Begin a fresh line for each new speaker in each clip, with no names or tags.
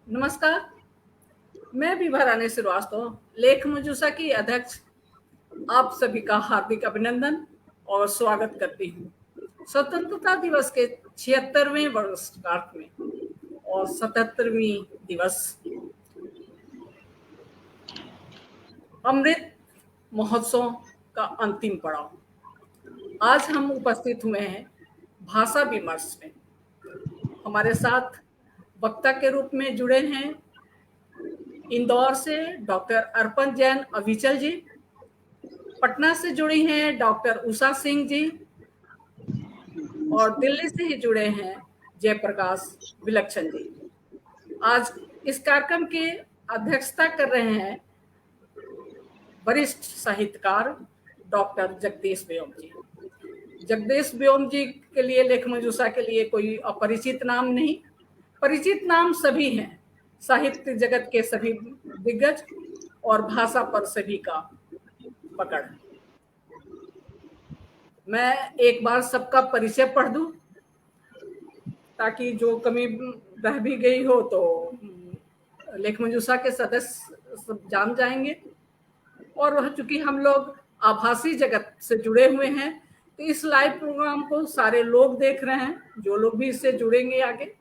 नमस्कार। मैं विभा रानी श्रीवास्तव, लेख मंजूषा की अध्यक्ष, आप सभी का हार्दिक अभिनंदन और स्वागत करती हूँ स्वतंत्रता दिवस के 76वें वर्षगांठ में और 77वीं दिवस अमृत महोत्सव का अंतिम पड़ाव। आज हम उपस्थित हुए हैं भाषा विमर्श में। हमारे साथ वक्ता के रूप में जुड़े हैं इंदौर से डॉक्टर अर्पण जैन अविचल जी, पटना से जुड़ी हैं डॉक्टर उषा सिंह जी और दिल्ली से ही जुड़े हैं जयप्रकाश विलक्षण जी। आज इस कार्यक्रम की अध्यक्षता कर रहे हैं वरिष्ठ साहित्यकार डॉक्टर जगदीश व्योम जी। जगदीश व्योम जी के लिए, लेख मंजूषा के लिए कोई अपरिचित नाम नहीं, परिचित नाम सभी हैं। साहित्य जगत के सभी दिग्गज और भाषा पर सभी का पकड़। मैं एक बार सबका परिचय पढ़ दूं ताकि जो कमी रह भी गई हो तो लेख मंजूषा के सदस्य सब जान जाएंगे। और वह चूंकि हम लोग आभासी जगत से जुड़े हुए हैं तो इस लाइव प्रोग्राम को सारे लोग देख रहे हैं, जो लोग भी इससे जुड़ेंगे आगे।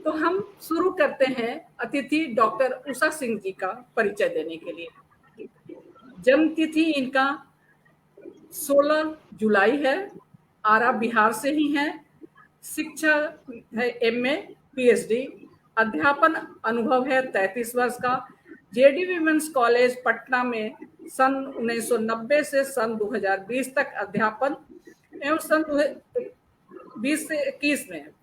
तो हम शुरू करते हैं अतिथि डॉक्टर उषा सिंह जी का परिचय देने के लिए। जन्म तिथि इनका 16 जुलाई है, आरा बिहार से ही है। शिक्षा है एमए पीएचडी। अध्यापन अनुभव है 33 वर्ष का। जेडी विमेंस कॉलेज पटना में सन 1990 से सन 2020 तक अध्यापन एवं सन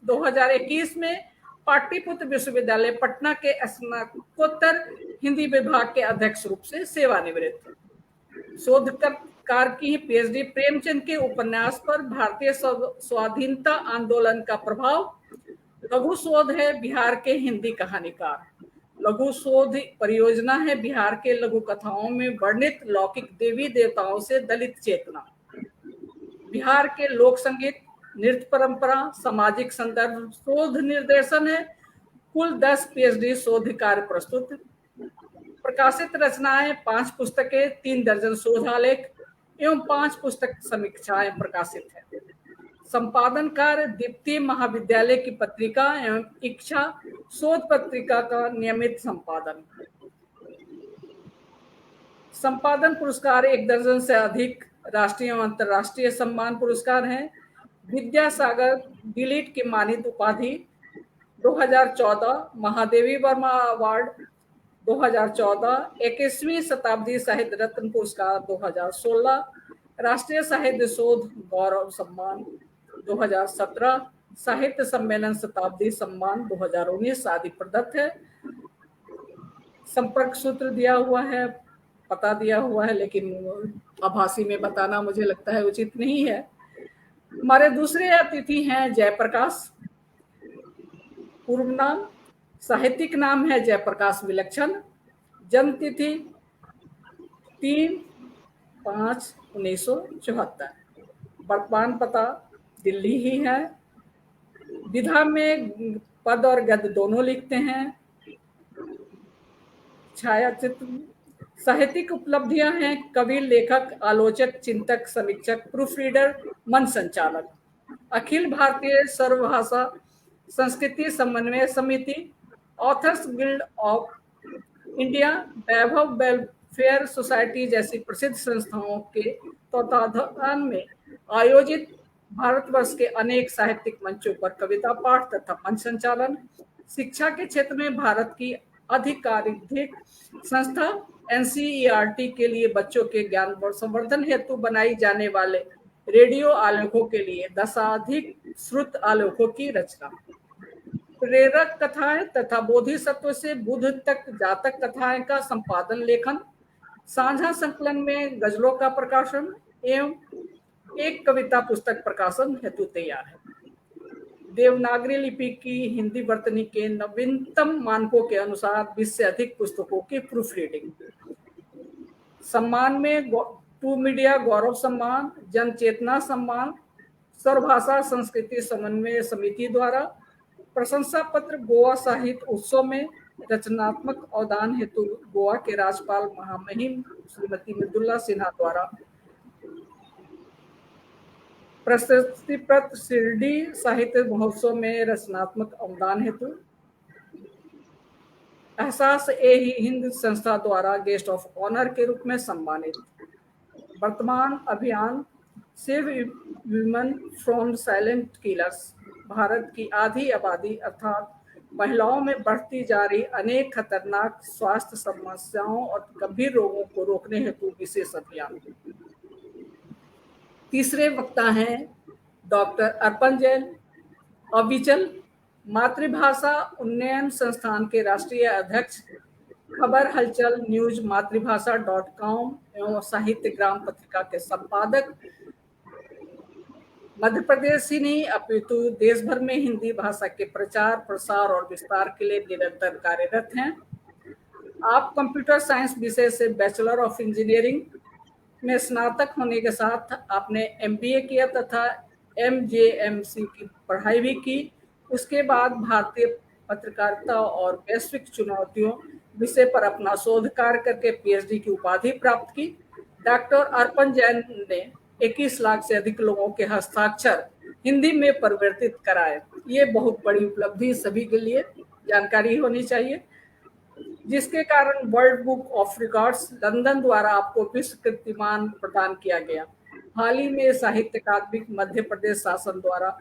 2021 में पाटलिपुत्र विश्वविद्यालय पटना के स्नातकोत्तर हिंदी विभाग के अध्यक्ष रूप से सेवानिवृत्त। शोधकार की पीएचडी प्रेमचंद के उपन्यास पर भारतीय स्वाधीनता आंदोलन का प्रभाव। लघु शोध है बिहार के हिंदी कहानीकार। लघु शोध परियोजना है बिहार के लघु कथाओं में वर्णित लौकिक देवी देवताओं से दलित चेतना। बिहार के लोक संगीत, नृत्य परंपरा, सामाजिक संदर्भ शोध निर्देशन है। कुल 10 पीएचडी शोध कार्य प्रस्तुत। प्रकाशित रचनाएं 5 पुस्तकें, 3 दर्जन शोधालेख एवं 5 पुस्तक समीक्षाएं प्रकाशित है। संपादन कार्य दीप्ति महाविद्यालय की पत्रिका एवं इच्छा शोध पत्रिका का नियमित संपादन। संपादन पुरस्कार 1 दर्जन से अधिक राष्ट्रीय एवं अंतर्राष्ट्रीय सम्मान पुरस्कार हैं। विद्यासागर डिलीट की मानित उपाधि 2014, महादेवी वर्मा अवार्ड 2014, 21वीं शताब्दी साहित्य रत्न पुरस्कार 2016, राष्ट्रीय साहित्य शोध गौरव सम्मान 2017, साहित्य सम्मेलन शताब्दी सम्मान 2019 आदि प्रदत्त है। संपर्क सूत्र दिया हुआ है, पता दिया हुआ है, लेकिन आभासी में बताना मुझे लगता है उचित नहीं है। हमारे दूसरे अतिथि हैं जयप्रकाश। पूर्व नाम, साहित्यिक नाम है जयप्रकाश विलक्षण। जन्म तिथि 3/5/1974। वर्तमान पता दिल्ली ही है। विधा में पद और गद्य दोनों लिखते हैं। छायाचित्र। साहित्यिक उपलब्धियां हैं कवि, लेखक, आलोचक, चिंतक, समीक्षक, प्रूफ रीडर, मंच संचालक। अखिल भारतीय सर्वभाषा संस्कृति समन्वय समिति, authors guild of India, Vaibhav welfare society जैसी प्रसिद्ध संस्थाओं के तत्वाधान में आयोजित भारतवर्ष के अनेक साहित्यिक मंचों पर कविता पाठ तथा मंच संचालन। शिक्षा के क्षेत्र में भारत की आधिकारिक संस्था एनसीईआरटी के लिए बच्चों के ज्ञान संवर्धन हेतु बनाई जाने वाले रेडियो आलेखों के लिए 10 अधिक श्रुत आलेखों की रचना। प्रेरक कथाएं तथा बोधिसत्व से बुद्ध तक जातक कथाएं का संपादन लेखन। साझा संकलन में गजलों का प्रकाशन एवं एक कविता पुस्तक प्रकाशन हेतु तैयार है। देवनागरी लिपि की हिंदी वर्तनी के नवीनतम मानकों के अनुसार 20 से अधिक पुस्तकों की प्रूफ रीडिंग। सम्मान में टू मीडिया गौरव सम्मान, जन चेतना सम्मान, सर्वभाषा संस्कृति समन्वय समिति द्वारा, प्रशंसा पत्र गोवा साहित्य उत्सव में रचनात्मक अवदान हेतु गोवा के राज्यपाल महामहिम श्रीमती मृदुला सिन्हा द्वारा प्रशस्ति पत्र शिरडी साहित्य महोत्सव में रचनात्मक अवदान हेतु एहसास ए हिंद संस्था द्वारा गेस्ट ऑफ ऑनर के रूप में सम्मानित। वर्तमान अभियान save women from silent killers, Bharat की आधी आबादी अर्थात महिलाओं में बढ़ती जा रही अनेक खतरनाक स्वास्थ्य समस्याओं और गंभीर रोगों को रोकने हेतु विशेष अभियान। तीसरे वक्ता हैं डॉक्टर अर्पण जैन, अविचल मातृभाषा उन्नयन संस्थान के राष्ट्रीय अध्यक्ष, खबर हलचल न्यूज मातृभाषा.com एवं साहित्य ग्राम पत्रिका के संपादक, मध्य प्रदेश ही नहीं अपितु देश भर में हिंदी भाषा के प्रचार प्रसार और विस्तार के लिए निरंतर कार्यरत हैं। आप कंप्यूटर साइंस विषय से बैचलर ऑफ इंजीनियरिंग में स्नातक होने के साथ आपने MBA किया तथा MJMC की पढ़ाई भी की। उसके बाद भारतीय पत्रकारिता और वैश्विक चुनौतियों विषय पर अपना शोध कार्य करके PhD की उपाधि प्राप्त की। डॉक्टर अर्पण जैन ने 21 लाख से अधिक लोगों के हस्ताक्षर हिंदी में परिवर्तित कराए। ये बहुत बड़ी उपलब्धि सभी के लिए जानकारी होनी चाहिए, जिसके कारण world book of records London द्वारा आपको विश्व कीर्तिमान प्रदान किया गया। हाल ही में साहित्य अकादमी मध्य प्रदेश शासन द्वारा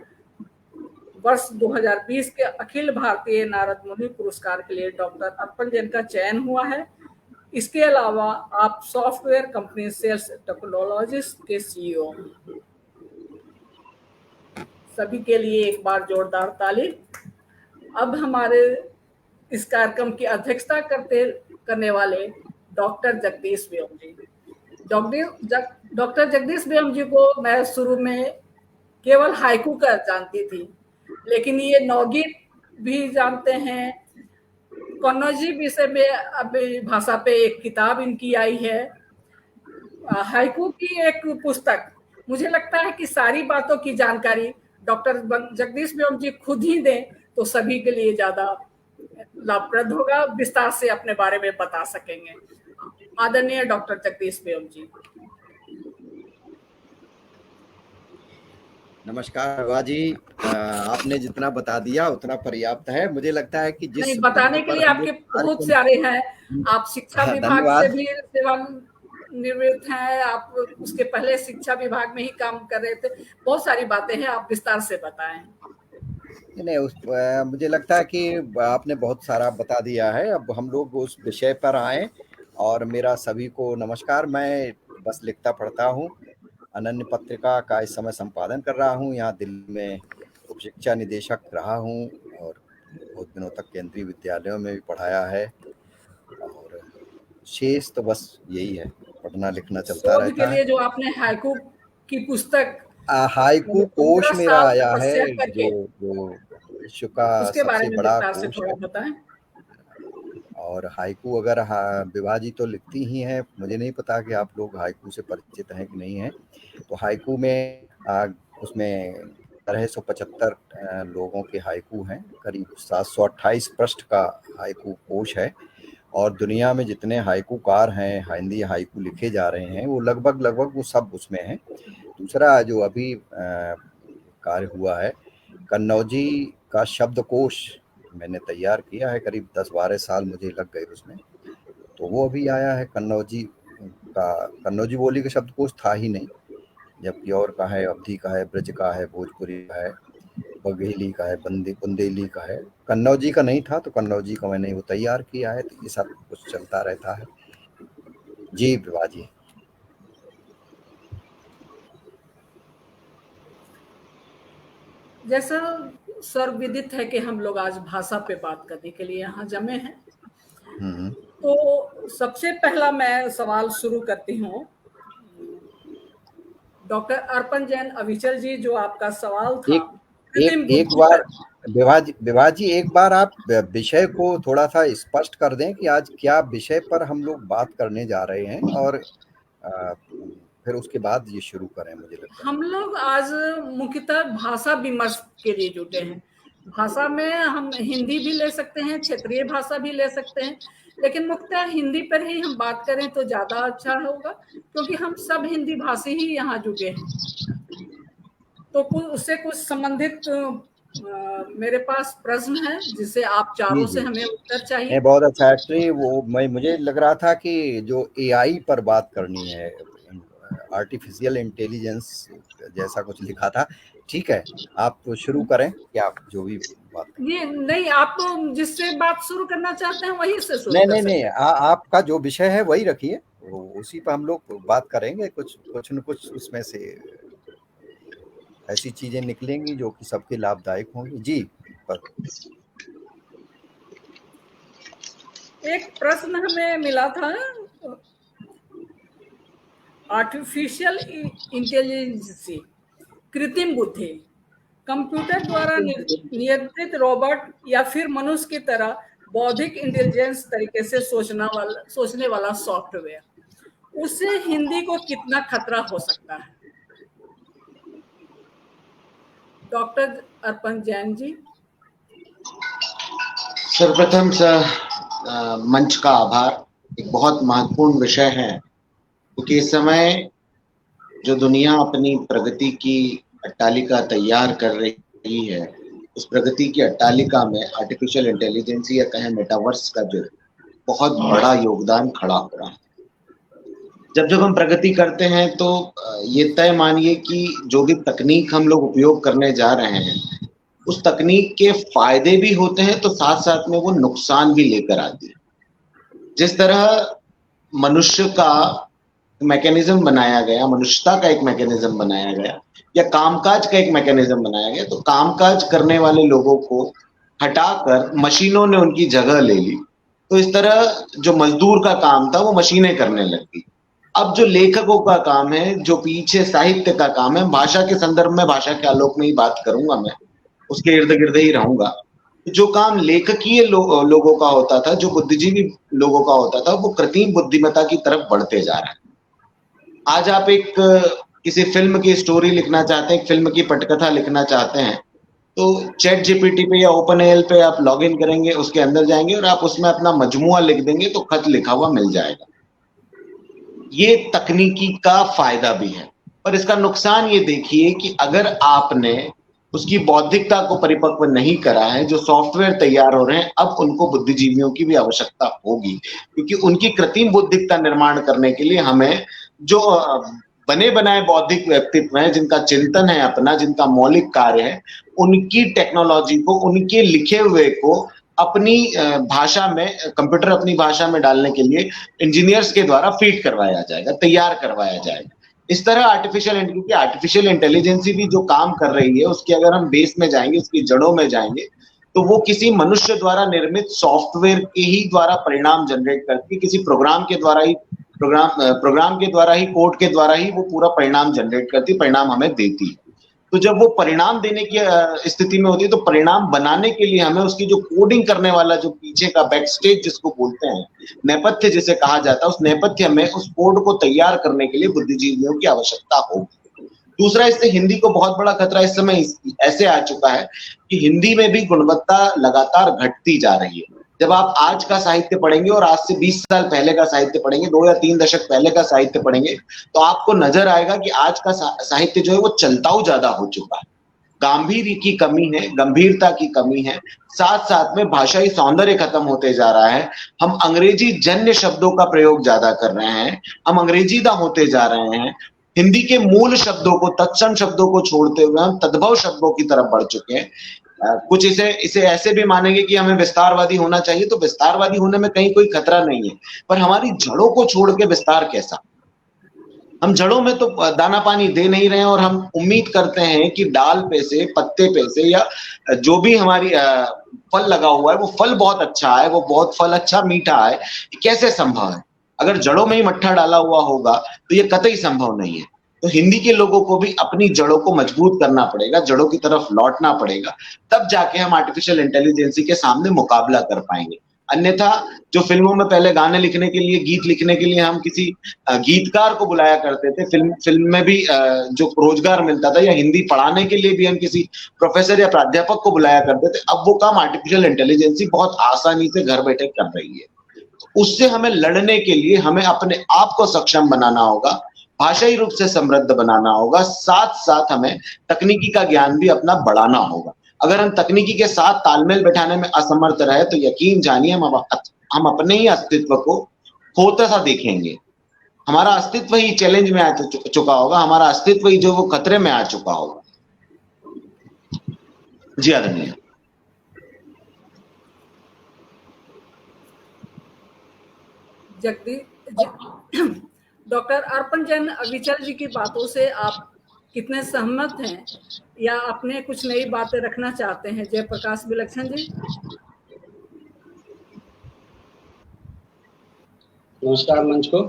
वर्ष 2020 के अखिल भारतीय नारद मुनि पुरस्कार के लिए डॉक्टर अर्पण जैन का चयन हुआ है। इसके अलावा आप सॉफ्टवेयर कंपनी सेल्स टेक्नोलॉजीज के CEO। सभी के लिए एक बार जोरदार ताली। अब हमारे इस कार्यक्रम की अध्यक्षता करने वाले डॉक्टर जगदीश व्योम जी। डॉक्टर जगदीश व्योम जी को मैं शुरू में केवल हाइकू का जानती थी, लेकिन ये नवगीत भी जानते हैं। कन्नौजी विषय में अभी भाषा पे एक किताब इनकी आई है, हाइकू की एक पुस्तक। मुझे लगता है कि सारी बातों की जानकारी डॉक्टर जगदीश व्योम जी खुद ही दें तो सभी के लिए ज्यादा लाभप्रद होगा, विस्तार से अपने बारे में बता सकेंगे। आदरणीय डॉक्टर जगदीश व्योम जी।
नमस्कार विभा जी, आपने जितना बता दिया उतना पर्याप्त है। मुझे लगता है कि जिस
बताने के लिए आपके बहुत सारे हैं। आप शिक्षा विभाग से भी सेवानिवृत्त हैं, आप उसके पहले शिक्षा विभाग में ही काम कर रहे थे। बहुत सारी बातें हैं, आप विस्तार से बताएं।
नहीं, मुझे लगता है कि आपने बहुत सारा बता दिया है। अब हम लोग उस विषय पर आए। और मेरा सभी को नमस्कार। मैं बस लिखता पढ़ता हूँ, अनन्य पत्रिका का इस समय संपादन कर रहा हूँ। यहाँ दिल्ली में उप शिक्षा निदेशक रहा हूँ और बहुत दिनों तक केंद्रीय विद्यालयों में भी पढ़ाया है। और शेष तो बस यही है, पढ़ना लिखना चलता रहता
के लिए जो आपने हाइकू की पुस्तक,
हाइकू कोश मेरा आया है, जो विश्व का सबसे बड़ा कोश है। और हाइकू अगर विभा जी तो लिखती ही हैं, मुझे नहीं पता कि आप लोग हाइकू से परिचित हैं कि नहीं हैं। तो हाइकू में उसमें 175 लोगों के हाइकू हैं, करीब 728 पृष्ठ का हाइकू कोश है। और दुनिया में जितने हाइकूकार हैं, हिंदी हाइकू लिखे जा रहे हैं, वो लगभग वो सब उसमें हैं। दूसरा जो अभी कार्य हुआ है, कन्नौजी का शब्दकोश मैंने तैयार किया है, करीब 10-12 साल मुझे लग गए उसमें। तो वो अभी आया है। कन्नौजी बोली का शब्दकोश था ही नहीं, जबकि और का है, अवधी का है, ब्रज का है, भोजपुरी का है, बघेली का है, बुंदेली का है। कन्नौजी का नहीं था, तो कन्नौजी का मैंने वो तैयार किया है। तो ये सब कुछ चलता रहता है। जी विभा जी।
जैसा सर्वविदित है कि हम लोग आज भाषा पे बात करने के लिए यहाँ जमे हैं, तो सबसे पहला मैं सवाल शुरू करती हूँ। डॉक्टर अर्पण जैन अविचल जी, जो आपका सवाल था,
एक बार विभा जी एक बार आप विषय को थोड़ा सा स्पष्ट कर दें कि आज क्या विषय पर हम लोग बात करने जा रहे हैं, और फिर उसके बाद ये शुरू करें। मुझे लगता है
हम लोग आज मुख्यतः भाषा विमर्श के लिए जुटे हैं। भाषा में हम हिंदी भी ले सकते हैं, क्षेत्रीय भाषा भी ले सकते हैं, लेकिन मुख्यतः हिंदी पर ही हम बात करें तो ज्यादा अच्छा होगा, क्योंकि हम सब हिंदी भाषी ही यहाँ जुड़े हैं। तो उससे कुछ संबंधित मेरे पास प्रश्न है जिसे आप चारों से हमें उत्तर चाहिए।
बहुत अच्छा एक्चुअली वो मुझे लग रहा था कि जो एआई पर बात करनी है, आर्टिफिशियल इंटेलिजेंस जैसा कुछ लिखा था। ठीक है, आप शुरू करें कि आप जो भी बात करें।
ये नहीं, आप जिससे बात शुरू करना चाहते हैं वही से शुरू
नहीं नहीं, आपका जो विषय है वही रखिए, उसी पर हम लोग बात करेंगे। कुछ न कुछ उसमें से ऐसी चीजें निकलेंगी जो कि सबके लाभदायक होंगी। जी पर
एक प्रश्न हमें मिला था, आर्टिफिशियल इंटेलिजेंस, कृत्रिम बुद्धि, कंप्यूटर द्वारा नियंत्रित रोबोट या फिर मनुष्य की तरह बौद्धिक इंटेलिजेंस तरीके से सोचने वाला सॉफ्टवेयर, उससे हिंदी को कितना खतरा हो सकता है? डॉक्टर अर्पण जैन जी।
सर्वप्रथम मंच का आभार। एक बहुत महत्वपूर्ण विषय है, क्योंकि इस समय जो दुनिया अपनी प्रगति की अट्टालिका तैयार कर रही है, उस प्रगति की अट्टालिका में आर्टिफिशियल इंटेलिजेंस या कहें मेटावर्स का जो बहुत बड़ा योगदान खड़ा हो रहा है। जब हम प्रगति करते हैं तो ये तय मानिए कि जो भी तकनीक हम लोग उपयोग करने जा रहे हैं, उस तकनीक के फायदे भी होते हैं तो साथ साथ में वो नुकसान भी लेकर आती है। जिस तरह मनुष्य का मैकेनिज्म बनाया गया, मनुष्यता का एक मैकेनिज्म बनाया गया, या कामकाज का एक मैकेनिज्म बनाया गया, तो कामकाज करने वाले लोगों को हटाकर मशीनों ने उनकी जगह ले ली। तो इस तरह जो मजदूर का काम था वो मशीनें करने लगी। अब जो लेखकों का काम है, जो पीछे साहित्य का काम है, भाषा के संदर्भ में, भाषा के आलोक में ही बात करूंगा, मैं उसके इर्द गिर्द ही रहूंगा। जो काम लेखकीय लोगों का होता था, जो बुद्धिजीवी लोगों का होता था, वो कृत्रिम बुद्धिमत्ता की तरफ बढ़ते जा रहा है। आज आप एक किसी फिल्म की स्टोरी लिखना चाहते हैं, एक फिल्म की पटकथा लिखना चाहते हैं, तो चैट जीपीटी पे या ओपन एआई पे आप लॉगिन करेंगे, उसके अंदर जाएंगे और आप उसमें अपना मजमुआ लिख देंगे तो खत लिखा हुआ मिल जाएगा। ये तकनीकी का फायदा भी है, पर इसका नुकसान ये देखिए कि अगर आपने उसकी बौद्धिकता को परिपक्व नहीं करा है, जो सॉफ्टवेयर तैयार हो रहे हैं, अब उनको बुद्धिजीवियों की भी आवश्यकता होगी, क्योंकि उनकी कृत्रिम बौद्धिकता निर्माण करने के लिए हमें जो बने बनाए बौद्धिक व्यक्तित्व हैं, जिनका चिंतन है अपना, जिनका मौलिक कार्य है, उनकी टेक्नोलॉजी को, उनके लिखे हुए को अपनी भाषा में, कंप्यूटर अपनी भाषा में डालने के लिए इंजीनियर्स के द्वारा फीड करवाया जाएगा, तैयार करवाया जाएगा। इस तरह आर्टिफिशियल इंटेलिजेंस भी जो काम कर रही है, उसके अगर हम बेस में जाएंगे, उसकी जड़ों में जाएंगे, तो वो किसी मनुष्य द्वारा निर्मित सॉफ्टवेयर के ही द्वारा परिणाम जनरेट करती है, किसी प्रोग्राम के द्वारा ही, कोड के द्वारा ही वो पूरा परिणाम जनरेट करती, परिणाम हमें देती है। तो जब वो परिणाम देने की स्थिति में होती है, तो परिणाम बनाने के लिए हमें उसकी जो कोडिंग करने वाला जो पीछे का बैक स्टेज जिसको बोलते हैं, नेपथ्य जिसे कहा जाता है, उस नेपथ्य में उस कोड को तैयार करने के लिए बुद्धिजीवियों की आवश्यकता होगी। दूसरा, इससे हिंदी को बहुत बड़ा खतरा इस समय ऐसे आ चुका है कि हिंदी में भी गुणवत्ता लगातार घटती जा रही है। जब आप आज का साहित्य पढ़ेंगे और आज से 20 साल पहले का साहित्य पढ़ेंगे, 2 या 3 दशक पहले का साहित्य पढ़ेंगे, तो आपको नजर आएगा कि आज का साहित्य जो है वो चलताऊ ज्यादा हो चुका है। गांभीर्य की कमी है, गंभीरता की कमी है, साथ साथ में भाषाई सौंदर्य खत्म होते जा रहा है। हम अंग्रेजी जन्य शब्दों का प्रयोग ज्यादा कर रहे हैं, हम अंग्रेजीदा होते जा रहे हैं। हिंदी के मूल शब्दों को, तत्सम शब्दों को छोड़ते हुए हम तद्भव शब्दों की तरफ बढ़ चुके हैं। कुछ इसे ऐसे भी मानेंगे कि हमें विस्तारवादी होना चाहिए, तो विस्तारवादी होने में कहीं कोई खतरा नहीं है, पर हमारी जड़ों को छोड़ के विस्तार कैसा? हम जड़ों में तो दाना पानी दे नहीं रहे हैं, और हम उम्मीद करते हैं कि डाल पे से, पत्ते पे से, या जो भी हमारी फल लगा हुआ है वो फल बहुत अच्छा है, वो बहुत फल अच्छा मीठा है। कैसे संभव है? अगर जड़ों में ही मट्ठा डाला हुआ होगा तो ये कतई संभव नहीं है। तो हिंदी के लोगों को भी अपनी जड़ों को मजबूत करना पड़ेगा, जड़ों की तरफ लौटना पड़ेगा, तब जाके हम आर्टिफिशियल इंटेलिजेंस के सामने मुकाबला कर पाएंगे। अन्यथा जो फिल्मों में पहले गाने लिखने के लिए, गीत लिखने के लिए हम किसी गीतकार को बुलाया करते थे, फिल्म में भी जो रोजगार मिलता था, या हिंदी पढ़ाने के लिए भी हम किसी प्रोफेसर या प्राध्यापक को बुलाया करते थे, अब वो काम आर्टिफिशियल इंटेलिजेंस बहुत आसानी से घर बैठे कर रही है। उससे हमें लड़ने के लिए हमें अपने आप को सक्षम बनाना होगा, भाषाई रूप से समृद्ध बनाना होगा, साथ साथ हमें तकनीकी का ज्ञान भी अपना बढ़ाना होगा। अगर हम तकनीकी के साथ तालमेल बैठाने में असमर्थ रहे तो यकीन जानिए हम अपने ही अस्तित्व को खोता सा देखेंगे। हमारा अस्तित्व ही चैलेंज में आ चुका होगा, हमारा अस्तित्व ही जो वो खतरे में आ चुका होगा। जी आदरणीय।
डॉक्टर अर्पण जैन अविचल जी की बातों से आप कितने सहमत हैं, या अपने कुछ नई बातें रखना चाहते हैं? जयप्रकाश विलक्षण जी।
नमस्कार मंच को।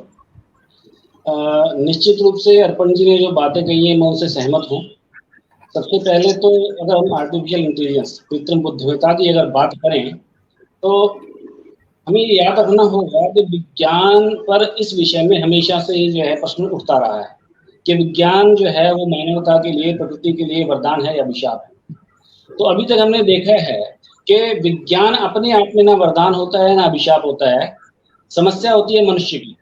निश्चित रूप से अर्पण जी ने जो बातें कही है मैं उनसे सहमत हूँ। सबसे पहले तो अगर हम आर्टिफिशियल इंटेलिजेंस, कृत्रिम बुद्धिमत्ता की अगर बात करें तो हमें याद रखना होगा कि विज्ञान पर इस विषय में हमेशा से जो है प्रश्न उठता रहा है कि विज्ञान जो है वो मानवता के लिए, प्रकृति के लिए वरदान है या अभिशाप है। तो अभी तक हमने देखा है कि विज्ञान अपने आप में ना वरदान होता है ना अभिशाप होता है। समस्या होती है मनुष्य की।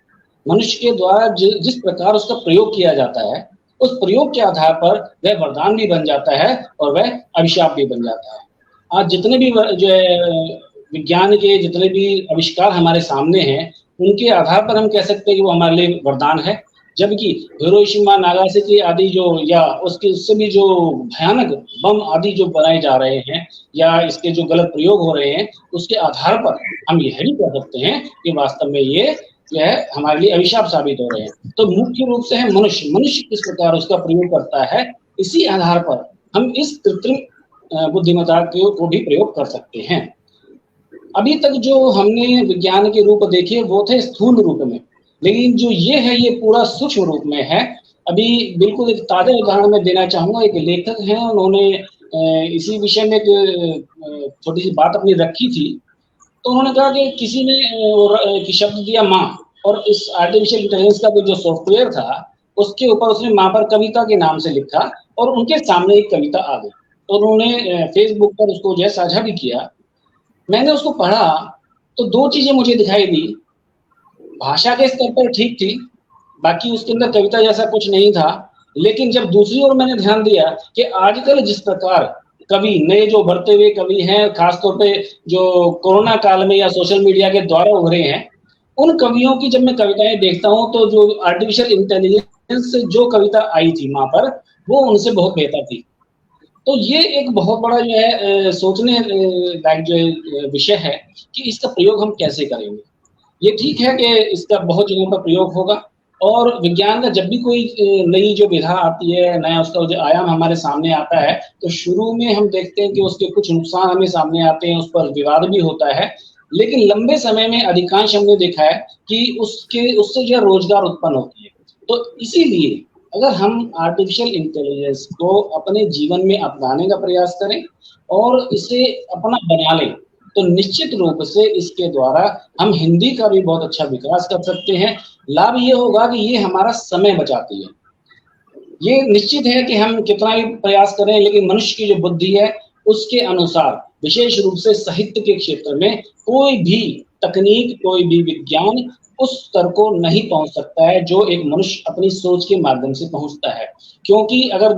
मनुष्य के द्वारा जिस प्रकार उसका प्रयोग किया जाता है, उस प्रयोग के आधार पर वह वरदान भी बन जाता है और वह अभिशाप भी बन जाता है। आज जितने भी जो है विज्ञान के जितने भी आविष्कार हमारे सामने हैं, उनके आधार पर हम कह सकते हैं कि वो हमारे लिए वरदान है, जबकि हिरोशिमा, नागासाकी आदि जो, या उससे भी जो भयानक बम आदि जो बनाए जा रहे हैं या इसके जो गलत प्रयोग हो रहे हैं, उसके आधार पर हम यह भी कह सकते हैं कि वास्तव में ये जो है हमारे लिए अभिशाप साबित हो रहे हैं। तो मुख्य रूप से है मनुष्य किस प्रकार उसका प्रयोग करता है, इसी आधार पर हम इस कृत्रिम बुद्धिमत्ता को भी प्रयोग कर सकते हैं। अभी तक जो हमने विज्ञान के रूप देखे वो थे स्थूल रूप में, लेकिन जो ये है ये पूरा सूक्ष्म रूप में है। अभी बिल्कुल एक ताजा उदाहरण मैं देना चाहूंगा। एक लेखक हैं, उन्होंने इसी विषय में एक छोटी सी बात अपनी रखी थी। तो उन्होंने कहा कि किसी ने शब्द दिया माँ, और इस आर्टिफिशियल इंटेलिजेंस का जो सॉफ्टवेयर था उसके ऊपर उसने माँ पर कविता के नाम से लिखा और उनके सामने एक कविता आ गई। तो उन्होंने फेसबुक पर उसको जो है साझा भी किया। मैंने उसको पढ़ा तो दो चीजें मुझे दिखाई दी। भाषा के स्तर पर ठीक थी, बाकी उसके अंदर कविता जैसा कुछ नहीं था। लेकिन जब दूसरी ओर मैंने ध्यान दिया कि आजकल जिस प्रकार कवि, नए जो बढ़ते हुए कवि हैं, खासतौर पे जो कोरोना काल में या सोशल मीडिया के द्वारा उभरे हैं, उन कवियों की जब मैं कविताएं देखता हूं तो जो आर्टिफिशियल इंटेलिजेंस से जो कविता आई थी माँ पर, वो उनसे बहुत बेहतर थी। तो ये एक बहुत बड़ा जो है सोचने लायक जो विषय है कि इसका प्रयोग हम कैसे करेंगे। ये ठीक है कि इसका बहुत जगहों पर प्रयोग होगा, और विज्ञान का जब भी कोई नई जो विधा आती है, नया उसका जो आयाम हमारे सामने आता है, तो शुरू में हम देखते हैं कि उसके कुछ नुकसान हमें सामने आते हैं, उस पर विवाद भी होता है। लेकिन लंबे समय में अधिकांश हमने देखा है कि उससे जो रोजगार उत्पन्न होती है। तो इसीलिए अगर हम आर्टिफिशियल इंटेलिजेंस को अपने जीवन में अपनाने का प्रयास करें और इसे अपना बना लें, तो निश्चित रूप से इसके द्वारा हम हिंदी का भी बहुत अच्छा विकास कर सकते हैं। लाभ ये होगा कि ये हमारा समय बचाती है। ये निश्चित है कि हम कितना भी प्रयास करें, लेकिन मनुष्य की जो बुद्धि है उसके अनुसार, विशेष रूप से साहित्य के क्षेत्र में, कोई भी तकनीक, कोई भी विज्ञान उस स्तर को नहीं पहुंच सकता है जो एक मनुष्य अपनी सोच के माध्यम से पहुंचता है। क्योंकि अगर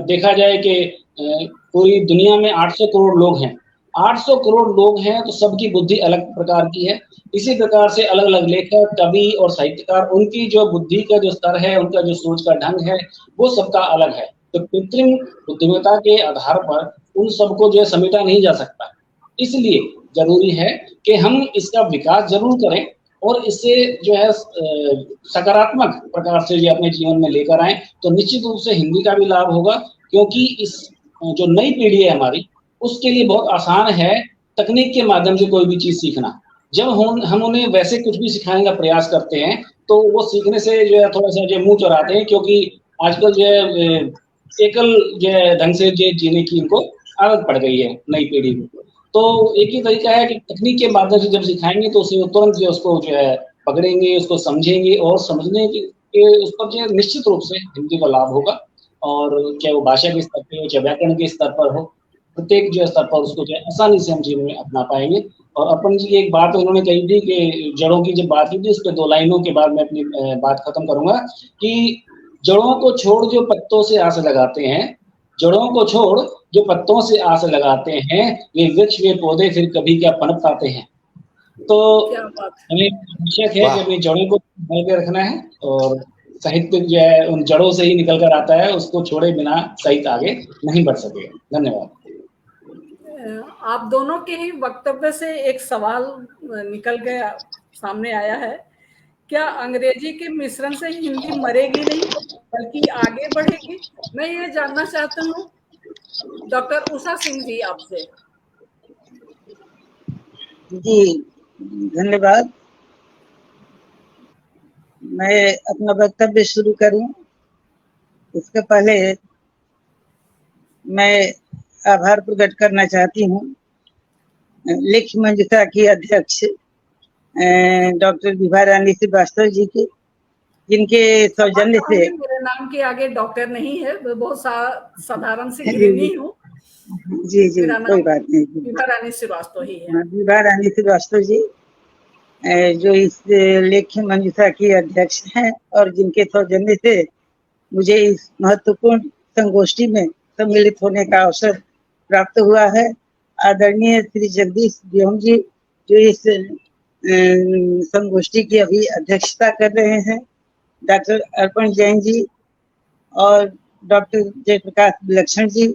देखा जाए कि पूरी दुनिया में 800 करोड़ लोग हैं, 800 करोड़ लोग हैं, तो सबकी बुद्धि अलग प्रकार की है। इसी प्रकार से अलग अलग लेखक, कवि और साहित्यकार, उनकी जो बुद्धि का जो स्तर है, उनका जो सोच का ढंग है, वो सबका अलग है। तो कृत्रिम बुद्धिमत्ता के आधार पर उन सबको जो है समेटा नहीं जा सकता। इसलिए जरूरी है कि हम इसका विकास जरूर करें और इसे जो है सकारात्मक प्रकार से जो अपने जीवन में लेकर आए, तो निश्चित रूप से हिंदी का भी लाभ होगा। क्योंकि इस जो नई पीढ़ी है हमारी, उसके लिए बहुत आसान है तकनीक के माध्यम से कोई भी चीज सीखना। जब हम उन्हें वैसे कुछ भी सिखाने का प्रयास करते हैं तो वो सीखने से जो है थोड़ा सा जो मुंह चुराते हैं, क्योंकि आजकल जो है एकल जो है ढंग से जो जीने की इनको आदत पड़ गई है नई पीढ़ी को। तो एक ही तरीका है कि तकनीक के माध्यम से जब सिखाएंगे तो उसे तुरंत जो उसको जो है पकड़ेंगे, उसको समझेंगे और समझने के उस पर जो है निश्चित रूप से हिंदी का लाभ होगा। और चाहे वो भाषा के स्तर पे हो, चाहे व्याकरण के स्तर पर हो, प्रत्येक जो स्तर पर उसको जो है आसानी से हम जीवन में अपना पाएंगे। और अपन जी एक बात उन्होंने कही थी कि जड़ों की जब बात की थी, उस पर 2 लाइनों के बाद मैं अपनी बात खत्म करूंगा कि जड़ों को छोड़ जो पत्तों से आस लगाते हैं, जड़ों को छोड़ जो पत्तों से आस लगाते हैं, वे वृक्ष वे पौधे फिर कभी क्या पनप पाते हैं। तो हमें आवश्यक है कि अपनी जड़ों को संभाल के रखना है और साहित्य जो है उन जड़ों से ही निकल कर आता है, उसको छोड़े बिना साहित्य आगे नहीं बढ़ सकेगा। धन्यवाद।
आप दोनों के ही वक्तव्य से एक सवाल निकल के सामने आया है, क्या अंग्रेजी के मिश्रण से हिंदी मरेगी नहीं बल्कि आगे बढ़ेगी? मैं ये जानना चाहता हूँ डॉक्टर उषा सिंह जी आपसे।
जी धन्यवाद। मैं अपना वक्तव्य शुरू करूं उसके पहले मैं आभार प्रकट करना चाहती हूँ लेख मंजुषा की अध्यक्ष डॉक्टर विभा रानी श्रीवास्तव जी के, जिनके सौजन्य से
मेरे नाम के आगे डॉक्टर नहीं है, बहुत साधारण सी गृहिणी हूँ।
जी जी कोई बात नहीं,
विभा रानी श्रीवास्तव ही है।
विभा रानी श्रीवास्तव जी जो इस लेख मंजुषा की अध्यक्ष हैं और जिनके सौजन्य से मुझे इस महत्वपूर्ण संगोष्ठी में सम्मिलित होने का अवसर प्राप्त हुआ है। आदरणीय श्री जगदीश व्योम जी जो इस संगोष्ठी की अभी अध्यक्षता कर रहे हैं, डॉक्टर अर्पण जैन जी और डॉक्टर जयप्रकाश विलक्षण जी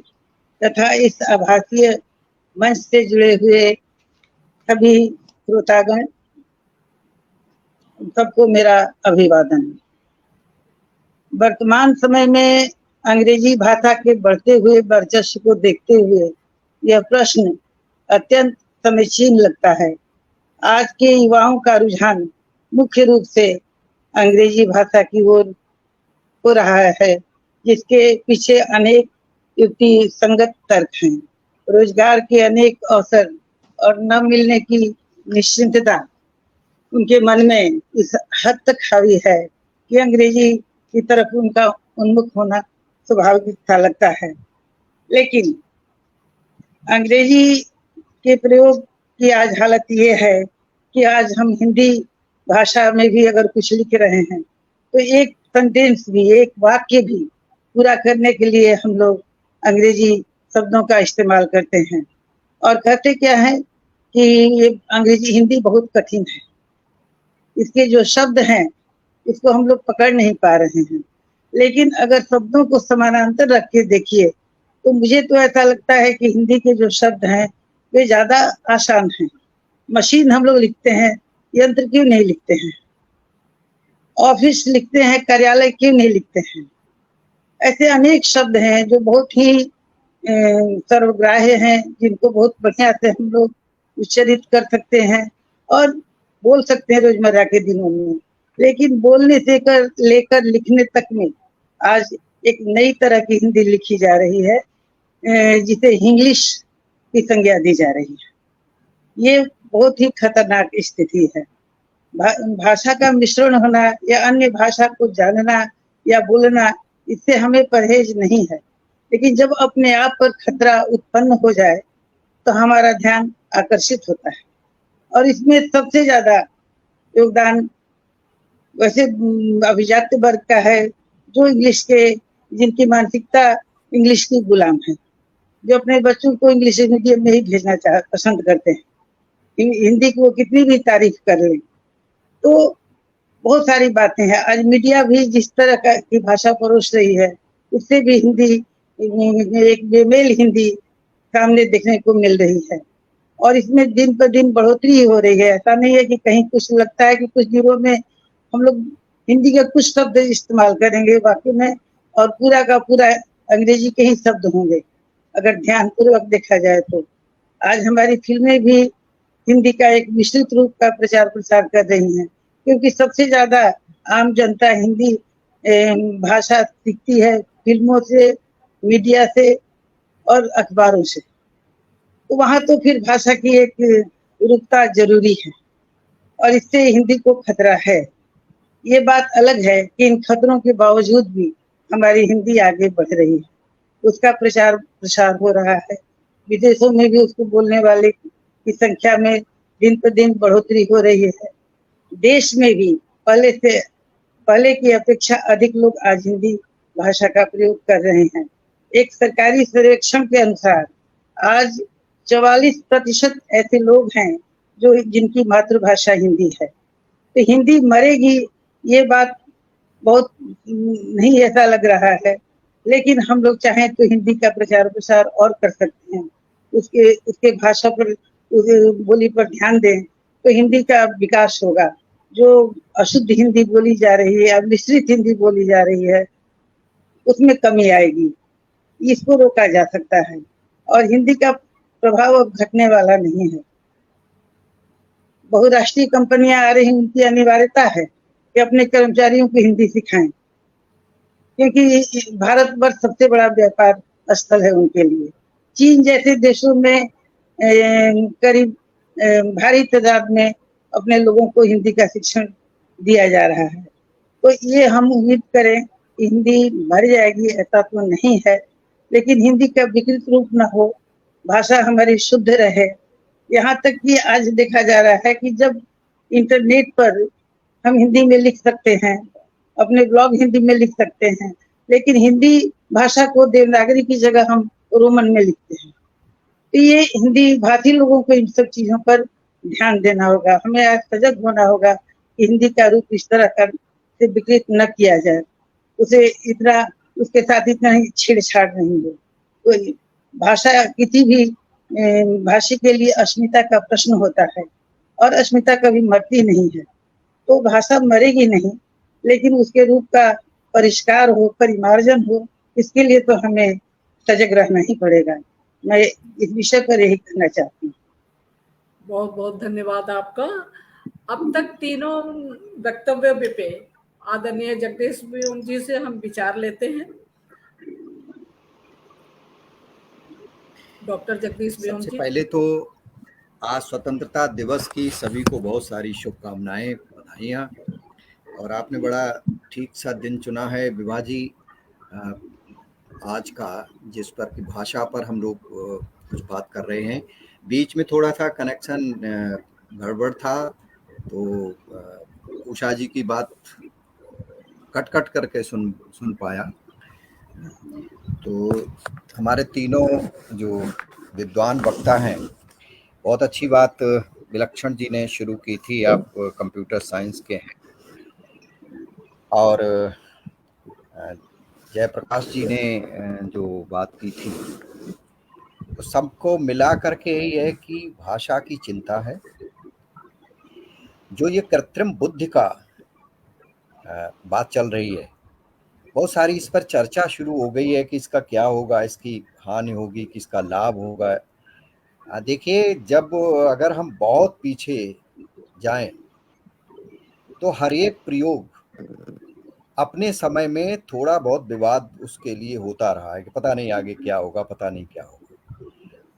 तथा इस आभासीय मंच से जुड़े हुए सभी श्रोतागण, सबको मेरा अभिवादन। वर्तमान समय में अंग्रेजी भाषा के बढ़ते हुए वर्चस्व को देखते हुए यह प्रश्न अत्यंत समीचीन लगता है। आज के युवाओं का रुझान मुख्य रूप से अंग्रेजी भाषा की ओर हो रहा है, जिसके पीछे अनेक युक्ति संगत तर्क हैं। रोजगार के अनेक अवसर और न मिलने की निश्चिंतता उनके मन में इस हद तक हावी है कि अंग्रेजी की तरफ उनका उन्मुख होना स्वाभाविक सा लगता है। लेकिन अंग्रेजी के प्रयोग की आज हालत ये है कि आज हम हिंदी भाषा में भी अगर कुछ लिख रहे हैं तो एक सेंटेंस भी, एक वाक्य भी पूरा करने के लिए हम लोग अंग्रेजी शब्दों का इस्तेमाल करते हैं और कहते क्या है कि ये अंग्रेजी हिंदी बहुत कठिन है, इसके जो शब्द हैं इसको हम लोग पकड़ नहीं पा रहे हैं। लेकिन अगर शब्दों को समानांतर रख के देखिए तो मुझे तो ऐसा लगता है कि हिंदी के जो शब्द हैं वे ज्यादा आसान हैं। मशीन हम लोग लिखते हैं, यंत्र क्यों नहीं लिखते हैं? ऑफिस लिखते हैं, कार्यालय क्यों नहीं लिखते हैं? ऐसे अनेक शब्द हैं जो बहुत ही सर्वग्राह्य हैं, जिनको बहुत बढ़िया से हम लोग उच्चारित कर सकते हैं और बोल सकते हैं रोजमर्रा के दिनों में। लेकिन बोलने से लेकर लिखने तक में आज एक नई तरह की हिंदी लिखी जा रही है जिसे इंग्लिश की संज्ञा दी जा रही है। ये बहुत ही खतरनाक स्थिति है। भाषा का मिश्रण होना या अन्य भाषा को जानना या बोलना, इससे हमें परहेज नहीं है। लेकिन जब अपने आप पर खतरा उत्पन्न हो जाए तो हमारा ध्यान आकर्षित होता है और इसमें सबसे ज्यादा योगदान वैसे अभिजात वर्ग का है, जो इंग्लिश के, जिनकी मानसिकता इंग्लिश की गुलाम है, जो अपने बच्चों को इंग्लिश मीडियम में ही भेजना पसंद करते हैं। हिंदी की वो कितनी भी तारीफ कर ले तो बहुत सारी बातें हैं। आज मीडिया भी जिस तरह की भाषा परोस रही है उससे भी हिंदी एक बेमेल हिंदी सामने देखने को मिल रही है और इसमें दिन पर दिन बढ़ोतरी ही हो रही है। ऐसा नहीं है कि कहीं कुछ लगता है कि कुछ दिनों में हम लोग हिंदी के कुछ शब्द इस्तेमाल करेंगे वाक्य में और पूरा का पूरा अंग्रेजी के ही शब्द होंगे। अगर ध्यानपूर्वक देखा जाए तो आज हमारी फिल्में भी हिंदी का एक विस्तृत रूप का प्रचार प्रसार कर रही हैं, क्योंकि सबसे ज्यादा आम जनता हिंदी भाषा सीखती है फिल्मों से, मीडिया से और अखबारों से। तो वहां तो फिर भाषा की एक रुकता जरूरी है और इससे हिंदी को खतरा है। ये बात अलग है कि इन खतरों के बावजूद भी हमारी हिंदी आगे बढ़ रही है, उसका प्रचार प्रसार हो रहा है। विदेशों में भी उसको बोलने वाले की संख्या में दिन पर दिन बढ़ोतरी हो रही है। देश में भी पहले की अपेक्षा अधिक लोग आज हिंदी भाषा का प्रयोग कर रहे हैं। एक सरकारी सर्वेक्षण के अनुसार आज 44% ऐसे लोग हैं जो जिनकी मातृभाषा हिंदी है। तो हिंदी मरेगी ये बात बहुत नहीं ऐसा लग रहा है, लेकिन हम लोग चाहें तो हिंदी का प्रचार प्रसार और कर सकते हैं। उसके भाषा पर, उस बोली पर ध्यान दें तो हिंदी का विकास होगा। जो अशुद्ध हिंदी बोली जा रही है, अब मिश्रित हिंदी बोली जा रही है, उसमें कमी आएगी। इसको रोका जा सकता है और हिंदी का प्रभाव अब घटने वाला नहीं है। बहुराष्ट्रीय कंपनियां आ रही, उनकी अनिवार्यता है कि अपने कर्मचारियों को हिंदी सिखाएं, क्योंकि भारतवर्ष सबसे बड़ा व्यापार स्थल है उनके लिए। चीन जैसे देशों में करीब भारी तादाद में अपने लोगों को हिंदी का शिक्षण दिया जा रहा है। तो ये हम उम्मीद करें कि हिंदी मर जाएगी, ऐसा तो नहीं है, लेकिन हिंदी का विकृत रूप न हो, भाषा हमारी शुद्ध रहे। यहाँ तक कि आज देखा जा रहा है कि जब इंटरनेट पर हम हिंदी में लिख सकते हैं, अपने ब्लॉग हिंदी में लिख सकते हैं, लेकिन हिंदी भाषा को देवनागरी की जगह हम रोमन में लिखते हैं। तो ये हिंदी भाषी लोगों को इन सब चीजों पर ध्यान देना होगा। हमें आज सजग होना होगा कि हिंदी का रूप इस तरह का से विकृत न किया जाए, उसे इतना, उसके साथ इतना ही छेड़छाड़ नहीं हो। तो भाषा किसी भी भाषी के लिए अस्मिता का प्रश्न होता है और अस्मिता कभी मरती नहीं है। तो भाषा मरेगी नहीं, लेकिन उसके रूप का परिष्कार हो, परिमार्जन हो, इसके लिए तो हमें सजग रहना ही पड़ेगा। मैं इस विषय पर यही कहना चाहती हूँ।
बहुत बहुत धन्यवाद आपका। अब तक तीनों वक्तव्य पे आदरणीय जगदीश बेऊन जी से हम विचार लेते हैं। डॉक्टर जगदीश बेऊन जी।
सबसे पहले तो आज स्वतंत्रता दिवस की सभी को बहुत सारी शुभकामनाएं, बधाइयाँ। और आपने बड़ा ठीक सा दिन चुना है विभा जी आज का, जिस पर की भाषा पर हम लोग कुछ बात कर रहे हैं। बीच में थोड़ा सा कनेक्शन गड़बड़ था, तो उषा जी की बात कट कट करके सुन पाया। तो हमारे तीनों जो विद्वान वक्ता हैं, बहुत अच्छी बात विलक्षण जी ने शुरू की थी। आप कंप्यूटर साइंस के हैं और जयप्रकाश जी ने जो बात की थी, तो सबको मिला करके यही है कि भाषा की चिंता है। जो ये कृत्रिम बुद्धि का बात चल रही है, बहुत सारी इस पर चर्चा शुरू हो गई है कि इसका क्या होगा, इसकी हानि होगी, किसका लाभ होगा। देखिए, जब अगर हम बहुत पीछे जाएं तो हर एक प्रयोग अपने समय में थोड़ा बहुत विवाद उसके लिए होता रहा है कि पता नहीं आगे क्या होगा, पता नहीं क्या होगा।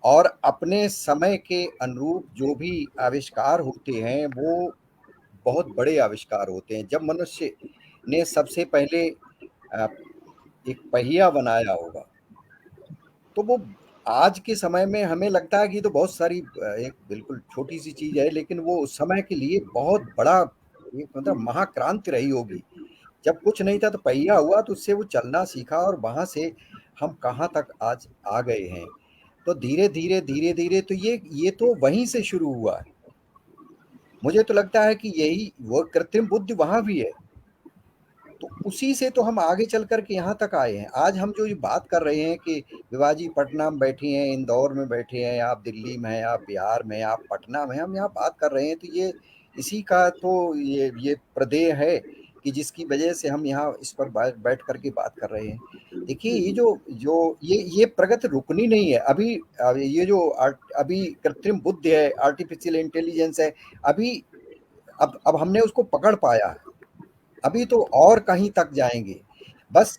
और अपने समय के अनुरूप जो भी आविष्कार होते हैं वो बहुत बड़े आविष्कार होते हैं। जब मनुष्य ने सबसे पहले एक पहिया बनाया होगा, तो वो आज के समय में हमें लगता है कि तो बहुत सारी एक बिल्कुल छोटी सी चीज है, लेकिन वो उस समय के लिए बहुत बड़ा एक मतलब महाक्रांति रही होगी। जब कुछ नहीं था तो पहिया हुआ, तो उससे वो चलना सीखा और वहां से हम कहाँ तक आज आ गए हैं। तो धीरे धीरे तो ये तो वहीं से शुरू हुआ है। मुझे तो लगता है कि यही वो कृत्रिम बुद्धि वहां भी है, तो उसी से तो हम आगे चल कर के यहाँ तक आए हैं। आज हम जो ये बात कर रहे हैं कि विभा जी पटना में बैठी हैं, इंदौर में बैठे हैं, आप दिल्ली में हैं, आप बिहार में, आप पटना में, हम यहाँ बात कर रहे हैं, तो ये इसी का तो ये प्रदेय है कि जिसकी वजह से हम यहाँ इस पर बैठ करके बात कर रहे हैं। देखिए, ये जो ये प्रगति रुकनी नहीं है। अभी ये जो अभी कृत्रिम बुद्धि है, आर्टिफिशियल इंटेलिजेंस है, अभी अब हमने उसको पकड़ पाया है, अभी तो और कहीं तक जाएंगे। बस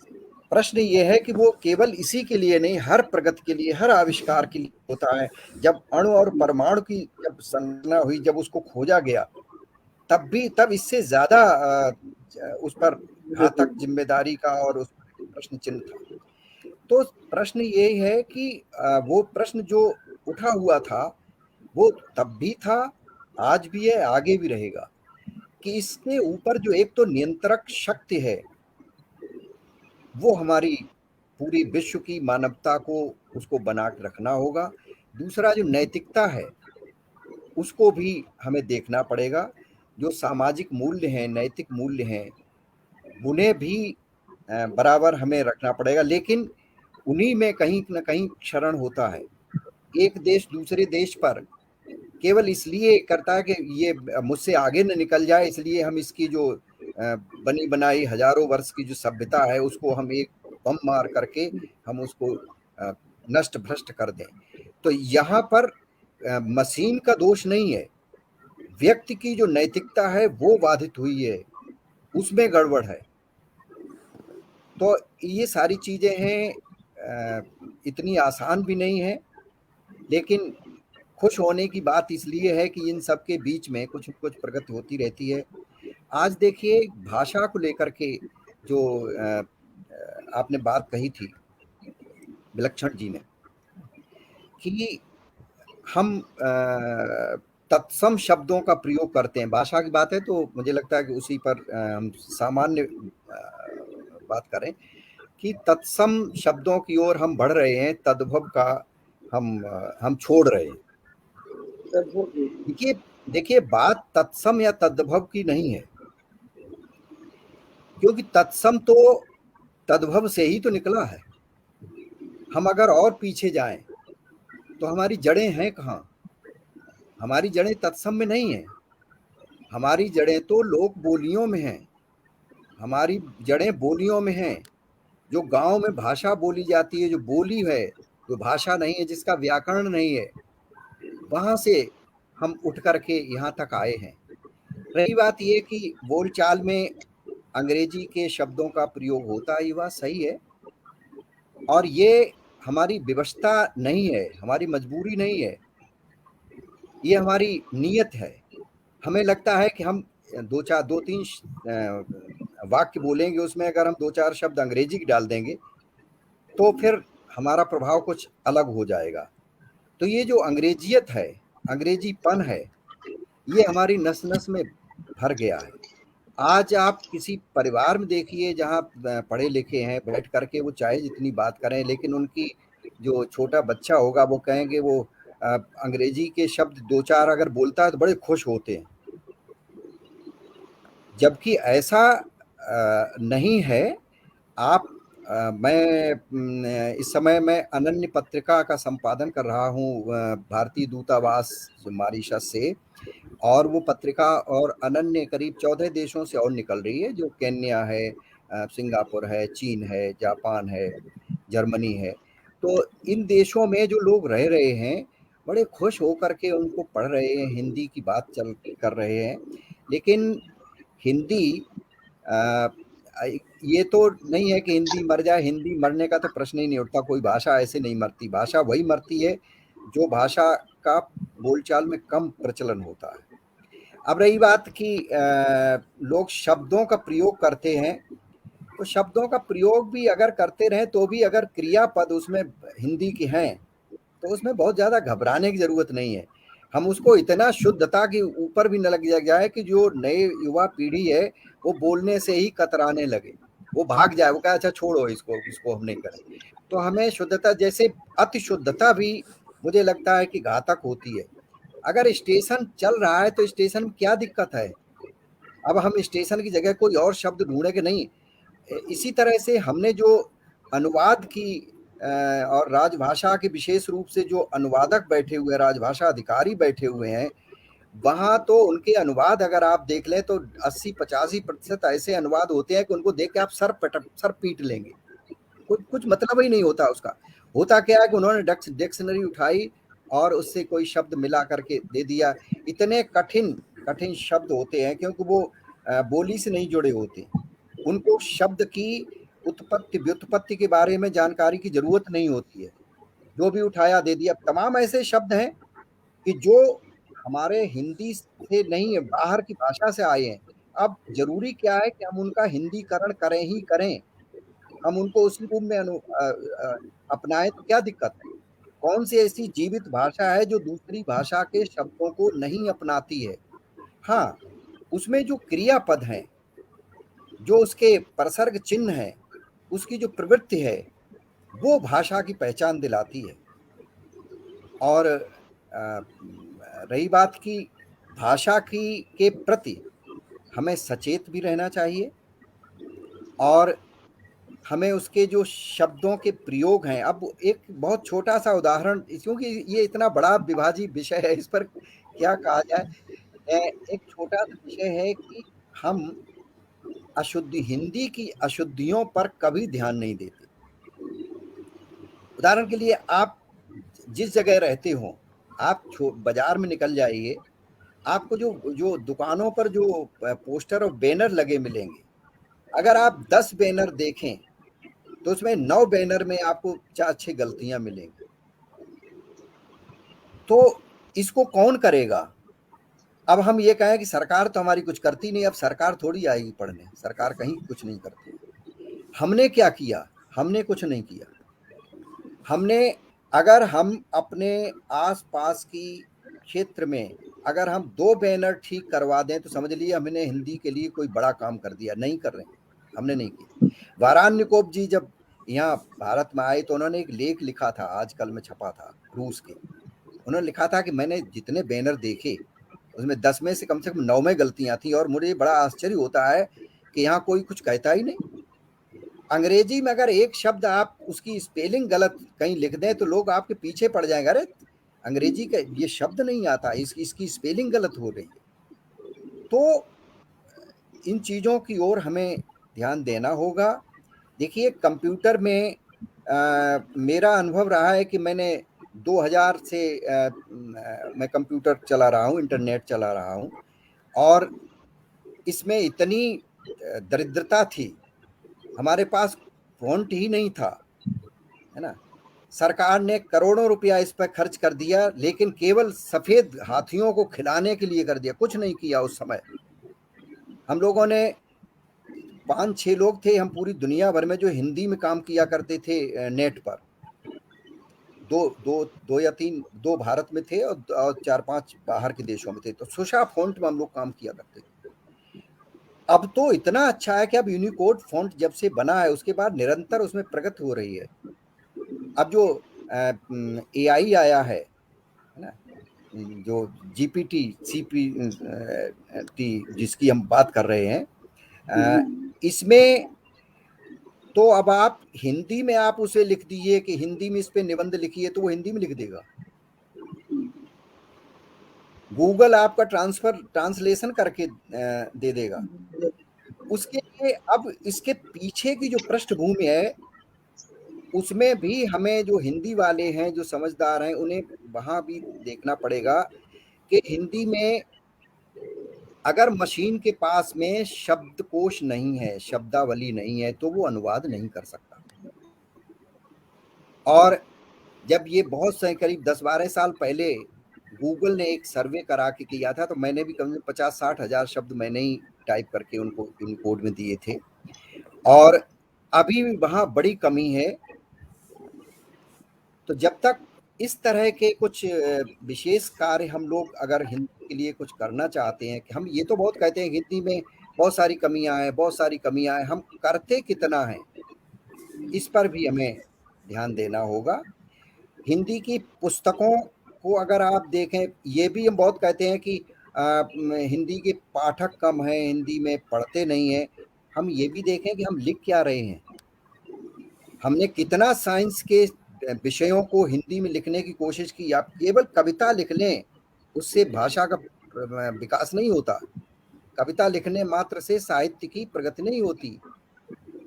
प्रश्न ये है कि वो केवल इसी के लिए नहीं, हर प्रगति के लिए, हर आविष्कार के लिए होता है। जब अणु और परमाणु की जब संरचना हुई, जब उसको खोजा गया, तब इससे ज्यादा उस पर घातक जिम्मेदारी का और उस पर प्रश्न चिन्ह था। तो प्रश्न ये है कि वो प्रश्न जो उठा हुआ था वो तब भी था, आज भी है, आगे भी रहेगा, कि इसके ऊपर जो एक तो नियंत्रक शक्ति है वो हमारी पूरी विश्व की मानवता को उसको बना के रखना होगा। दूसरा जो नैतिकता है उसको भी हमें देखना पड़ेगा। जो सामाजिक मूल्य हैं, नैतिक मूल्य हैं, उन्हें भी बराबर हमें रखना पड़ेगा। लेकिन उन्हीं में कहीं न कहीं क्षरण होता है। एक देश दूसरे देश पर केवल इसलिए करता है कि ये मुझसे आगे न निकल जाए, इसलिए हम इसकी जो बनी बनाई हजारों वर्ष की जो सभ्यता है उसको हम एक बम मार करके हम उसको नष्ट भ्रष्ट कर दें। तो यहाँ पर मशीन का दोष नहीं है, व्यक्ति की जो नैतिकता है वो बाधित हुई है, उसमें गड़बड़ है। तो ये सारी चीजें हैं, इतनी आसान भी नहीं है। लेकिन खुश होने की बात इसलिए है कि इन सब के बीच में कुछ कुछ प्रगति होती रहती है। आज देखिए भाषा को लेकर के जो आपने बात कही थी विलक्षण जी ने, कि हम तत्सम शब्दों का प्रयोग करते हैं। भाषा की बात है तो मुझे लगता है कि उसी पर हम सामान्य बात करें कि तत्सम शब्दों की ओर हम बढ़ रहे हैं, तद्भव का हम छोड़ रहे हैं। देखिए बात तत्सम या तद्भव की नहीं है, क्योंकि तत्सम तो तद्भव से ही तो निकला है। हम अगर और पीछे जाएं तो हमारी जड़ें हैं कहाँ? हमारी जड़ें तत्सम में नहीं है, हमारी जड़ें तो लोक बोलियों में हैं, हमारी जड़ें बोलियों में हैं। जो गांव में भाषा बोली जाती है, जो बोली है, जो भाषा नहीं है, जिसका व्याकरण नहीं है, वहां से हम उठ करके यहाँ तक आए हैं। रही बात ये कि बोलचाल में अंग्रेजी के शब्दों का प्रयोग होता है, ये बात सही है, और ये हमारी विवशता नहीं है, हमारी मजबूरी नहीं है, ये हमारी नीयत है। हमें लगता है कि हम दो तीन वाक्य बोलेंगे, उसमें अगर हम 2-4 शब्द अंग्रेजी की डाल देंगे तो फिर हमारा प्रभाव कुछ अलग हो जाएगा। तो ये जो अंग्रेजियत है, अंग्रेजीपन है, ये हमारी नस नस में भर गया है। आज आप किसी परिवार में देखिए जहाँ पढ़े लिखे हैं, बैठ करके वो चाहे जितनी बात करें, लेकिन उनकी जो छोटा बच्चा होगा वो कहेंगे, वो अंग्रेजी के शब्द 2-4 अगर बोलता है तो बड़े खुश होते हैं, जबकि ऐसा नहीं है। आप मैं इस समय मैं अनन्य पत्रिका का संपादन कर रहा हूँ भारतीय दूतावास मॉरिशस से, और वो पत्रिका और अनन्य करीब 14 देशों से और निकल रही है, जो केन्या है, सिंगापुर है, चीन है, जापान है, जर्मनी है। तो इन देशों में जो लोग रह रहे हैं बड़े खुश होकर के उनको पढ़ रहे हैं, हिंदी की बात कर रहे हैं। लेकिन हिंदी ये तो नहीं है कि हिंदी मर जाए, हिंदी मरने का तो प्रश्न ही नहीं उठता। कोई भाषा ऐसे नहीं मरती, भाषा वही मरती है जो भाषा का बोलचाल में कम प्रचलन होता है। अब रही बात कि लोग शब्दों का प्रयोग करते हैं, तो शब्दों का प्रयोग भी अगर करते रहें तो भी अगर क्रियापद उसमें हिंदी के हैं तो उसमें बहुत ज़्यादा घबराने की ज़रूरत नहीं है। हम उसको इतना शुद्धता के ऊपर भी न लग जाए कि जो नए युवा पीढ़ी है वो बोलने से ही कतराने लगे, वो भाग जाए, वो कहे अच्छा छोड़ो इसको हम नहीं करें। तो हमें शुद्धता, जैसे अति शुद्धता भी मुझे लगता है कि घातक होती है। अगर स्टेशन चल रहा है तो स्टेशन में क्या दिक्कत है? अब हम स्टेशन की जगह कोई और शब्द ढूंढे कि नहीं। इसी तरह से हमने जो अनुवाद की और राजभाषा के विशेष रूप से जो अनुवादक बैठे हुए, राजभाषा अधिकारी बैठे हुए हैं, वहां तो उनके अनुवाद अगर आप देख लें तो 80-85% ऐसे अनुवाद होते हैं कि उनको देख के आप सर पीट लेंगे। कुछ मतलब ही नहीं होता उसका। होता क्या है कि उन्होंने डिक्शनरी उठाई और उससे कोई शब्द मिला करके दे दिया। इतने कठिन शब्द होते हैं क्योंकि वो बोली से नहीं जुड़े होते, उनको शब्द की उत्पत्ति व्युत्पत्ति के बारे में जानकारी की जरूरत नहीं होती है, जो भी उठाया दे दिया। तमाम ऐसे शब्द हैं कि जो हमारे हिंदी से नहीं है, बाहर की भाषा से आए हैं। अब जरूरी क्या है कि हम उनका हिंदीकरण करें ही करें, हम उनको उसी रूप में अपनाएं तो क्या दिक्कत है? कौन सी ऐसी जीवित भाषा है जो दूसरी भाषा के शब्दों को नहीं अपनाती है? हाँ, उसमें जो क्रियापद हैं, जो उसके प्रसर्ग चिन्ह हैं, उसकी जो प्रवृत्ति है, वो भाषा की पहचान दिलाती है। और रही बात की भाषा की के प्रति हमें सचेत भी रहना चाहिए, और हमें उसके जो शब्दों के प्रयोग हैं, अब एक बहुत छोटा सा उदाहरण, क्योंकि ये इतना बड़ा विभाजित विषय है, इस पर क्या कहा जाए। एक छोटा सा विषय है कि हम हिंदी की अशुद्धियों पर कभी ध्यान नहीं देते। उदाहरण के लिए, आप जिस जगह रहते हो, आप बाजार में निकल जाइए, आपको जो दुकानों पर जो पोस्टर और बैनर लगे मिलेंगे, अगर आप 10 बैनर देखें तो उसमें 9 बैनर में आपको 4-6 गलतियां मिलेंगी। तो इसको कौन करेगा? अब हम ये कहें कि सरकार तो हमारी कुछ करती नहीं, अब सरकार थोड़ी आएगी पढ़ने, सरकार कहीं कुछ नहीं करती। हमने क्या किया? हमने कुछ नहीं किया। अगर हम अपने आसपास की क्षेत्र में अगर हम 2 बैनर ठीक करवा दें तो समझ लीजिए हमने हिंदी के लिए कोई बड़ा काम कर दिया। नहीं कर रहे, हमने नहीं किया। वारान्यकोप जी जब यहाँ भारत में आए तो उन्होंने एक लेख लिखा था, आजकल में छपा था, रूस के। उन्होंने लिखा था कि मैंने जितने बैनर देखे उसमें 10 में से कम 9 में गलतियां थी, और मुझे बड़ा आश्चर्य होता है कि यहाँ कोई कुछ कहता ही नहीं। अंग्रेजी में अगर एक शब्द आप उसकी स्पेलिंग गलत कहीं लिख दें तो लोग आपके पीछे पड़ जाएंगे, अरे अंग्रेजी का ये शब्द नहीं आता, इसकी स्पेलिंग गलत हो रही है। तो इन चीज़ों की ओर हमें ध्यान देना होगा। देखिए, कंप्यूटर में मेरा अनुभव रहा है कि मैंने 2000 से मैं कंप्यूटर चला रहा हूँ, इंटरनेट चला रहा हूँ, और इसमें इतनी दरिद्रता थी, हमारे पास फ़ॉन्ट ही नहीं था, है ना। सरकार ने करोड़ों रुपया इस पर खर्च कर दिया, लेकिन केवल सफ़ेद हाथियों को खिलाने के लिए कर दिया, कुछ नहीं किया उस समय। हम लोगों ने 5-6 लोग थे, हम पूरी दुनिया भर में जो हिंदी में काम किया करते थे नेट पर, दो या तीन, 2 भारत में थे और 4-5 बाहर के देशों में थे। तो सुशा फ़ॉन्ट में हम लोग काम किया करते थे। अब तो इतना अच्छा है कि अब यूनिकोड फ़ॉन्ट जब से बना है उसके बाद निरंतर उसमें प्रगति हो रही है। अब जो AI आया है ना, जो GPT CPT जिसकी हम बात कर रहे हैं, इसमें तो अब आप हिंदी में आप उसे लिख दीजिए कि हिंदी में इस पे निबंध लिखिए तो वो हिंदी में लिख देगा। गूगल आपका ट्रांसलेशन करके दे देगा। उसके लिए अब इसके पीछे की जो पृष्ठभूमि है उसमें भी हमें, जो हिंदी वाले हैं, जो समझदार हैं, उन्हें वहां भी देखना पड़ेगा कि हिंदी में अगर मशीन के पास में शब्दकोश नहीं है, शब्दावली नहीं है, तो वो अनुवाद नहीं कर सकता। और जब ये बहुत से करीब 10-12 साल पहले गूगल ने एक सर्वे करा के किया था, तो मैंने भी कम से 50-60 हजार शब्द मैंने ही टाइप करके उनको यूनिकोड में दिए थे, और अभी भी वहां बड़ी कमी है। तो जब तक इस तरह के कुछ विशेष कार्य हम लोग अगर हिंदी के लिए कुछ करना चाहते हैं, कि हम ये तो बहुत कहते हैं हिंदी में बहुत सारी कमियां हैं, बहुत सारी कमियां हैं, हम करते कितना है इस पर भी हमें ध्यान देना होगा। हिंदी की पुस्तकों को अगर आप देखें, ये भी हम बहुत कहते हैं कि हिंदी के पाठक कम हैं, हिंदी में पढ़ते नहीं हैं। हम ये भी देखें कि हम लिख क्या रहे हैं, हमने कितना साइंस के विषयों को हिंदी में लिखने की कोशिश की। आप केवल कविता लिख लें, उससे भाषा का विकास नहीं होता। कविता लिखने मात्र से साहित्य की प्रगति नहीं होती।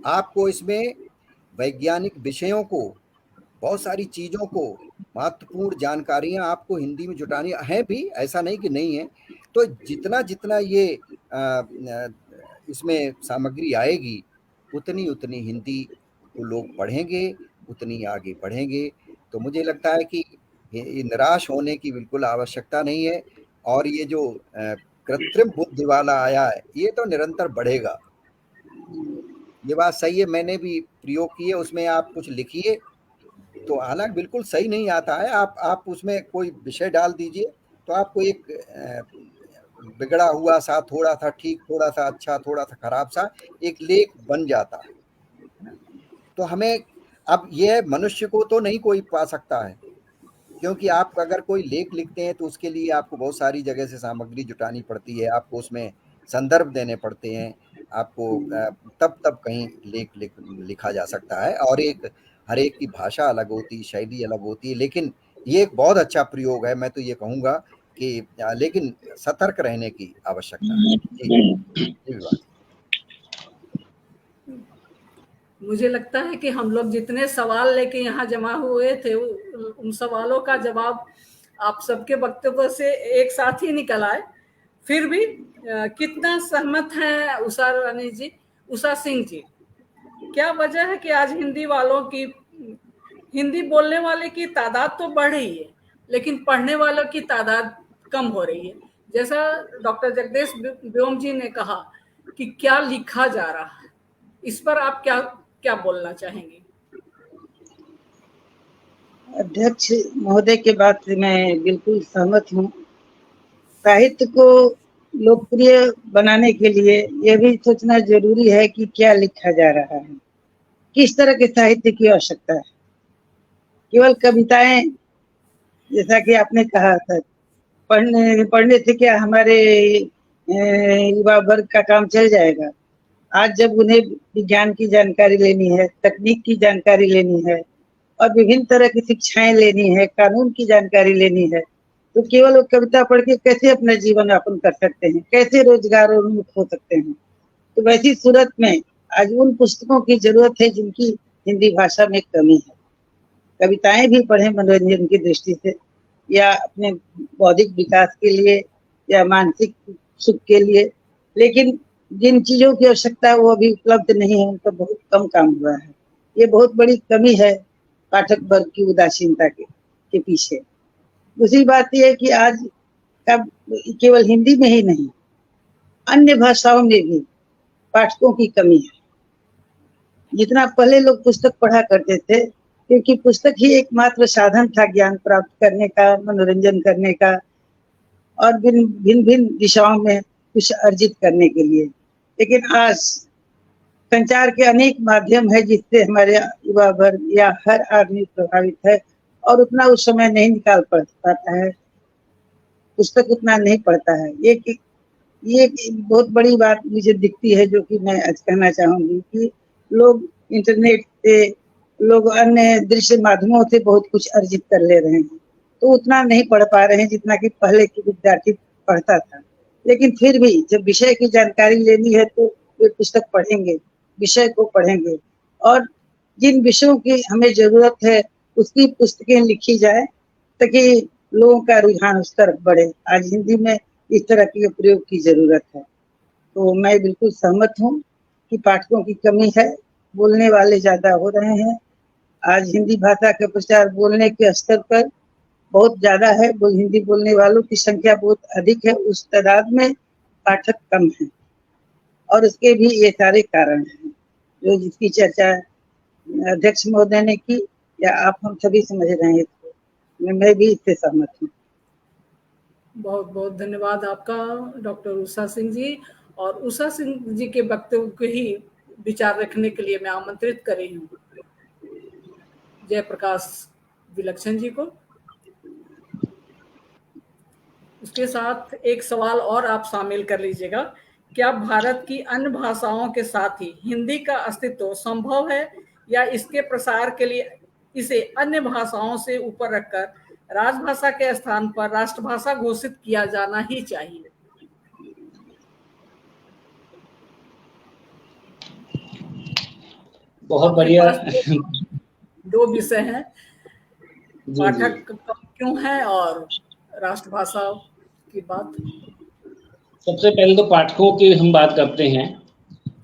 आपको इसमें वैज्ञानिक विषयों को, बहुत सारी चीज़ों को, महत्वपूर्ण जानकारियां आपको हिंदी में जुटानी है भी, ऐसा नहीं कि नहीं है। तो जितना जितना ये इसमें सामग्री आएगी, उतनी उतनी हिंदी को लोग पढ़ेंगे, उतनी आगे बढ़ेंगे। तो मुझे लगता है कि ये निराश होने की बिल्कुल आवश्यकता नहीं है। और ये जो कृत्रिम बुद्धि वाला आया है, ये तो निरंतर बढ़ेगा। ये बात सही है, मैंने भी प्रयोग किए, उसमें आप कुछ लिखिए तो हालांकि बिल्कुल सही नहीं आता है, आप उसमें कोई विषय डाल दीजिए तो आपको एक बिगड़ा हुआ सा, थोड़ा सा ठीक, थोड़ा सा अच्छा, थोड़ा सा खराब सा एक लेख बन जाता है। तो हमें अब यह मनुष्य को तो नहीं कोई पा सकता है, क्योंकि आप अगर कोई लेख लिखते हैं तो उसके लिए आपको बहुत सारी जगह से सामग्री जुटानी पड़ती है, आपको उसमें संदर्भ देने पड़ते हैं, आपको तब कहीं लेख लिखा जा सकता है। और हर एक की भाषा अलग होती है, शैली अलग होती है, लेकिन ये एक बहुत अच्छा प्रयोग है। मैं तो ये कहूँगा कि लेकिन सतर्क रहने की आवश्यकता है। जी बात।
मुझे लगता है कि हम लोग जितने सवाल लेके यहाँ जमा हुए थे, उन सवालों का जवाब आप सबके वक्तव्य से एक साथ ही निकल आए। फिर भी कितना सहमत है उषा रानी जी, उषा सिंह जी? क्या वजह है कि आज हिंदी बोलने वाले की तादाद तो बढ़ रही है, लेकिन पढ़ने वालों की तादाद कम हो रही है? जैसा डॉक्टर जगदेश व्योम जी ने कहा कि क्या लिखा जा रहा है, इस पर आप क्या बोलना चाहेंगे?
अध्यक्ष महोदय के बात से मैं बिल्कुल सहमत हूँ। साहित्य को लोकप्रिय बनाने के लिए यह भी सोचना जरूरी है कि क्या लिखा जा रहा है, किस तरह के साहित्य की आवश्यकता है। केवल कविताएं, जैसा कि आपने कहा था, पढ़ने से क्या हमारे युवा वर्ग का काम चल जाएगा? आज जब उन्हें विज्ञान की जानकारी लेनी है, तकनीक की जानकारी लेनी है और विभिन्न तरह की शिक्षाएं लेनी है, कानून की जानकारी लेनी है, तो केवल वो कविता पढ़ के कैसे अपना जीवन यापन कर सकते हैं, कैसे रोजगारोन्मुख हो सकते हैं? तो वैसी सूरत में आज उन पुस्तकों की जरूरत है जिनकी हिंदी भाषा में कमी है। कविताएं भी पढ़ें मनोरंजन की दृष्टि से, या अपने बौद्धिक विकास के लिए, या मानसिक सुख के लिए, लेकिन जिन चीजों की आवश्यकता है वो अभी उपलब्ध नहीं है, उनका बहुत कम काम हुआ है। ये बहुत बड़ी कमी है पाठक वर्ग की उदासीनता के पीछे। दूसरी बात यह है कि आज का केवल हिंदी में ही नहीं, अन्य भाषाओं में भी पाठकों की कमी है। जितना पहले लोग पुस्तक पढ़ा करते थे, क्योंकि पुस्तक ही एकमात्र साधन था ज्ञान प्राप्त करने का, मनोरंजन करने का और भिन्न दिशाओं में कुछ अर्जित करने के लिए। लेकिन आज संचार के अनेक माध्यम है जिससे हमारे युवा वर्ग या हर आदमी प्रभावित है, और उतना उस समय नहीं निकाल पाता है, पुस्तक उतना नहीं पढ़ता है। ये बहुत बड़ी बात मुझे दिखती है, जो कि मैं आज कहना चाहूंगी कि लोग इंटरनेट से, लोग अन्य दृश्य माध्यमों से बहुत कुछ अर्जित कर ले रहे हैं, तो उतना नहीं पढ़ पा रहे हैं जितना कि पहले के विद्यार्थी पढ़ता था। लेकिन फिर भी जब विषय की जानकारी लेनी है तो वे पुस्तक पढ़ेंगे, विषय को पढ़ेंगे, और जिन विषयों की हमें जरूरत है उसकी पुस्तकें लिखी जाए ताकि लोगों का रुझान उस तरफ बढ़े। आज हिंदी में इस तरह के प्रयोग की जरूरत है। तो मैं बिल्कुल सहमत हूँ कि पाठकों की कमी है, बोलने वाले ज्यादा हो रहे हैं। आज हिंदी भाषा का प्रचार बोलने के स्तर पर बहुत ज्यादा है, हिंदी बोलने वालों की संख्या बहुत अधिक है, उस तादाद में पाठक कम है, और उसके भी ये सारे कारण हैं जो जिसकी चर्चा अध्यक्ष महोदय ने की, या आप हम सभी समझ रहे हैं। तो मैं भी इससे सहमत हूँ।
बहुत बहुत धन्यवाद आपका डॉक्टर उषा सिंह जी। और उषा सिंह जी के वक्तव्य को ही विचार रखने के लिए मैं आमंत्रित कर रही हूँ जयप्रकाश विलक्षण जी को। उसके साथ एक सवाल और आप शामिल कर लीजिएगा, क्या भारत की अन्य भाषाओं के साथ ही हिंदी का अस्तित्व संभव है, या इसके प्रसार के लिए इसे अन्य भाषाओं से ऊपर रखकर राजभाषा के स्थान पर राष्ट्रभाषा घोषित किया जाना ही चाहिए?
बहुत बढ़िया।
दो विषय हैं, पाठक कम क्यों है और राष्ट्रभाषा की बात।
सबसे पहले तो पाठकों की हम बात करते हैं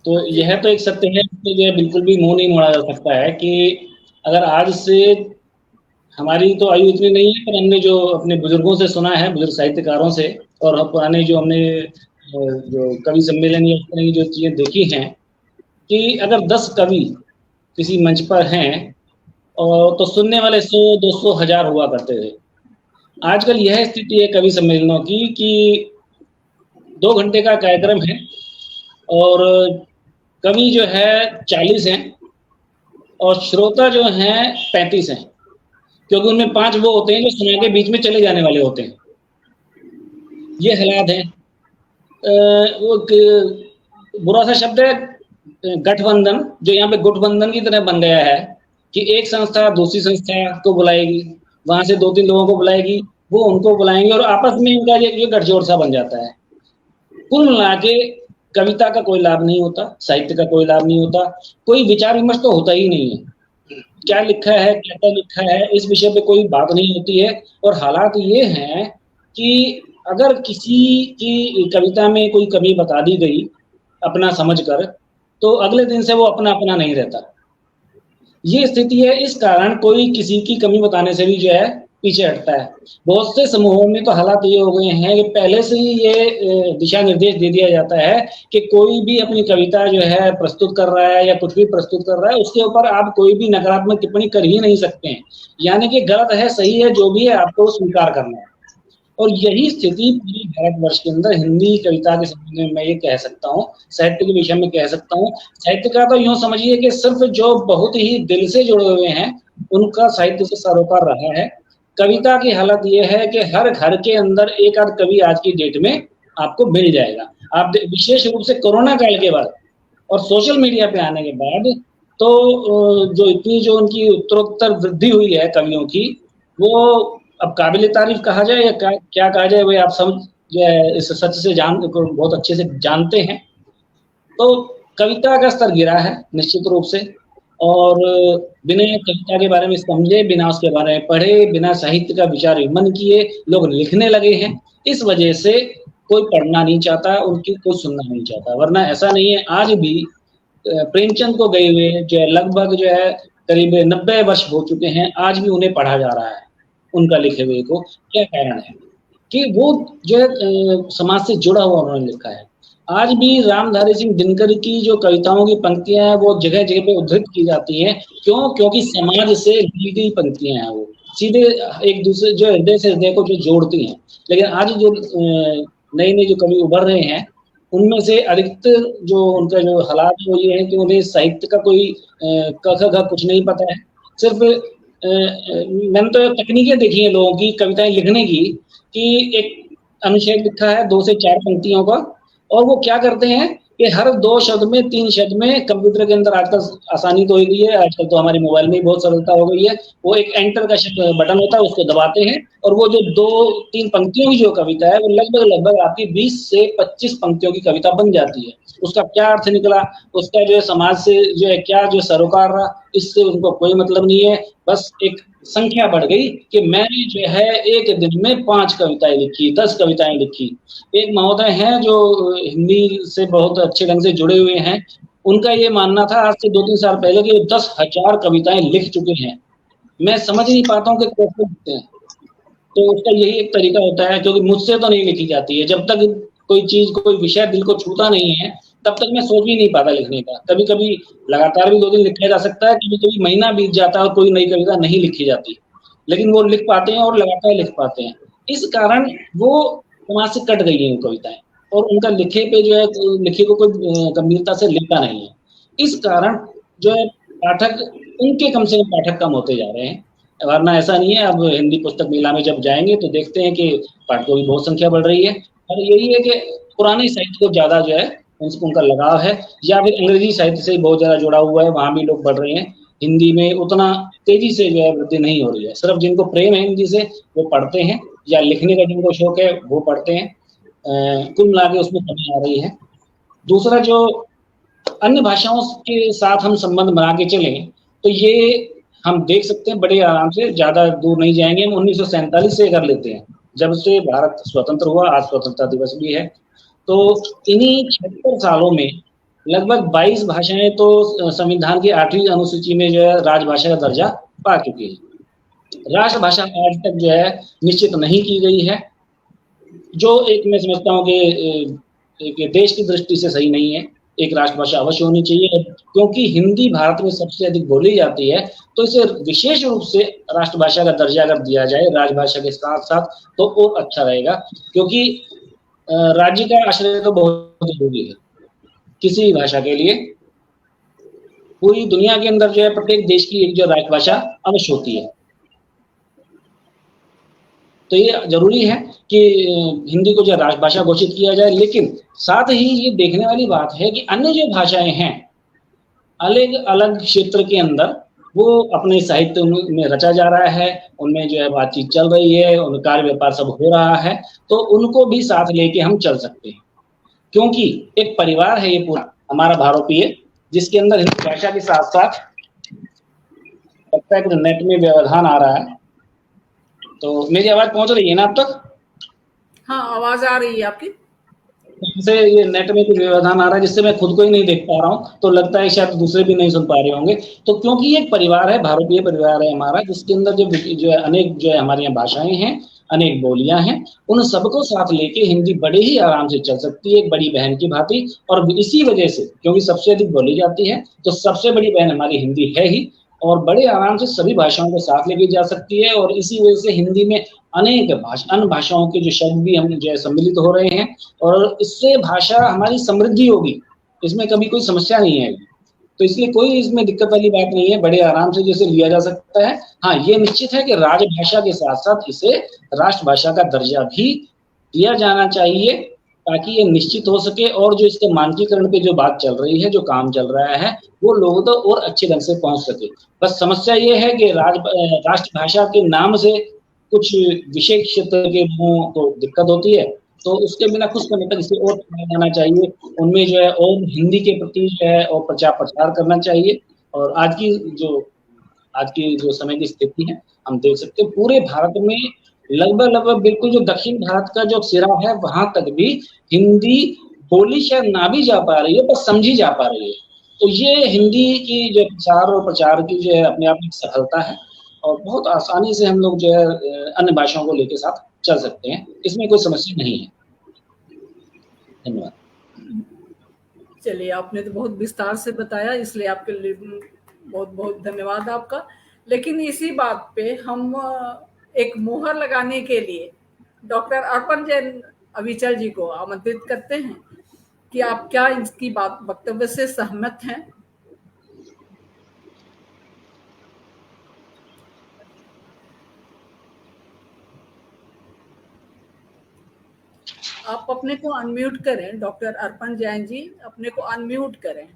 तो यह तो एक सत्य है, तो जो है बिल्कुल भी मुंह नहीं मोड़ा जा सकता है कि अगर आज से, हमारी तो आयु इतनी नहीं है, पर हमने जो अपने बुजुर्गों से सुना है, बुजुर्ग साहित्यकारों से, और पुराने जो हमने जो कवि सम्मेलन या इस तरह की जो चीजें देखी हैं, कि अगर 10 कवि किसी मंच पर हैं और तो सुनने वाले 100, 200, 1000 हुआ करते थे। आजकल यह स्थिति है कवि सम्मेलनों की कि 2 घंटे का कार्यक्रम है और कवि जो है 40 हैं और श्रोता जो हैं 35 हैं, क्योंकि उनमें 5 वो होते हैं जो सुना के बीच में चले जाने वाले होते हैं। ये हालात हैं। वो बुरा सा शब्द है गठबंधन, जो यहाँ पे गुटबंधन की तरह बन गया है कि एक संस्था दूसरी संस्था को बुलाएगी, वहां से 2-3 लोगों को बुलाएगी, वो उनको बुलाएंगे और आपस में इनका ये गठजोड़ सा बन जाता है। कुल मिला के कविता का कोई लाभ नहीं होता, साहित्य का कोई लाभ नहीं होता, कोई विचार विमर्श तो होता ही नहीं है। क्या लिखा है, क्या लिखा है, इस विषय पे कोई बात नहीं होती है। और हालात ये हैं कि अगर किसी की कविता में कोई कमी बता दी गई अपना समझकर, तो अगले दिन से वो अपना अपना नहीं रहता। ये स्थिति है। इस कारण कोई किसी की कमी बताने से भी जो है पीछे हटता है। बहुत से समूहों में तो हालात ये हो गए हैं कि पहले से ही ये दिशा निर्देश दे दिया जाता है कि कोई भी अपनी कविता जो है प्रस्तुत कर रहा है या कुछ भी प्रस्तुत कर रहा है, उसके ऊपर आप कोई भी नकारात्मक टिप्पणी कर ही नहीं सकते हैं। यानी कि गलत है, सही है, जो भी है आपको स्वीकार करना है। और यही स्थिति पूरे भारतवर्ष के अंदर हिंदी कविता के संबंध में मैं ये कह सकता हूँ, साहित्य के विषय में कह सकता हूँ। साहित्य का तो यूं समझिए कि सिर्फ जो बहुत ही दिल से जुड़े हुए हैं उनका साहित्य से सरोकार रहा है। कविता की हालत ये है कि हर घर के अंदर एक आध कवि आज की डेट में आपको मिल जाएगा। आप विशेष रूप से कोरोना काल के बाद और सोशल मीडिया पे आने के बाद तो जो इतनी जो उनकी उत्तरोत्तर वृद्धि हुई है कवियों की, वो अब काबिल तारीफ कहा जाए या क्या कहा जाए, वो आप समझ जो है इस सच से बहुत अच्छे से जानते हैं। तो कविता का स्तर गिरा है निश्चित रूप से, और बिना कविता के बारे में समझे, बिना उसके बारे में पढ़े, बिना साहित्य का विचार विमन किए लोग लिखने लगे हैं। इस वजह से कोई पढ़ना नहीं चाहता, उनकी कोई सुनना नहीं चाहता। वरना ऐसा नहीं है, आज भी प्रेमचंद को गए हुए जो है लगभग जो है करीब 90 वर्ष हो चुके हैं, आज भी उन्हें पढ़ा जा रहा है उनका लिखे हुए को। क्या कारण है कि वो जो है समाज से जुड़ा हुआ उन्होंने लिखा है। आज भी रामधारी सिंह दिनकर की जो कविताओं की पंक्तियां हैं वो जगह जगह पे उद्धृत की जाती हैं। क्यों? क्योंकि समाज से ली गई पंक्तियां हैं, वो सीधे एक दूसरे जो हृदय से हृदय को जो जोड़ती हैं। लेकिन आज जो नए नए जो कवि उभर रहे हैं उनमें से अधिकतर जो उनका जो हालात वो ये है कि उन्हें साहित्य का कोई क ख ग कुछ नहीं पता है। सिर्फ मैंने तो तकनीकें देखी है लोगों की कविताएं लिखने की कि एक अनुच्छेद लिखा है 2 से 4 पंक्तियों का, और वो क्या करते हैं कि हर 2 शब्द में 3 शब्द में, कंप्यूटर के अंदर आजकल आसानी तो हो गई है, आजकल तो हमारे मोबाइल में बहुत सरलता हो गई है, वो एक एंटर का बटन होता है, उसको दबाते हैं और वो जो 2-3 पंक्तियों की जो कविता है वो लगभग आपकी 20 से 25 पंक्तियों की कविता बन जाती है। उसका क्या अर्थ निकला, उसका जो है समाज से जो है क्या जो सरोकार रहा, इससे उनको कोई मतलब नहीं है। बस एक संख्या बढ़ गई कि मैंने जो है एक दिन में 5 कविताएं लिखी, 10 कविताएं लिखी। एक महोदय हैं जो हिंदी से बहुत अच्छे ढंग से जुड़े हुए हैं, उनका ये मानना था आज से 2-3 साल पहले कि वो 10,000 कविताएं लिख चुके हैं। मैं समझ नहीं पाता हूँ कि कैसे लिखते हैं। तो उसका यही एक तरीका होता है, क्योंकि मुझसे तो नहीं लिखी जाती है। जब तक कोई चीज, कोई विषय दिल को छूता नहीं है तब तक मैं सोच भी नहीं पाता लिखने का। कभी कभी लगातार भी 2 दिन लिखा जा सकता है, कभी कभी महीना बीत जाता है और कोई नई कविता नहीं लिखी जाती, लेकिन वो लिख पाते हैं और लगातार लिख पाते हैं। इस कारण वो समाज से कट गई है वो कविताएं, और उनका लिखे पे जो है लिखे को कोई गंभीरता से लिखता नहीं है। इस कारण जो है पाठक, उनके कम से कम पाठक कम होते जा रहे हैं। वरना ऐसा नहीं है। अब हिंदी पुस्तक मेला में जब जाएंगे तो देखते हैं कि पाठकों की बहुत संख्या बढ़ रही है, और यही है कि पुराने साहित्य को ज्यादा जो है उनका लगाव है, या फिर अंग्रेजी साहित्य से बहुत ज्यादा जुड़ा हुआ है, वहां भी लोग बढ़ रहे हैं। हिंदी में उतना तेजी से जो है वृद्धि नहीं हो रही है। सिर्फ जिनको प्रेम है हिंदी से वो पढ़ते हैं, या लिखने का जिनको शौक है वो पढ़ते हैं। कुल मिला के उसमें कमी आ रही है। दूसरा, जो अन्य भाषाओं के साथ हम संबंध बना के चलें तो ये हम देख सकते हैं बड़े आराम से, ज्यादा दूर नहीं जाएंगे। हम 1947 से कर लेते हैं, जब से भारत स्वतंत्र हुआ। आज स्वतंत्रता दिवस भी है। तो इन्हीं 76 सालों में लगभग 22 भाषाएं तो संविधान की 8वीं अनुसूची में जो है राजभाषा का दर्जा पा चुकी है। राष्ट्रभाषा आज तक जो है निश्चित नहीं की गई है, जो एक मैं समझता हूँ कि देश की दृष्टि से सही नहीं है। एक राष्ट्रभाषा अवश्य होनी चाहिए, क्योंकि हिंदी भारत में सबसे अधिक बोली जाती है, तो इसे विशेष रूप से राष्ट्रभाषा का दर्जा अगर दिया जाए राजभाषा के साथ साथ तो और अच्छा रहेगा, क्योंकि राज्य का आश्रय तो बहुत जरूरी है किसी भी भाषा के लिए। पूरी दुनिया के अंदर जो है प्रत्येक देश की एक जो राष्ट्रभाषा अवश्य होती है, तो ये जरूरी है कि हिंदी को जो राष्ट्रभाषा घोषित किया जाए। लेकिन साथ ही ये देखने वाली बात है कि अन्य जो भाषाएं हैं अलग अलग क्षेत्र के अंदर वो अपने साहित्य में रचा जा रहा है, उनमें जो है बातचीत चल रही है, उन कार्य व्यापार सब हो रहा है, तो उनको भी साथ लेके हम चल सकते हैं, क्योंकि एक परिवार है ये पूरा हमारा भारतीय, जिसके अंदर हिंदी भाषा के साथ साथ लगता है कि नेट में व्यवधान आ रहा है। तो मेरी आवाज पहुंच रही है ना अब तक?
हाँ, आवाज आ रही है आपकी।
से ये नेट में कुछ व्यवधान आ रहा है जिससे मैं खुद को ही नहीं देख पा रहा हूँ, तो लगता है शायद दूसरे भी नहीं सुन पा रहे होंगे। तो क्योंकि ये एक परिवार है, भारतीय परिवार है हमारा, जिसके अंदर जो है अनेक जो है हमारी यहाँ भाषाएं हैं, अनेक बोलियां हैं, उन सबको साथ लेके हिंदी बड़े ही आराम से चल सकती है, एक बड़ी बहन की भांति। और इसी वजह से, क्योंकि सबसे अधिक बोली जाती है, तो सबसे बड़ी बहन हमारी हिंदी है ही, और बड़े आराम से सभी भाषाओं को साथ लेके जा सकती है। और इसी वजह से हिंदी में अनेक अन्य भाषाओं के जो शब्द भी हम जो है सम्मिलित हो रहे हैं, और इससे भाषा हमारी समृद्धि होगी, इसमें कभी कोई समस्या नहीं आएगी। तो इसलिए कोई इसमें दिक्कत वाली बात नहीं है, बड़े आराम से जैसे लिया जा सकता है। हाँ, ये निश्चित है कि राजभाषा के साथ साथ इसे राष्ट्रभाषा का दर्जा भी दिया जाना चाहिए, ताकि ये निश्चित हो सके, और जो इसके मानकीकरण पे जो बात चल रही है, जो काम चल रहा है, वो लोगों तक और अच्छे ढंग से पहुंच सके। बस समस्या ये है कि राष्ट्रभाषा के नाम से कुछ विशेष क्षेत्र के लोगों को दिक्कत होती है, तो उसके बिना कुछ समय तक इसे और जाना चाहिए, उनमें जो है और हिंदी के प्रति जो है और प्रचार प्रसार करना चाहिए। और आज की जो समय की स्थिति है, हम देख सकते हैं पूरे भारत में लगभग बिल्कुल जो दक्षिण भारत का जो सिरा है, वहां तक भी हिंदी बोली शायद ना भी जा पा रही है, पर समझी जा पा रही है। तो ये हिंदी की जो प्रसार और प्रचार की जो है अपने आप में सफलता है, और बहुत आसानी से हम लोग जो है अन्य भाषाओं को लेके साथ चल सकते हैं, इसमें कोई समस्या नहीं है। धन्यवाद।
चलिए, आपने तो बहुत विस्तार से बताया, इसलिए आपके लिए बहुत बहुत धन्यवाद आपका। लेकिन इसी बात पे हम एक मोहर लगाने के लिए डॉक्टर अर्पण जैन अविचल जी को आमंत्रित करते हैं कि आप क्या इसकी बात वक्तव्य से सहमत हैं? आप अपने को अनम्यूट करें, डॉक्टर अर्पण जैन जी, अपने को अनम्यूट करें।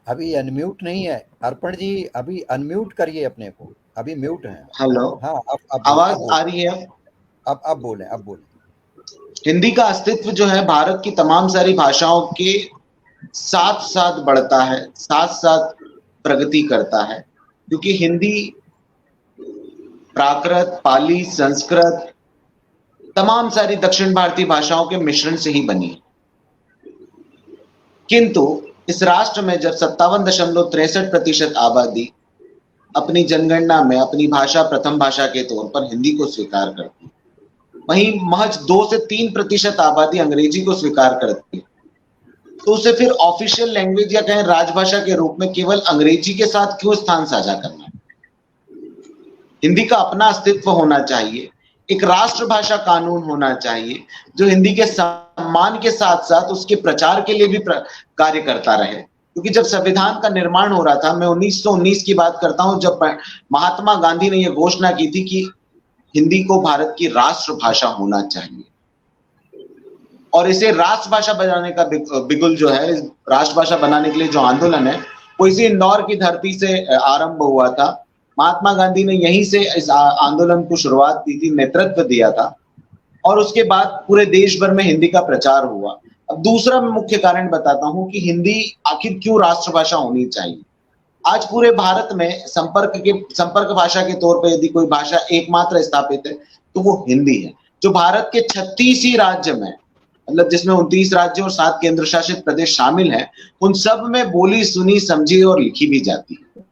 अभी अनम्यूट नहीं है अर्पण जी, अभी अनम्यूट करिए अपने को, अभी म्यूट है।
हेलो,
हाँ, अब
आवाज आ रही है?
अब बोले।
हिंदी का अस्तित्व जो है भारत की तमाम सारी भाषाओं के साथ साथ बढ़ता है, साथ साथ प्रगति करता है, क्योंकि हिंदी प्राकृत, पाली, संस्कृत, तमाम सारी दक्षिण भारतीय भाषाओं के मिश्रण से ही बनी। किंतु इस राष्ट्र में जब 57.63% आबादी अपनी जनगणना में अपनी भाषा प्रथम भाषा के तौर पर हिंदी को स्वीकार करती, वहीं महज 2 से 3% आबादी अंग्रेजी को स्वीकार करती है, तो उसे फिर ऑफिशियल लैंग्वेज या कहें राजभाषा के रूप में केवल अंग्रेजी के साथ क्यों स्थान साझा करना है? हिंदी का अपना अस्तित्व होना चाहिए, एक राष्ट्रभाषा कानून होना चाहिए जो हिंदी के सम्मान के साथ साथ उसके प्रचार के लिए भी कार्य करता रहे। क्योंकि जब संविधान का निर्माण हो रहा था, मैं 1919 की बात करता हूं, जब महात्मा गांधी ने यह घोषणा की थी कि हिंदी को भारत की राष्ट्रभाषा होना चाहिए, और इसे राष्ट्रभाषा बनाने का बिगुल जो है, राष्ट्रभाषा बनाने के लिए जो आंदोलन है, वो इसी इंदौर की धरती से आरंभ हुआ था। महात्मा गांधी ने यहीं से इस आंदोलन को शुरुआत की थी, नेतृत्व दिया था, और उसके बाद पूरे देश भर में हिंदी का प्रचार हुआ। अब दूसरा मुख्य कारण बताता हूं कि हिंदी आखिर क्यों राष्ट्रभाषा होनी चाहिए। आज पूरे भारत में संपर्क भाषा के तौर पर यदि कोई भाषा एकमात्र स्थापित है तो वो हिंदी है, जो भारत के 36 ही राज्य में, मतलब जिसमें 29 राज्य और 7 केंद्र शासित प्रदेश शामिल हैं, उन सब में बोली, सुनी, समझी और लिखी भी जाती है।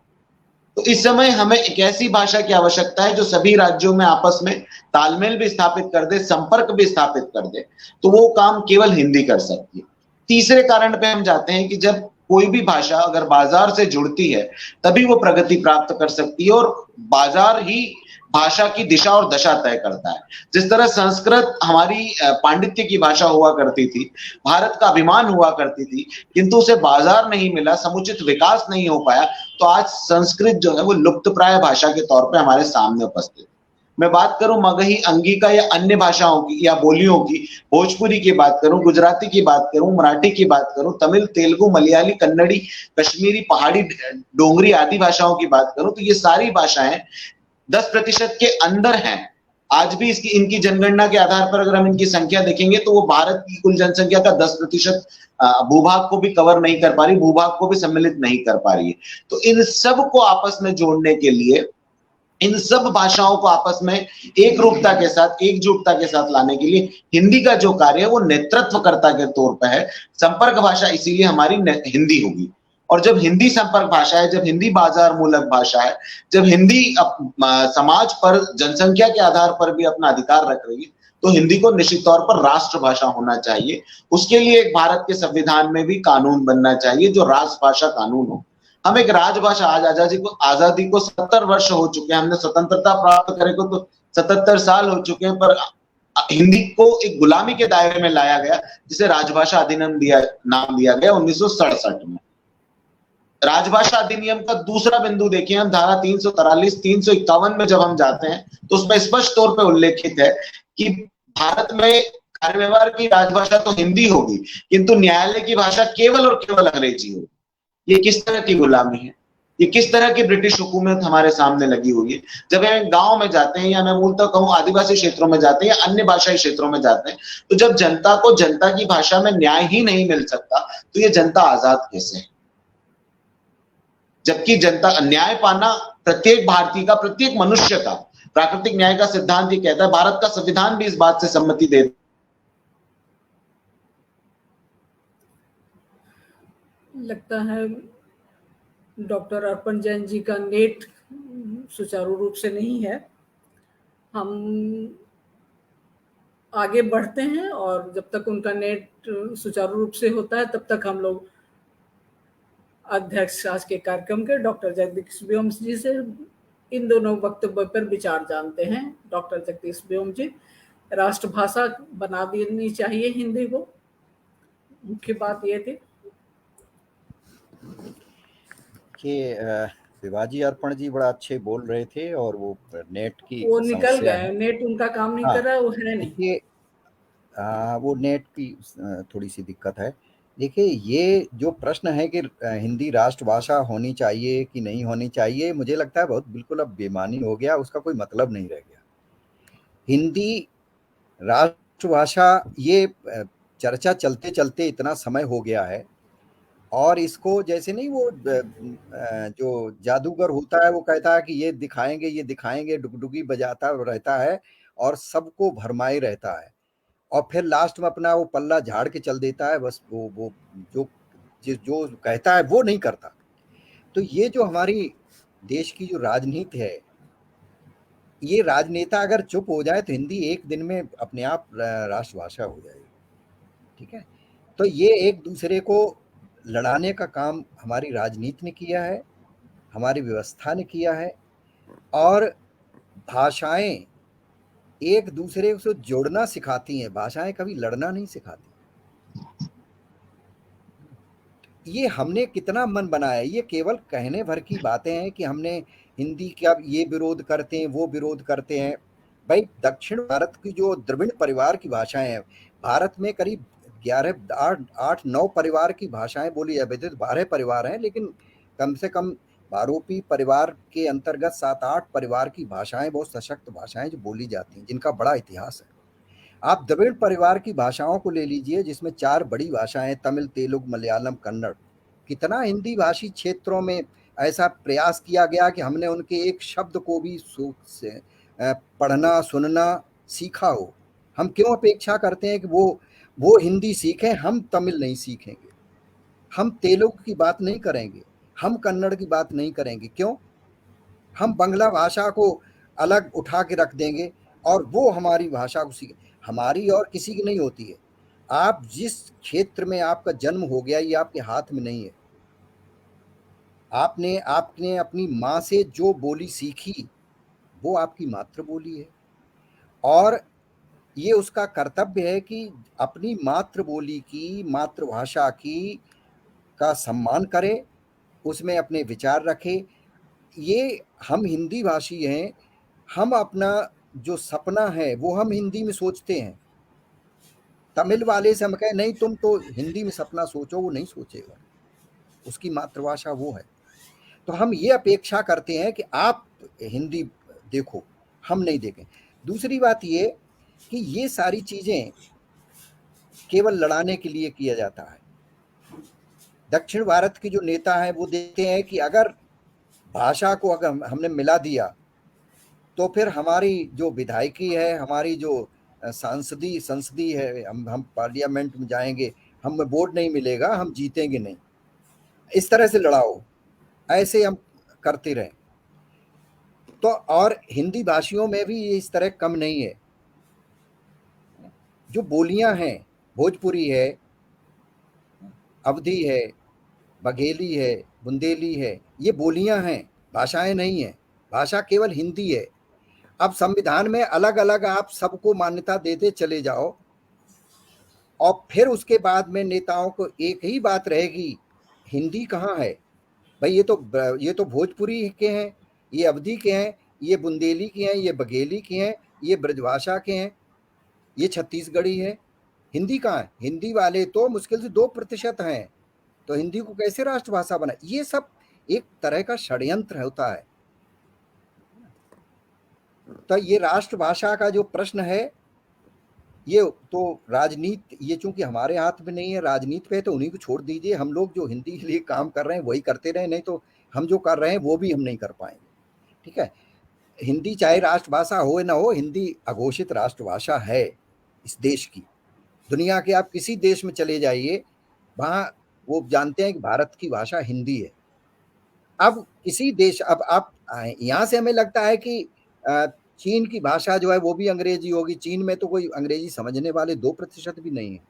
तो इस समय हमें एक ऐसी भाषा की आवश्यकता है जो सभी राज्यों में आपस में तालमेल भी स्थापित कर दे, संपर्क भी स्थापित कर दे, तो वो काम केवल हिंदी कर सकती है। तीसरे कारण पे हम जाते हैं कि जब कोई भी भाषा अगर बाजार से जुड़ती है तभी वो प्रगति प्राप्त कर सकती है, और बाजार ही भाषा की दिशा और दशा तय करता है। जिस तरह संस्कृत हमारी पांडित्य की भाषा हुआ करती थी, भारत का अभिमान हुआ करती थी, किंतु उसे बाजार नहीं मिला, समुचित विकास नहीं हो पाया, तो आज संस्कृत जो है वो लुप्तप्राय भाषा के तौर पे हमारे सामने उपस्थित। मैं बात करूं मगही, अंगिका या अन्य भाषाओं की या बोलियों की, भोजपुरी की बात करूं, गुजराती की बात करूं, मराठी की बात करूं, तमिल, तेलुगु, मलयाली, कन्नड़ी, कश्मीरी, पहाड़ी, डोंगरी आदि भाषाओं की बात करूं, तो ये सारी भाषाएं 10% के अंदर हैं। आज भी इनकी जनगणना के आधार पर अगर हम इनकी संख्या देखेंगे तो वो भारत की कुल जनसंख्या का 10% भूभाग को भी कवर नहीं कर पा रही, भूभाग को भी सम्मिलित नहीं कर पा रही है। तो इन सब को आपस में जोड़ने के लिए, इन सब भाषाओं को आपस में एक रूपता के साथ, एकजुटता के साथ लाने के लिए हिंदी का जो कार्य है वो नेतृत्वकर्ता के तौर पर है। संपर्क भाषा इसीलिए हमारी हिंदी होगी। और जब हिंदी संपर्क भाषा है, जब हिंदी बाजार मूलक भाषा है, जब हिंदी समाज पर जनसंख्या के आधार पर भी अपना अधिकार रख रही है, तो हिंदी को निश्चित तौर पर राष्ट्रभाषा होना चाहिए। उसके लिए एक भारत के संविधान में भी कानून बनना चाहिए जो राष्ट्रभाषा कानून हो। हम एक राजभाषा, आज आजादी को 70 वर्ष हो चुके हैं, हमने स्वतंत्रता प्राप्त करे को तो 77 साल हो चुके हैं, पर हिंदी को एक गुलामी के दायरे में लाया गया, जिसे राजभाषा अधिनियम नाम दिया गया 1967 में। राजभाषा अधिनियम का दूसरा बिंदु देखिए, हम धारा 343, 351 में जब हम जाते हैं तो उसमें स्पष्ट तौर पे उल्लेखित है कि भारत में कार्य व्यवहार की राजभाषा तो हिंदी होगी, किंतु न्यायालय की भाषा केवल और केवल अंग्रेजी होगी। ये किस तरह की गुलामी है, ये किस तरह की ब्रिटिश हुकूमत हमारे सामने लगी हुई है। जब हम गांव में जाते हैं, या मैं मूलतः कहूं आदिवासी क्षेत्रों में जाते हैं या अन्य भाषाई क्षेत्रों में जाते हैं, तो जब जनता को जनता की भाषा में न्याय ही नहीं मिल सकता तो ये जनता आजाद कैसे है? जबकि जनता न्याय पाना प्रत्येक भारतीय का, प्रत्येक मनुष्य का, प्राकृतिक न्याय का सिद्धांत ये कहता है, भारत का संविधान भी इस बात से सम्मति दे।
लगता है डॉक्टर अर्पण जैन जी का नेट सुचारू रूप से नहीं है। हम आगे बढ़ते हैं और जब तक उनका नेट सुचारू रूप से होता है तब तक हम लोग अध्यक्ष आज के कार्यक्रम के डॉक्टर जगदीश व्योम जी से इन दोनों वक्तव्य पर विचार जानते हैं। डॉक्टर जगदीश व्योम जी, राष्ट्रभाषा बना देनी चाहिए हिंदी को, मुख्य बात ये थी
कि शिवाजी अर्पण जी बड़ा अच्छे बोल रहे थे, और वो नेट की
वो निकल गए, नेट उनका काम नहीं कर रहा है, वो है नहीं।
देखिए वो नेट की थोड़ी सी दिक्कत है। देखिए, ये जो प्रश्न है कि हिंदी राष्ट्रभाषा होनी चाहिए कि नहीं होनी चाहिए, मुझे लगता है बहुत बिल्कुल अब बेमानी हो गया, उसका कोई मतलब नहीं रह गया। हिंदी राष्ट्रभाषा ये चर्चा चलते चलते इतना समय हो गया है, और इसको जैसे नहीं वो जो जादूगर होता है वो कहता है कि ये दिखाएंगे, डुगडुगी बजाता रहता है और सबको भरमाए रहता है, और फिर लास्ट में अपना वो पल्ला झाड़ के चल देता है। बस वो जो कहता है वो नहीं करता। तो ये जो हमारी देश की जो राजनीति है, ये राजनेता अगर चुप हो जाए तो हिंदी एक दिन में अपने आप राष्ट्रभाषा हो जाएगी। ठीक है, तो ये एक दूसरे को लड़ाने का काम हमारी राजनीति ने किया है, हमारी व्यवस्था ने किया है, और भाषाएं एक दूसरे को जोड़ना सिखाती हैं, भाषाएं कभी लड़ना नहीं सिखाती। ये हमने कितना मन बनाया है, ये केवल कहने भर की बातें हैं कि हमने हिंदी का ये विरोध करते हैं, वो विरोध करते हैं। भाई, दक्षिण भारत की जो द्रविड़ परिवार की भाषाएं हैं, भारत में करीब 8-9 परिवार की भाषाएं बोली जाती है। 12 परिवार हैं, लेकिन कम से कम आरोपी परिवार के अंतर्गत 7-8 परिवार की भाषाएं बहुत सशक्त भाषाएं जो बोली जाती हैं, जिनका बड़ा इतिहास है। आप द्रविड़ परिवार की भाषाओं को ले लीजिए, जिसमें 4 बड़ी भाषाएं तमिल, तेलुगु, मलयालम, कन्नड़। कितना हिंदी भाषी क्षेत्रों में ऐसा प्रयास किया गया कि हमने उनके एक शब्द को भी पढ़ना सुनना सीखा हो। हम क्यों अपेक्षा करते हैं कि वो हिंदी सीखें, हम तमिल नहीं सीखेंगे, हम तेलुगु की बात नहीं करेंगे, हम कन्नड़ की बात नहीं करेंगे, क्यों? हम बांग्ला भाषा को अलग उठा के रख देंगे और वो हमारी भाषा को सीखे। हमारी और किसी की नहीं होती है। आप जिस क्षेत्र में आपका जन्म हो गया ये आपके हाथ में नहीं है। आपने अपनी माँ से जो बोली सीखी वो आपकी मातृ बोली है और ये उसका कर्तव्य है कि अपनी मातृ बोली की, मातृभाषा की का सम्मान करे, उसमें अपने विचार रखे। ये हम हिंदी भाषी हैं, हम अपना जो सपना है वो हम हिंदी में सोचते हैं। तमिल वाले से हम कहें नहीं तुम तो हिंदी में सपना सोचो, वो नहीं सोचेगा, उसकी मातृभाषा वो है। तो हम ये अपेक्षा करते हैं कि आप हिंदी देखो, हम नहीं देखें। दूसरी बात ये कि ये सारी चीजें केवल लड़ाने के लिए किया जाता है। दक्षिण भारत के जो नेता हैं वो देखते हैं कि अगर भाषा को अगर हमने मिला दिया तो फिर हमारी जो विधायकी है, हमारी जो संसदी है, हम पार्लियामेंट में जाएंगे, हमें वोट नहीं मिलेगा, हम जीतेंगे नहीं। इस तरह से लड़ाओ, ऐसे हम करते रहे। तो और हिंदी भाषियों में भी ये इस तरह कम नहीं है। जो बोलियां हैं, भोजपुरी है, अवधी है, बघेली है, बुंदेली है, ये बोलियां हैं, भाषाएं नहीं है। भाषा केवल हिंदी है। अब संविधान में अलग अलग आप सबको मान्यता देते चले जाओ और फिर उसके बाद में नेताओं को एक ही बात रहेगी, हिंदी कहाँ है भाई? ये तो भोजपुरी के हैं, ये अवधी के हैं, ये बुंदेली के हैं, ये बघेली के हैं, ये ब्रजभाषा के हैं, ये छत्तीसगढ़ी है। हिंदी कहाँ है? हिंदी वाले तो मुश्किल से 2% हैं, तो हिंदी को कैसे राष्ट्रभाषा बना? ये सब एक तरह का षड्यंत्र होता है। तो ये राष्ट्रभाषा का जो प्रश्न है, ये तो राजनीति, ये चूंकि हमारे हाथ में नहीं है, राजनीति पे तो उन्हीं को छोड़ दीजिए। हम लोग जो हिंदी के लिए काम कर रहे हैं वही करते रहे, नहीं तो हम जो कर रहे हैं वो भी हम नहीं कर पाएंगे। ठीक है, हिंदी चाहे राष्ट्रभाषा हो ना हो, हिंदी अघोषित राष्ट्रभाषा है इस देश की। दुनिया के आप किसी देश में चले जाइए, वहां वो जानते हैं कि भारत की भाषा हिंदी है। अब किसी देश, अब आप यहाँ से हमें लगता है कि चीन की भाषा जो है वो भी अंग्रेजी होगी। चीन में तो कोई अंग्रेजी समझने वाले 2% भी नहीं है।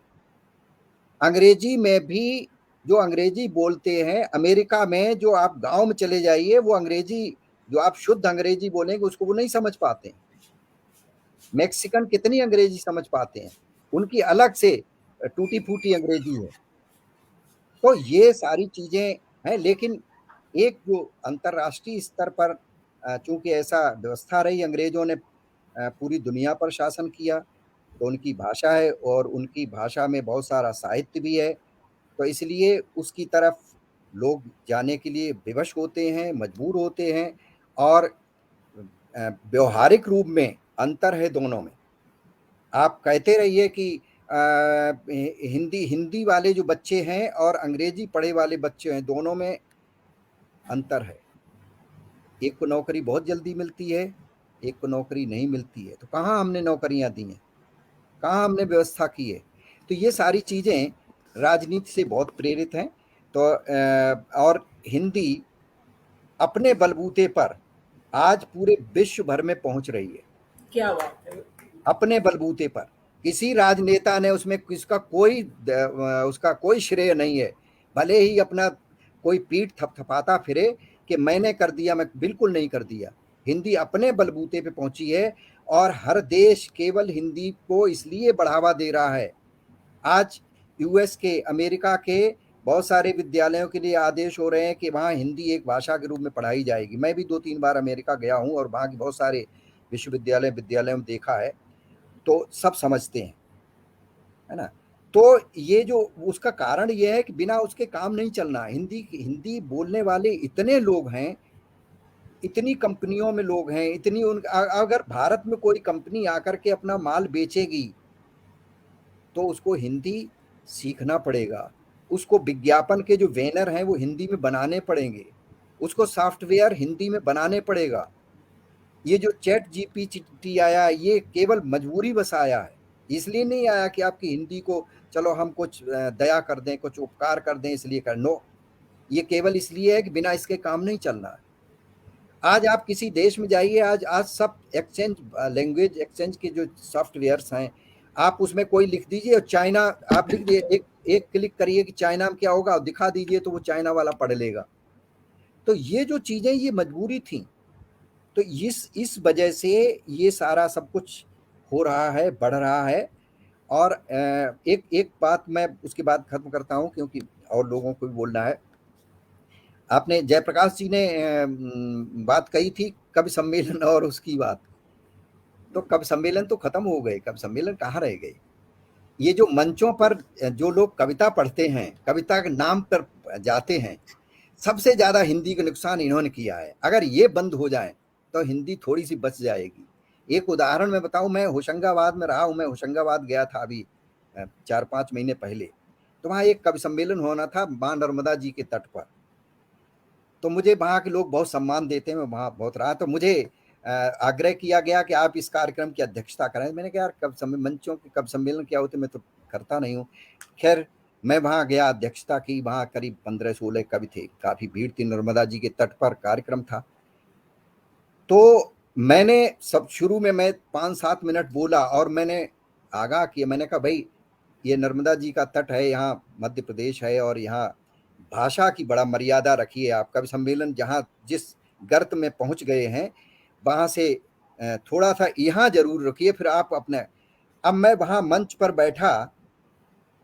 अंग्रेजी में भी जो अंग्रेजी बोलते हैं, अमेरिका में जो आप गांव में चले जाइए, वो अंग्रेजी जो आप शुद्ध अंग्रेजी बोलेंगे उसको वो नहीं समझ पाते। मैक्सिकन कितनी अंग्रेजी समझ पाते हैं, उनकी अलग से टूटी फूटी अंग्रेजी है। तो ये सारी चीजें हैं, लेकिन एक जो अंतर्राष्ट्रीय स्तर पर चूंकि ऐसा व्यवस्था रही, अंग्रेजों ने पूरी दुनिया पर शासन किया, तो उनकी भाषा है और उनकी भाषा में बहुत सारा साहित्य भी है, तो इसलिए उसकी तरफ लोग जाने के लिए विवश होते हैं, मजबूर होते हैं। और व्यवहारिक रूप में अंतर है दोनों में। आप कहते रहिए कि हिंदी वाले जो बच्चे हैं और अंग्रेजी पढ़े वाले बच्चे हैं, दोनों में अंतर है। एक को नौकरी बहुत जल्दी मिलती है, एक को नौकरी नहीं मिलती है। तो कहाँ हमने नौकरियां दी हैं, कहाँ हमने व्यवस्था की है? तो ये सारी चीजें राजनीति से बहुत प्रेरित हैं। तो और हिंदी अपने बलबूते पर आज पूरे विश्व भर में पहुंच रही है।
क्या बात है!
अपने बलबूते पर किसी राजनेता ने उसमें उसका कोई श्रेय नहीं है। भले ही अपना कोई पीठ थपथपाता फिरे कि मैंने कर दिया, मैं बिल्कुल नहीं कर दिया। हिंदी अपने बलबूते पे पहुंची है और हर देश केवल हिंदी को इसलिए बढ़ावा दे रहा है। आज यूएस के, अमेरिका के बहुत सारे विद्यालयों के लिए आदेश हो रहे हैं कि वहाँ हिंदी एक भाषा के रूप में पढ़ाई जाएगी। मैं भी 2-3 बार अमेरिका गया हूँ और वहाँ के बहुत सारे विद्यालयों में देखा है, तो सब समझते हैं, है ना। तो ये जो उसका कारण ये है कि बिना उसके काम नहीं चलना। हिंदी बोलने वाले इतने लोग हैं, इतनी कंपनियों में लोग हैं, अगर भारत में कोई कंपनी आकर के अपना माल बेचेगी तो उसको हिंदी सीखना पड़ेगा। उसको विज्ञापन के जो बैनर हैं वो हिंदी में बनाने पड़ेंगे, उसको सॉफ्टवेयर हिंदी में बनाने पड़ेगा। ये जो चैट जीपीटी आया ये केवल मजबूरी बस आया है, इसलिए नहीं आया कि आपकी हिंदी को चलो हम कुछ दया कर दें, कुछ उपकार कर दें इसलिए कर, नो, ये केवल इसलिए है कि बिना इसके काम नहीं चलना है। आज आप किसी देश में जाइए, आज सब एक्सचेंज, लैंग्वेज एक्सचेंज के जो सॉफ्टवेयर्स हैं, आप उसमें कोई लिख दीजिए और चाइना आप लिख दिए, एक क्लिक करिए कि चाइना में क्या होगा और दिखा दीजिए तो वो चाइना वाला पढ़ लेगा। तो ये जो चीजें ये मजबूरी थी, तो इस वजह से ये सारा सब कुछ हो रहा है, बढ़ रहा है। और एक बात मैं उसके बाद खत्म करता हूं क्योंकि और लोगों को भी बोलना है। आपने जयप्रकाश जी ने बात कही थी कवि सम्मेलन और उसकी बात, तो कवि सम्मेलन तो खत्म हो गए, कवि सम्मेलन कहाँ रह गए। ये जो मंचों पर जो लोग कविता पढ़ते हैं, कविता के नाम पर जाते हैं, सबसे ज्यादा हिंदी का नुकसान इन्होंने किया है। अगर ये बंद हो जाए तो हिंदी थोड़ी सी बच जाएगी। एक उदाहरण मैं बताऊं, मैं होशंगाबाद में रहा हूं, मैं होशंगाबाद गया था अभी 4-5 महीने पहले, तो वहाँ एक कवि सम्मेलन होना था मां नर्मदा जी के तट पर। तो मुझे वहाँ के लोग बहुत सम्मान देते हैं, मैं वहाँ बहुत रहा, तो मुझे आग्रह किया गया कि आप इस कार्यक्रम की अध्यक्षता करें। मैंने कहा यार मंचों के कवि सम्मेलन क्या होते, मैं तो करता नहीं हूँ। खैर मैं वहाँ गया, अध्यक्षता की, वहाँ करीब 15-16 कवि थे, काफी भीड़ थी, नर्मदा जी के तट पर कार्यक्रम था। तो मैंने सब शुरू में मैं 5-7 मिनट बोला और मैंने आगाह किया, मैंने कहा भाई ये नर्मदा जी का तट है, यहाँ मध्य प्रदेश है और यहाँ भाषा की बड़ा मर्यादा रखिए। आप कवि सम्मेलन जहाँ जिस गर्त में पहुंच गए हैं वहां से थोड़ा सा यहाँ जरूर रखिए, फिर आप अपने। अब मैं वहां मंच पर बैठा,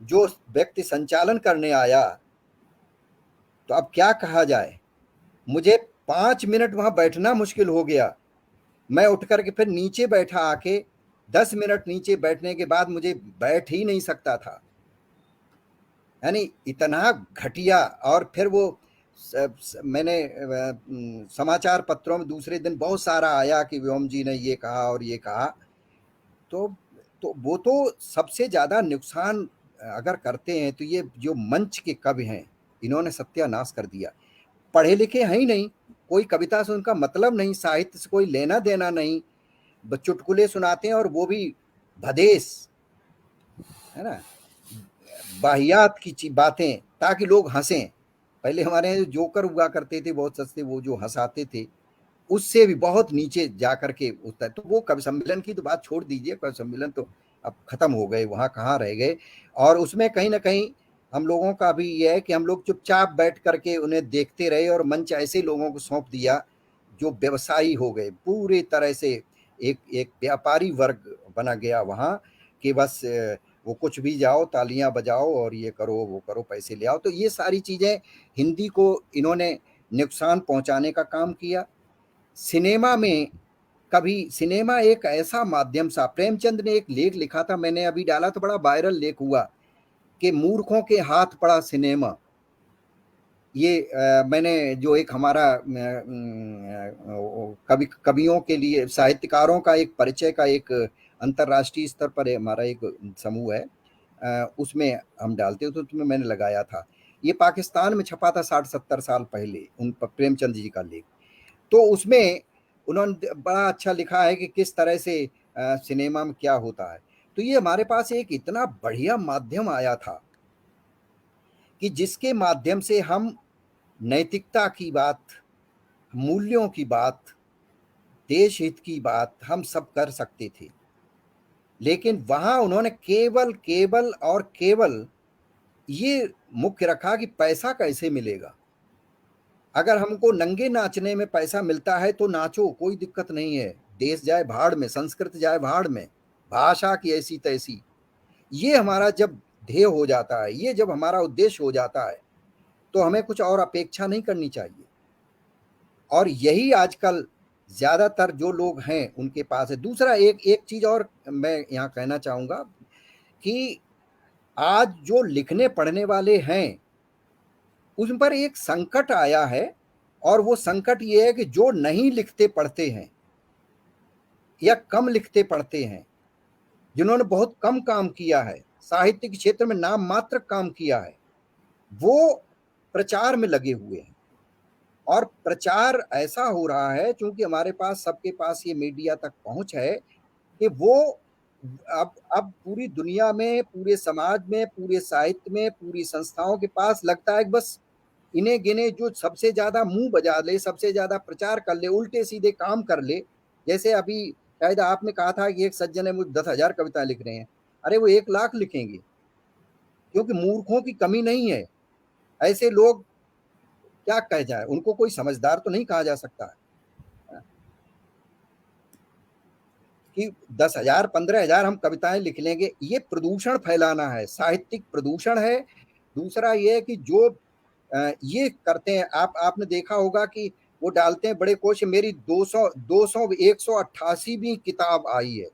जो व्यक्ति संचालन करने आया, तो अब क्या कहा जाए, मुझे 5 मिनट वहां बैठना मुश्किल हो गया। मैं उठ करके फिर नीचे बैठा, आके 10 मिनट नीचे बैठने के बाद मुझे बैठ ही नहीं सकता था, यानी इतना घटिया। और फिर वो मैंने समाचार पत्रों में दूसरे दिन बहुत सारा आया कि व्योम जी ने ये कहा और ये कहा। तो वो तो सबसे ज्यादा नुकसान अगर करते हैं तो ये जो मंच के कवि हैं, इन्होंने सत्यानाश कर दिया। पढ़े लिखे हैं ही नहीं, कोई कविता से उनका मतलब नहीं, साहित्य से कोई लेना देना नहीं, चुटकुले सुनाते हैं और वो भी भदेश, है ना, वाहियात की बातें ताकि लोग हंसें। पहले हमारे यहाँ जो जोकर हुआ करते थे बहुत सस्ते, वो जो हंसाते थे, उससे भी बहुत नीचे जा करके उठता है। तो वो कवि सम्मेलन की तो बात छोड़ दीजिए, कवि सम्मेलन तो अब खत्म हो गए, वहाँ कहाँ रह गए। और उसमें कहीं ना कहीं हम लोगों का भी ये है कि हम लोग चुपचाप बैठ करके उन्हें देखते रहे और मंच ऐसे लोगों को सौंप दिया जो व्यवसायी हो गए, पूरी तरह से एक व्यापारी वर्ग बना गया वहाँ, कि बस वो कुछ भी जाओ, तालियां बजाओ और ये करो वो करो, पैसे ले आओ। तो ये सारी चीजें हिंदी को इन्होंने नुकसान पहुंचाने का काम किया। सिनेमा में कभी, सिनेमा एक ऐसा माध्यम सा, प्रेमचंद ने एक लेख लिखा था, मैंने अभी डाला तो बड़ा वायरल लेख हुआ, कि मूर्खों के हाथ पड़ा सिनेमा। ये मैंने जो एक हमारा कवियों के लिए, साहित्यकारों का एक परिचय का एक अंतर्राष्ट्रीय स्तर पर हमारा एक समूह है, उसमें हम डालते हो, तो उसमें मैंने लगाया था। ये पाकिस्तान में छपा था 60-70 साल पहले, उन पर प्रेमचंद जी का लेख। तो उसमें उन्होंने बड़ा अच्छा लिखा है कि किस तरह से सिनेमा में क्या होता है। तो ये हमारे पास एक इतना बढ़िया माध्यम आया था कि जिसके माध्यम से हम नैतिकता की बात, मूल्यों की बात, देश हित की बात हम सब कर सकते थे। लेकिन वहां उन्होंने केवल और केवल ये मुख्य रखा कि पैसा कैसे मिलेगा। अगर हमको नंगे नाचने में पैसा मिलता है तो नाचो, कोई दिक्कत नहीं है, देश जाए भाड़ में, संस्कृति जाए भाड़ में, भाषा की ऐसी तैसी। ये हमारा जब ध्येय हो जाता है, ये जब हमारा उद्देश्य हो जाता है, तो हमें कुछ और अपेक्षा नहीं करनी चाहिए। और यही आजकल ज्यादातर जो लोग हैं उनके पास है। दूसरा एक चीज और मैं यहाँ कहना चाहूंगा कि आज जो लिखने पढ़ने वाले हैं उन पर एक संकट आया है, और वो संकट ये है कि जो नहीं लिखते पढ़ते हैं या कम लिखते पढ़ते हैं, जिन्होंने बहुत कम काम किया है, साहित्य के क्षेत्र में नाम मात्र काम किया है, वो प्रचार में लगे हुए हैं और प्रचार ऐसा हो रहा है, क्योंकि हमारे पास सबके पास ये मीडिया तक पहुंच है कि वो अब पूरी दुनिया में, पूरे समाज में, पूरे साहित्य में, पूरी संस्थाओं के पास लगता है कि बस इन्हें गिने जो सबसे ज्यादा मुंह बजा ले, सबसे ज्यादा प्रचार कर ले, उल्टे सीधे काम कर ले। जैसे अभी शायद आपने कहा था कि एक सज्जन है मुझे 10,000 कविताएं लिख रहे हैं, अरे वो 1 लाख लिखेंगे, क्योंकि मूर्खों की कमी नहीं है। ऐसे लोग क्या कह जाए, उनको कोई समझदार तो नहीं कहा जा सकता कि 10,000 15,000 हम कविताएं लिख लेंगे। ये प्रदूषण फैलाना है, साहित्यिक प्रदूषण है। दूसरा ये है कि जो ये करते हैं, आपने देखा होगा कि वो डालते हैं बड़े कोश, मेरी 188वीं किताब आई है।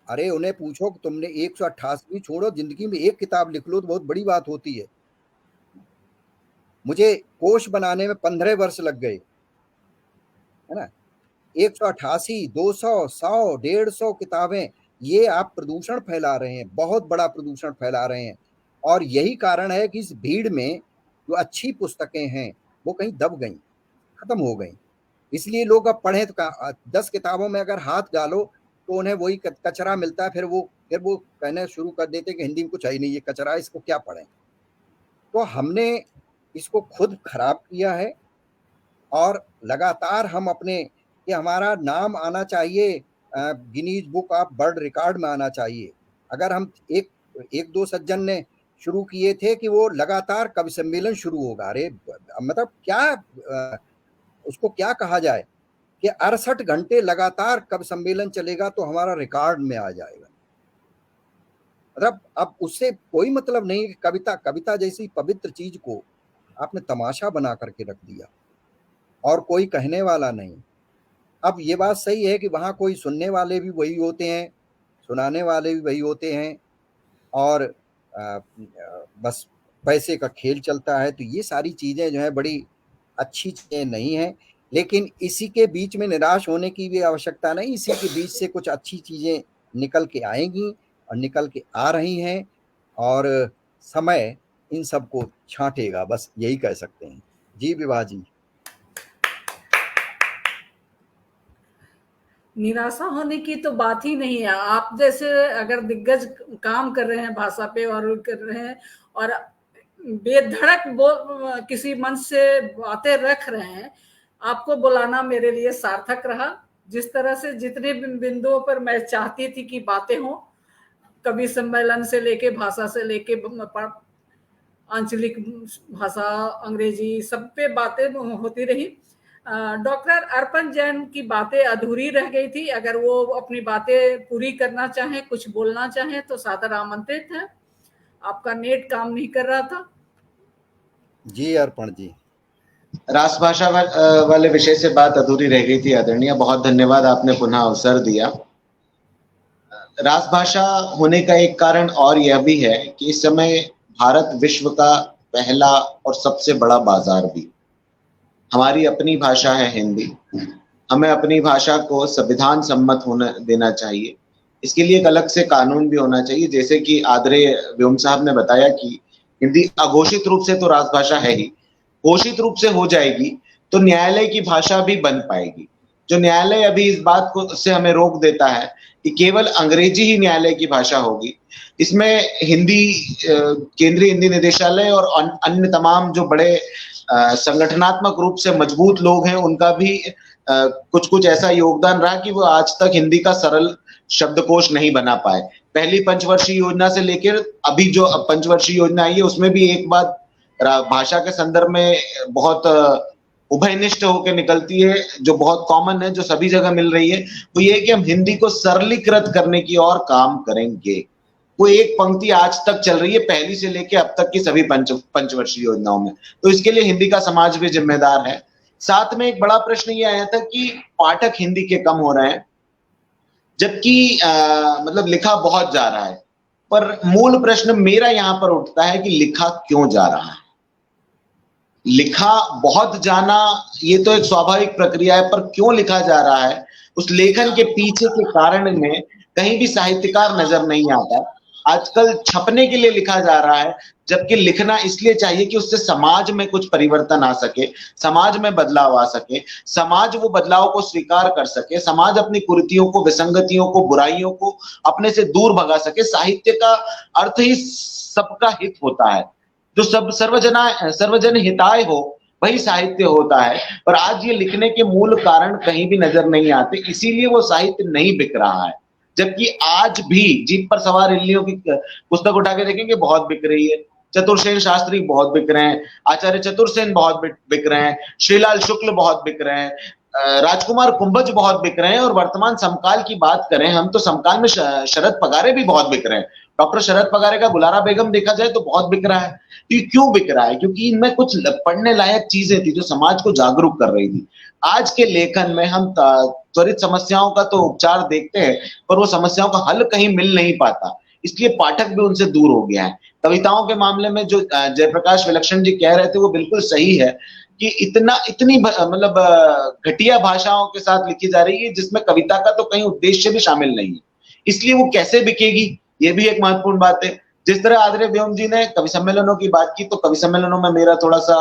अरे उन्हें पूछो कि तुमने 188वीं छोड़ो, जिंदगी में 1 किताब लिख लो तो बहुत बड़ी बात होती है। मुझे कोश बनाने में 15 वर्ष लग गए, है ना। 188, 200, 100, 150 किताबें, ये आप प्रदूषण फैला रहे हैं, बहुत बड़ा प्रदूषण फैला रहे हैं। और यही कारण है कि इस भीड़ में जो अच्छी पुस्तकें हैं वो कहीं दब गई, खत्म हो गई। इसलिए लोग अब पढ़ें तो 10 किताबों में अगर हाथ डालो तो उन्हें वही कचरा मिलता है। फिर वो कहने शुरू कर देते कि हिंदी में कुछ है ही नहीं, ये कचरा, इसको क्या पढ़ें। तो हमने इसको खुद खराब किया है और लगातार हम अपने कि हमारा नाम आना चाहिए Guinness book of world record में आना चाहिए। अगर हम एक दो सज्जन ने शुरू किए थे कि वो लगातार कवि सम्मेलन शुरू होगा, अरे मतलब क्या उसको क्या कहा जाए कि 68 घंटे लगातार कवि सम्मेलन चलेगा तो हमारा रिकॉर्ड में आ जाएगा। मतलब अब उससे कोई मतलब नहीं कि कविता जैसी पवित्र चीज को आपने तमाशा बना करके रख दिया और कोई कहने वाला नहीं। अब ये बात सही है कि वहाँ कोई सुनने वाले भी वही होते हैं, सुनाने वाले भी वही होते हैं और बस पैसे का खेल चलता है। तो ये सारी चीज़ें जो है बड़ी अच्छी चीज़ें नहीं हैं, लेकिन इसी के बीच में निराश होने की भी आवश्यकता नहीं। इसी के बीच से कुछ अच्छी चीज़ें निकल के आएंगी और निकल के आ रही हैं और समय इन सबको छांटेगा, बस यही कह सकते हैं। जी विभा जी।
निराशा होने की तो बात ही नहीं है। आप जैसे अगर दिग्गज काम कर रहे हैं भाषा पे और कर रहे हैं और बेधड़क किसी मंच से बातें रख रहे हैं, आपको बुलाना मेरे लिए सार्थक रहा। जिस तरह से जितने बिंदुओं पर मैं चाहती थी कि बातें हों, कवि सम्मेलन से लेके भाषा से लेके आंचलिक भाषा, अंग्रेजी, सब पे बातें होती रही। डॉक्टर अर्पण जैन की बातें अधूरी रह गई थी। अगर वो अपनी बातें पूरी करना चाहें, कुछ बोलना चाहें तो सादर आमंत्रित है। आपका नेट काम नहीं कर रहा था। जी
अर्पण जी।
राजभाषा वाले विषय से बात अधूरी रह गई थी आदरणीय, बहुत धन्यवाद, आपने पुनः अवसर दिया। राजभाषा होने का एक कारण और यह भी है कि इस समय भारत विश्व का पहला और सबसे बड़ा बाजार भी, हमारी अपनी भाषा है हिंदी। हमें अपनी भाषा को संविधान सम्मत होने देना चाहिए। इसके लिए एक अलग से कानून भी होना चाहिए। जैसे कि आदरणीय व्योम साहब ने बताया कि हिंदी अघोषित रूप से तो राजभाषा है ही, घोषित रूप से हो जाएगी तो न्यायालय की भाषा भी बन पाएगी। जो न्यायालय अभी इस बात को से हमें रोक देता है कि केवल अंग्रेजी ही न्यायालय की भाषा होगी, इसमें हिंदी, केंद्रीय हिंदी निदेशालय और अन्य तमाम जो बड़े संगठनात्मक रूप से मजबूत लोग हैं उनका भी कुछ ऐसा योगदान रहा कि वो आज तक हिंदी का सरल शब्दकोश नहीं बना पाए। पहली पंचवर्षीय योजना से लेकर अभी जो पंचवर्षीय योजना आई है उसमें भी एक बात भाषा के संदर्भ में बहुत उभयनिष्ठ होकर निकलती है, जो बहुत कॉमन है, जो सभी जगह मिल रही है, वो ये कि हम हिंदी को सरलीकृत करने की और काम करेंगे। वो एक पंक्ति आज तक चल रही है पहली से लेकर अब तक की सभी पंचवर्षीय योजनाओं में, तो इसके लिए हिंदी का समाज भी जिम्मेदार है। साथ में एक बड़ा प्रश्न ये आया था कि पाठक हिंदी के कम हो रहे हैं, जबकि मतलब लिखा बहुत जा रहा है, पर मूल प्रश्न मेरा यहां पर उठता है कि लिखा क्यों जा रहा है। लिखा बहुत जाना ये तो एक स्वाभाविक प्रक्रिया है, पर क्यों लिखा जा रहा है, उस लेखन के पीछे के कारण में कहीं भी साहित्यकार नजर नहीं आता। आजकल छपने के लिए लिखा जा रहा है, जबकि लिखना इसलिए चाहिए कि उससे समाज में कुछ परिवर्तन आ सके, समाज में बदलाव आ सके, समाज वो बदलाव को स्वीकार कर सके, समाज अपनी कुरीतियों को, विसंगतियों को, बुराइयों को अपने से दूर भगा सके। साहित्य का अर्थ ही सबका हित होता है, जो सब सर्वजन हिताय हो वही साहित्य होता है। पर आज ये लिखने के मूल कारण कहीं भी नजर नहीं आते, इसीलिए वो साहित्य नहीं बिक रहा है। जबकि आज भी जीप पर सवार इल्लियों की पुस्तक उठा के देखेंगे, बहुत बिक रही है। चतुर्सेन शास्त्री बहुत बिक रहे हैं, आचार्य चतुर्सेन बहुत बिक रहे हैं, श्रीलाल शुक्ल बहुत बिक रहे हैं, राजकुमार कुंभज बहुत बिक रहे हैं। और वर्तमान समकाल की बात करें हम, तो समकाल में शरद पगारे भी बहुत बिक रहे हैं। डॉक्टर शरद पगारे का गुलारा बेगम देखा जाए तो बहुत बिक रहा है। तो ये क्यों बिक रहा है? क्योंकि इनमें कुछ पढ़ने लायक चीजें थी जो समाज को जागरूक कर रही थी। आज के लेखन में हम त्वरित समस्याओं का तो उपचार देखते हैं, पर वो समस्याओं का हल कहीं मिल नहीं पाता, इसलिए पाठक भी उनसे दूर हो गया है। कविताओं के मामले में जो जयप्रकाश विलक्षण जी कह रहे थे वो बिल्कुल सही है कि इतनी मतलब घटिया भाषाओं के साथ लिखी जा रही है जिसमें कविता का तो कहीं उद्देश्य भी शामिल नहीं है, इसलिए वो कैसे बिकेगी ये भी एक महत्वपूर्ण बात है। जिस तरह आदरणीय व्योम जी ने कवि सम्मेलनों की बात की, तो कवि सम्मेलनों में मेरा थोड़ा सा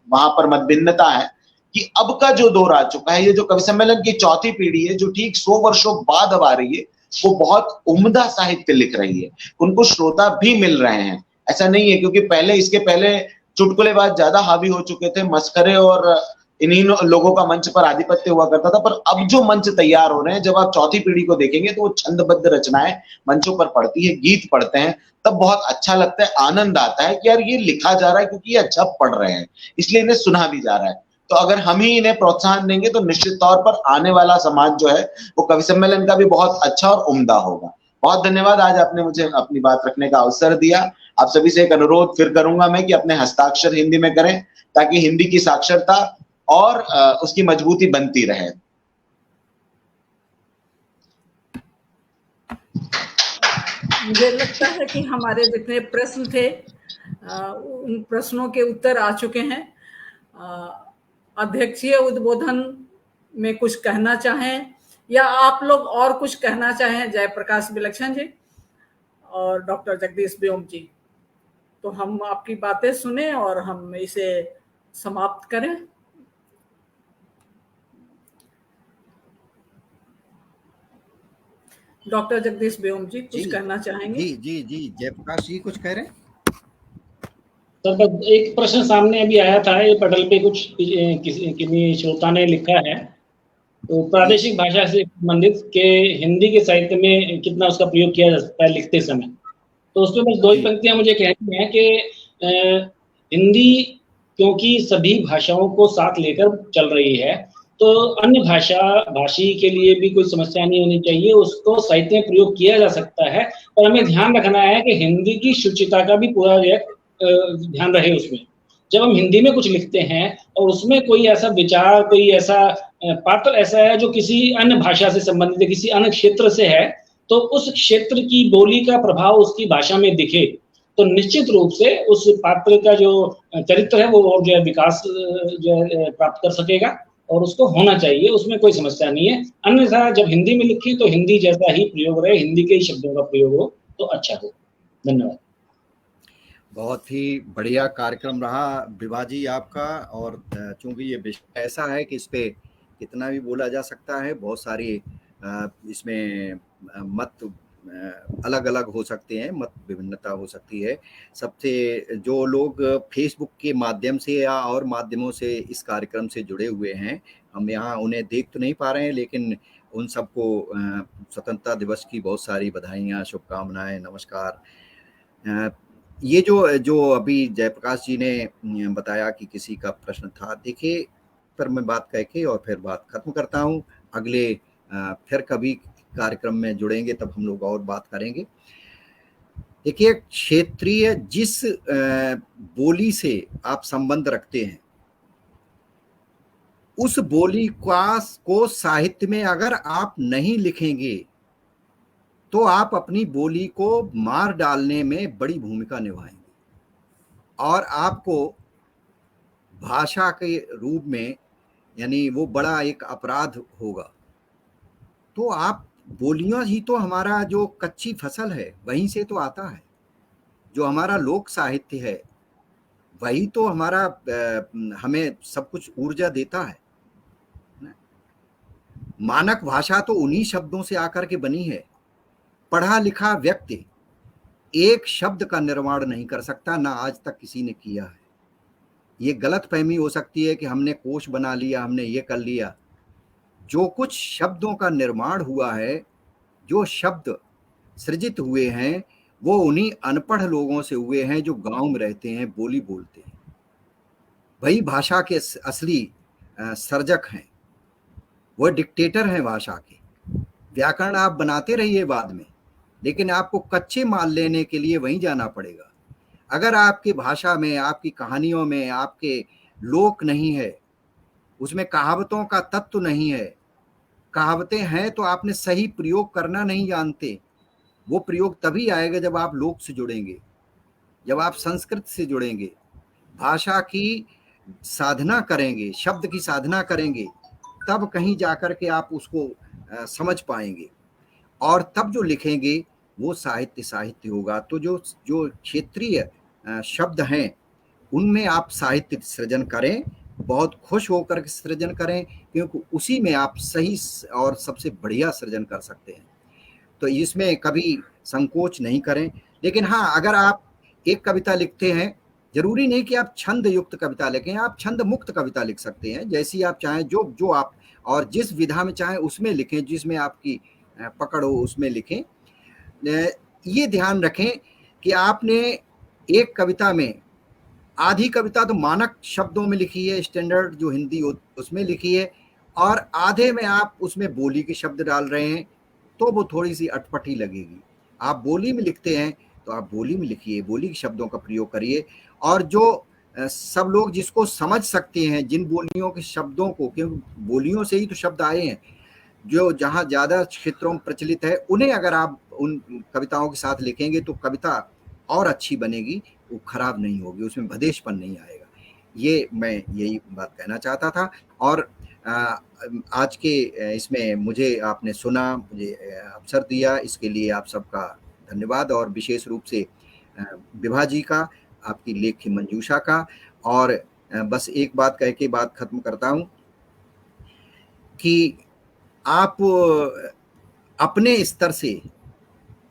वहां पर मतभिन्नता है कि अब का जो दौर आ चुका है, ये जो कवि सम्मेलन की चौथी पीढ़ी है जो ठीक 100 वर्षों बाद अब आ रही है, वो बहुत उम्दा साहित्य लिख रही है, उनको श्रोता भी मिल रहे हैं। ऐसा नहीं है, क्योंकि पहले इसके पहले चुटकुलेबाज ज्यादा हावी हो चुके थे, मस्खरे और इन्हीं लोगों का मंच पर आधिपत्य हुआ करता था। पर अब जो मंच तैयार हो रहे हैं, जब आप चौथी पीढ़ी को देखेंगे तो वो छंदबद्ध रचनाएं मंचों पर पढ़ती है, गीत पढ़ते हैं, तब बहुत अच्छा लगता है, आनंद आता है कि यार ये लिखा जा रहा है, क्योंकि ये अच्छा पढ़ रहे हैं, इसलिए इन्हें सुना भी जा रहा है। तो अगर हम ही इन्हें प्रोत्साहन देंगे तो निश्चित तौर पर आने वाला समाज जो है वो कवि सम्मेलन का भी बहुत अच्छा और उम्दा होगा। बहुत धन्यवाद, आज आपने मुझे अपनी बात रखने का अवसर दिया। आप सभी से एक अनुरोध फिर करूंगा मैं कि अपने हस्ताक्षर हिंदी में करें, ताकि हिंदी की साक्षरता और उसकी मजबूती बनती रहे।
मुझे लगता है कि हमारे जितने प्रश्न थे उन प्रश्नों के उत्तर आ चुके हैं। अध्यक्षीय उद्बोधन में कुछ कहना चाहें या आप लोग और कुछ कहना चाहें, जयप्रकाश विलक्षण जी और डॉक्टर जगदीश व्योम जी, तो हम आपकी बातें सुने और हम इसे समाप्त करें। डॉक्टर जगदीश व्योम जी कुछ कहना चाहेंगे?
जी जयप्रकाश जी कुछ कह रहे हैं?
सर एक प्रश्न सामने अभी आया था, ये पटल पे कुछ किसी श्रोता ने लिखा है, तो प्रादेशिक भाषा से संबंधित के हिंदी के साहित्य में कितना उसका प्रयोग किया जा सकता है लिखते समय। तो उसमें बस 2 ही पंक्तियां मुझे कहनी है कि हिंदी क्योंकि सभी भाषाओं को साथ लेकर चल रही है, तो अन्य भाषी के लिए भी कोई समस्या नहीं होनी चाहिए, उसको साहित्य में प्रयोग किया जा सकता है। और हमें ध्यान रखना है कि हिंदी की शुचिता का भी पूरा ध्यान रहे उसमें। जब हम हिंदी में कुछ लिखते हैं और उसमें कोई ऐसा विचार, कोई ऐसा पात्र ऐसा है जो किसी अन्य भाषा से संबंधित है, किसी अन्य क्षेत्र से है, तो उस क्षेत्र की बोली का प्रभाव उसकी भाषा में दिखे, तो निश्चित रूप से उस पात्र का जो चरित्र है वो और जो है विकास जो है प्राप्त कर सकेगा, और उसको होना चाहिए, उसमें कोई समस्या नहीं है। अन्यथा जब हिंदी में लिखें तो हिंदी जैसा ही प्रयोग रहे, हिंदी के ही शब्दों का प्रयोग हो तो अच्छा हो। धन्यवाद।
बहुत ही बढ़िया कार्यक्रम रहा विभा जी आपका, और चूंकि ये विषय ऐसा है कि इस पे कितना भी बोला जा सकता है, बहुत सारी इसमें मत अलग अलग हो सकते हैं, मत विभिन्नता हो सकती है। सबसे जो लोग फेसबुक के माध्यम से या और माध्यमों से इस कार्यक्रम से जुड़े हुए हैं, हम यहाँ उन्हें देख तो नहीं पा रहे हैं, लेकिन उन सबको स्वतंत्रता दिवस की बहुत सारी बधाइयाँ, शुभकामनाएं, नमस्कार। ये जो अभी जयप्रकाश जी ने बताया कि किसी का प्रश्न था, देखिए पर मैं बात कह के और फिर बात खत्म करता हूँ। अगले फिर कभी कार्यक्रम में जुड़ेंगे तब हम लोग और बात करेंगे। देखिए क्षेत्रीय जिस बोली से आप संबंध रखते हैं, उस बोली को साहित्य में अगर आप नहीं लिखेंगे तो आप अपनी बोली को मार डालने में बड़ी भूमिका निभाएंगे और आपको भाषा के रूप में यानी वो बड़ा एक अपराध होगा। तो आप बोलियां ही तो हमारा जो कच्ची फसल है वहीं से तो आता है। जो हमारा लोक साहित्य है वही तो हमारा हमें सब कुछ ऊर्जा देता है। मानक भाषा तो उन्हीं शब्दों से आकर के बनी है। पढ़ा लिखा व्यक्ति एक शब्द का निर्माण नहीं कर सकता, ना आज तक किसी ने किया है। ये गलतफहमी हो सकती है कि हमने कोश बना लिया, हमने ये कर लिया। जो कुछ शब्दों का निर्माण हुआ है, जो शब्द सृजित हुए हैं, वो उन्हीं अनपढ़ लोगों से हुए हैं जो गांव में रहते हैं, बोली बोलते हैं। वही भाषा के असली सर्जक हैं, वो डिक्टेटर हैं भाषा के। व्याकरण आप बनाते रहिए बाद में, लेकिन आपको कच्चे माल लेने के लिए वहीं जाना पड़ेगा। अगर आपकी भाषा में, आपकी कहानियों में आपके लोक नहीं है, उसमें कहावतों का तत्व नहीं है, कहावतें हैं तो आपने सही प्रयोग करना नहीं जानते। वो प्रयोग तभी आएगा जब आप लोक से जुड़ेंगे, जब आप संस्कृत से जुड़ेंगे, भाषा की साधना करेंगे, शब्द की साधना करेंगे, तब कहीं जाकर के आप उसको समझ पाएंगे और तब जो लिखेंगे वो साहित्य होगा। तो जो क्षेत्रीय शब्द हैं उनमें आप साहित्य सृजन करें, बहुत खुश होकर के सृजन करें, क्योंकि उसी में आप सही और सबसे बढ़िया सृजन कर सकते हैं। तो इसमें कभी संकोच नहीं करें। लेकिन हाँ, अगर आप एक कविता लिखते हैं, जरूरी नहीं कि आप छंद युक्त कविता लिखें, आप छंद मुक्त कविता लिख सकते हैं, जैसी आप चाहें, जो आप और जिस विधा में चाहें उसमें लिखें, जिसमें आपकी पकड़ हो उसमें लिखें। ये ध्यान रखें कि आपने एक कविता में आधी कविता तो मानक शब्दों में लिखी है, स्टैंडर्ड जो हिंदी उसमें लिखी है, और आधे में आप उसमें बोली के शब्द डाल रहे हैं, तो वो थोड़ी सी अटपटी लगेगी। आप बोली में लिखते हैं तो आप बोली में लिखिए, बोली के शब्दों का प्रयोग करिए। और जो सब लोग जिसको समझ सकते हैं, जिन बोलियों के शब्दों को, क्योंकि बोलियों से ही तो शब्द आए हैं, जो जहाँ ज्यादा क्षेत्रों में प्रचलित है, उन्हें अगर आप उन कविताओं के साथ लिखेंगे तो कविता और अच्छी बनेगी, वो खराब नहीं होगी, उसमें भदेशपन नहीं आएगा। ये मैं यही बात कहना चाहता था। और आज के इसमें मुझे आपने सुना, मुझे अवसर दिया, इसके लिए आप सबका धन्यवाद। और विशेष रूप से विभा जी का, आपकी लेख की मंजूषा का। और बस एक बात कह के बात खत्म करता हूं कि आप अपने स्तर से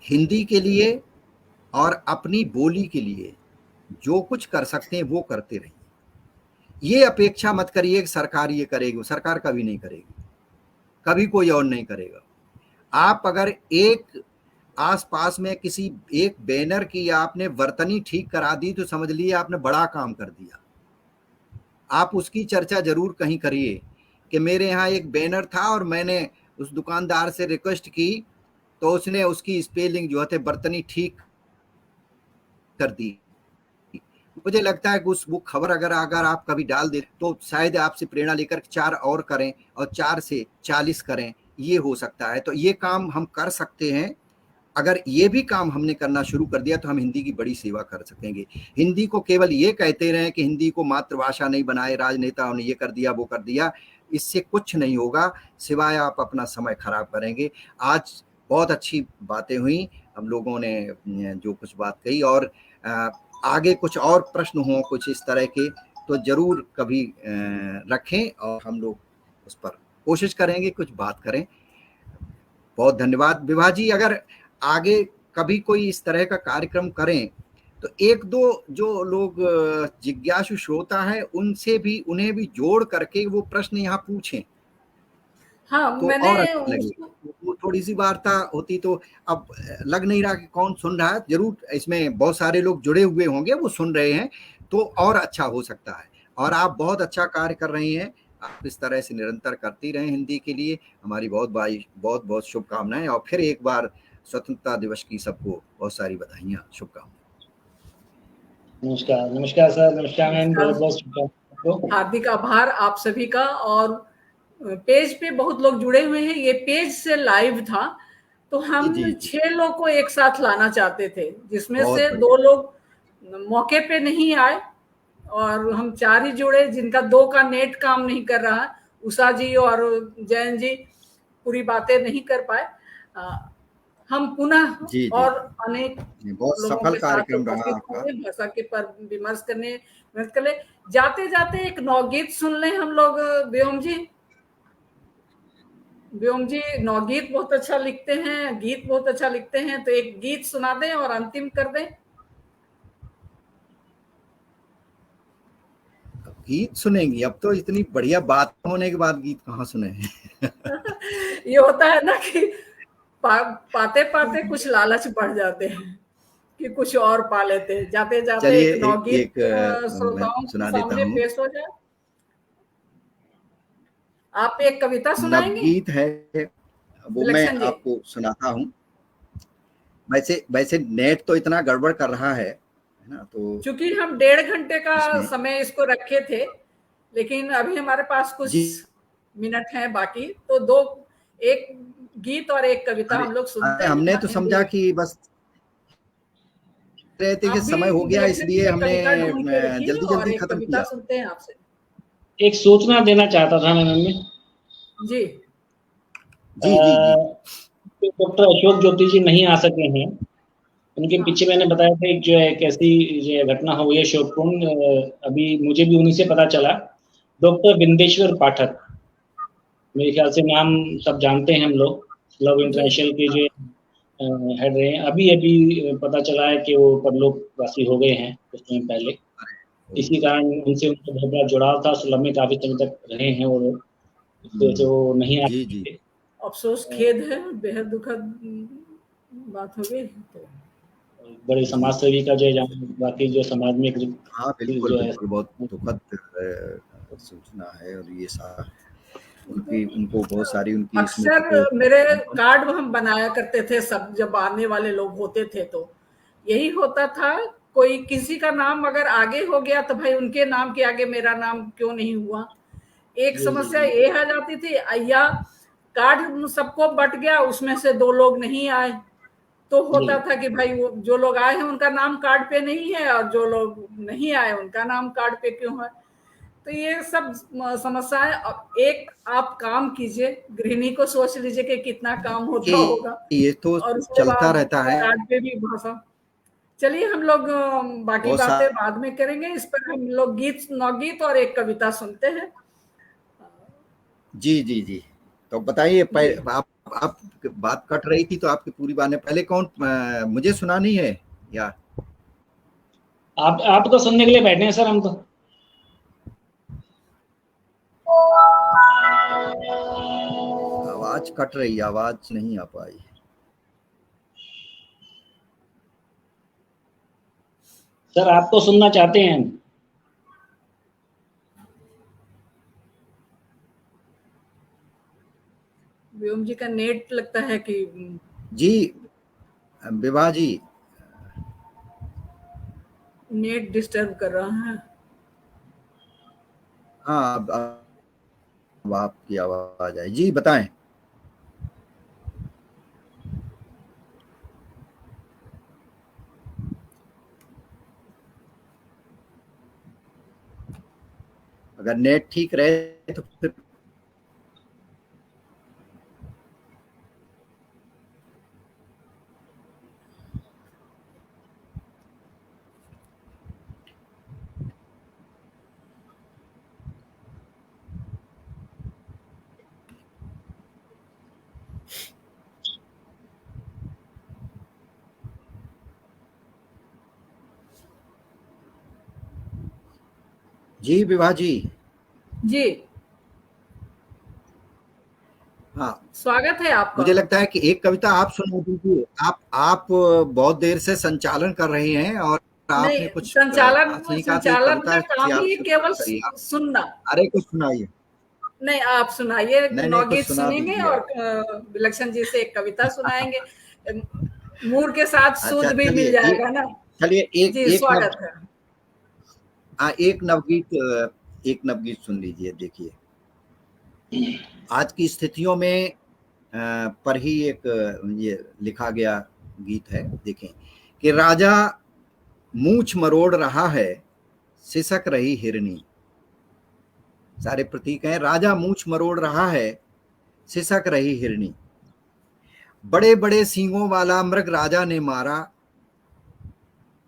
हिंदी के लिए और अपनी बोली के लिए जो कुछ कर सकते हैं वो करते रहिए। ये अपेक्षा मत करिए कि सरकार ये करेगी, सरकार कभी नहीं करेगी, कभी कोई और नहीं करेगा। आप अगर एक आसपास में किसी एक बैनर की आपने वर्तनी ठीक करा दी तो समझ लिए आपने बड़ा काम कर दिया। आप उसकी चर्चा जरूर कहीं करिए कि मेरे यहाँ एक बैनर था और मैंने उस दुकानदार से रिक्वेस्ट की तो उसने उसकी स्पेलिंग जो है वर्तनी ठीक कर दी। मुझे लगता है कि वो खबर अगर आप कभी डाल दे तो शायद आपसे प्रेरणा लेकर 4 और करें और 4 से 40 करें, ये हो सकता है। तो ये काम हम कर सकते हैं। अगर ये भी काम हमने करना शुरू कर दिया तो हम हिंदी की बड़ी सेवा कर सकेंगे। हिंदी को केवल ये कहते रहे कि हिंदी को मातृभाषा नहीं बनाए, राजनेताओं ने ये कर दिया वो कर दिया, इससे कुछ नहीं होगा, सिवाय आप अपना समय खराब करेंगे। आज बहुत अच्छी बातें हुई, हम लोगों ने जो कुछ बात कही, और आगे कुछ और प्रश्न हो कुछ इस तरह के तो जरूर कभी रखें और हम लोग उस पर कोशिश करेंगे कुछ बात करें। बहुत धन्यवाद विभा जी। अगर आगे कभी कोई इस तरह का कार्यक्रम करें तो एक दो जो लोग जिज्ञासु श्रोता है उनसे भी, उन्हें भी जोड़ करके वो प्रश्न यहाँ पूछें।
हाँ,
तो
मैंने
और अच्छा लगे, वो थोड़ी सी वार्ता होती तो अब लग नहीं रहा कि कौन सुन रहा है। जरूर इसमें बहुत सारे लोग जुड़े हुए होंगे, वो सुन रहे हैं, तो और अच्छा हो सकता है। और आप बहुत अच्छा कार्य कर रही हैं, आप इस तरह से निरंतर करती रहें हिंदी के लिए। हमारी बहुत बहुत शुभकामनाएं। और फिर एक बार स्वतंत्रता दिवस की सबको बहुत सारी बधाइयाँ, शुभकामनाएं।
नमस्कार। नमस्कार सर, नमस्कार मैम, बहुत बहुत शुभकामनाएं।
हार्दिक आभार आप सभी का। और पेज पे बहुत लोग जुड़े हुए हैं, ये पेज से लाइव था तो हम 6 लोग को एक साथ लाना चाहते थे, जिसमें से 2 लोग मौके पे नहीं आए और हम 4 ही जुड़े, जिनका 2 का नेट काम नहीं कर रहा। उषा जी और जयंत जी पूरी बातें नहीं कर पाए। हम पुनः
जी जी
और अनेक
बहुत
लोगों
सफल
के साथ
कार्यक्रम रहा
उपस्थित
आपका।
होंगे, भाषा के पर विमर्श करने मदद कर ले। जाते जाते एक नवगीत सुन लें हम लोग। व्योम जी, व्योम जी नवगीत बहुत अच्छा लिखते हैं, गीत बहुत अच्छा लिखते हैं, तो एक गीत सुना दें और अंतिम कर दें।
गीत सुनेंगी? अब तो इतनी बढ़िया बात होने के बाद गीत कहाँ सुने हैं?
ये होता है ना कि पाते पाते कुछ लालच बढ़ जाते हैं कि कुछ और पा लेते हैं। जाते जाते
चलिए
एक नवगीत
एक मैं
श्रोताओं के
सुना देता
सामने
हूँ।
पेश हो जाए। आप एक कविता सुनाएंगे
नवगीत है वो, मैं
विलक्षण जी?
आपको सुनाता हूँ। वैसे वैसे नेट तो इतना गड़बड़ कर रहा है ना, तो
चूंकि हम 1.5 घंटे का
इसमें
समय इसको रखे थे, लेकिन अभी हमारे पास कुछ
जी
मिनट हैं बाकी, तो एक गीत और एक कविता
अरे
हम लोग सुनते
अरे हमने
हैं
तो
हिंदी
समझा
में।
कि बस रहे थे कि
आप भी
समय हो गया,
विलक्षण जी
इसलिए
एक
हमने
कविता ढूंढ के रखिए
जल्दी
और
जल्दी
एक
खत्म
कविता
किया।
सुनते हैं आपसे।
एक सूचना देना चाहता था मैं मम्मी
जी
जी जी जी
डॉक्टर अशोक ज्योति जी नहीं आ सके हैं। उनके
हाँ
पीछे मैंने बताया था एक जो है कैसी जो घटना हुई है शोकपूर्ण, अभी मुझे भी उन्हीं से पता चला। डॉक्टर बिंदेश्वर पाठक, मेरे ख्याल से नाम सब जानते हैं हम लोग, लव
जी
इंटरनेशनल के जो हेड रहे हैं। अभी अभी पता चला है कि वो परलोकवासी हो गए हैं कुछ टाइम पहले। इसी कारण उनसे उनका बहुत बड़ा जुड़ाव था, सुलभ में काफी समय तक रहे हैं वो लोग, इस वजह से वो नहीं आ
जी जी
सके।
अफसोस, खेद है, बेहद दुखद बात हो गई। तो
बड़े
जी
समाज सेवी का जो है बाकी जो समाज में एक
हाँ बिल्कुल
जो है
बिल्कुल बहुत दुखद सूचना है। और ये उनकी उनको बहुत सारी उनकी स्मृति को
अक्सर मेरे कार्ड हम बनाया करते थे सब, जब आने वाले लोग होते थे तो यही होता था। कोई किसी का नाम अगर आगे हो गया तो भाई उनके नाम के आगे मेरा नाम क्यों नहीं हुआ। एक
जी जी
समस्या
जी
ये आ जाती थी, या कार्ड सबको बट गया, उसमें से 2 लोग नहीं आए, तो
जी।
होता था कि भाई वो जो लोग आए हैं उनका नाम कार्ड पे नहीं है, और जो लोग नहीं आए उनका नाम कार्ड पे क्यों है। तो ये सब समस्याएं। अब एक आप काम कीजिए, गृहिणी को सोच लीजिए कि कितना काम होता होगा,
ये तो
और उसके
चलता
बाद
रहता है।
कार्ड पे भी भाषा। चलिए हम लोग बाकी
बहुत
बातें
सारे
बाद में करेंगे। इस पर हम लोग नवगीत और एक कविता सुनते हैं।
जी जी जी तो बताइए,
जी
आप बात कट रही थी तो आपकी पूरी बात है। पहले कौन मुझे सुना नहीं है या
आप तो सुनने के लिए बैठे हैं सर, हम तो।
आवाज कट रही, आवाज नहीं आ पाई।
सर आप तो सुनना चाहते हैं।
व्योम जी का नेट लगता है कि
जी विभा जी
नेट डिस्टर्ब कर रहा है।
हाँ अब आपकी आवाज आई। जी बताएं। अगर नेट ठीक रहे तो फिर जी विभा जी।
जी
हाँ
स्वागत है आपका।
मुझे लगता है कि एक कविता आप सुना दीजिए। आप बहुत देर से संचालन कर रहे हैं और
नहीं,
आपने कुछ
संचालन
खास नहीं कहा, तो एक
संचालन
कविता
का
से
काम
आप
ही
शुरू
केवल
करिए। आप
सुनना।
अरे कुछ सुनाइए।
नहीं, आप सुनाइए,
नहीं नहीं कुछ
नवगीत
सुना
सुनेंगे
दीजिए
और
आप।
विलक्षण जी से एक कविता सुनाएंगे। मूड के साथ
अच्छा
सुध भी
चलिए
मिल जाएगा ना।
चलिए
जी स्वागत है।
एक नवगीत सुन लीजिए। देखिए आज की स्थितियों में पर ही एक ये लिखा गया गीत है। देखें कि राजा मूछ मरोड़ रहा है, सिसक रही हिरनी। सारे प्रतीक हैं। राजा मूछ मरोड़ रहा है, सिसक रही हिरनी। बड़े बड़े सींगों वाला मृग राजा ने मारा,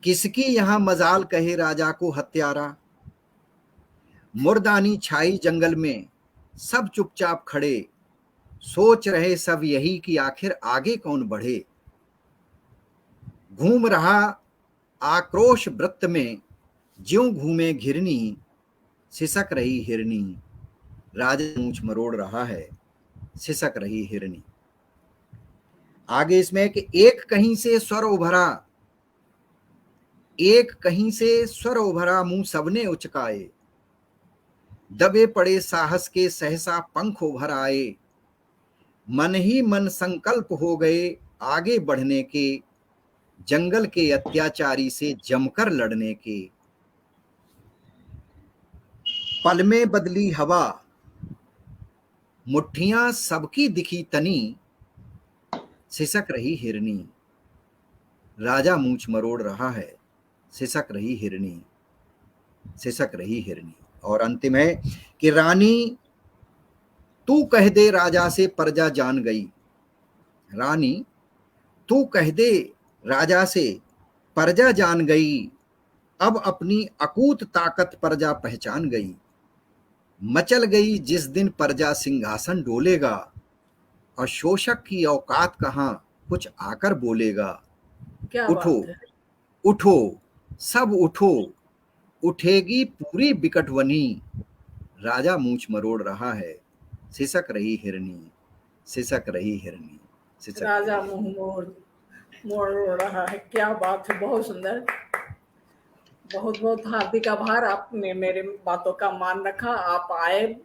किसकी यहां मजाल कहे राजा को हत्यारा। मुर्दानी छाई जंगल में सब चुपचाप खड़े, सोच रहे सब यही कि आखिर आगे कौन बढ़े। घूम रहा आक्रोश वृत्त में ज्यों घूमे घिरनी, सिसक रही हिरनी। राजा मूंछ मरोड़ रहा है, सिसक रही हिरनी। आगे इसमें कि एक कहीं से स्वर उभरा, एक कहीं से स्वर उभरा, मुंह सबने उचकाए। दबे पड़े साहस के सहसा पंख उभर आए। मन ही मन संकल्प हो गए आगे बढ़ने के, जंगल के अत्याचारी से जमकर लड़ने के। पल में बदली हवा, मुट्ठियां सबकी दिखी तनी, सिसक रही हिरनी। राजा मूंछ मरोड़ रहा है, सिसक रही हिरनी, सिसक रही हिरनी। और अंतिम है कि रानी तू कह दे राजा से प्रजा जान गई। रानी तू कह दे राजा से प्रजा जान गई, अब अपनी अकूत ताकत प्रजा पहचान गई। मचल गई जिस दिन प्रजा सिंहासन डोलेगा, और शोषक की औकात कहां कुछ आकर बोलेगा।
क्या
उठो
बात है।
उठो सब उठो, उठेगी पूरी बिकटवनी। राजा मूंछ मरोड़ रहा है, सिसक रही हिरनी, सिसक रही हिरनी, सिसक
राजा
रही हिरनी।
मुंह मोड़ रहा है। क्या बात है, बहुत सुंदर। बहुत बहुत हार्दिक आभार, आपने मेरे बातों का मान रखा, आप आए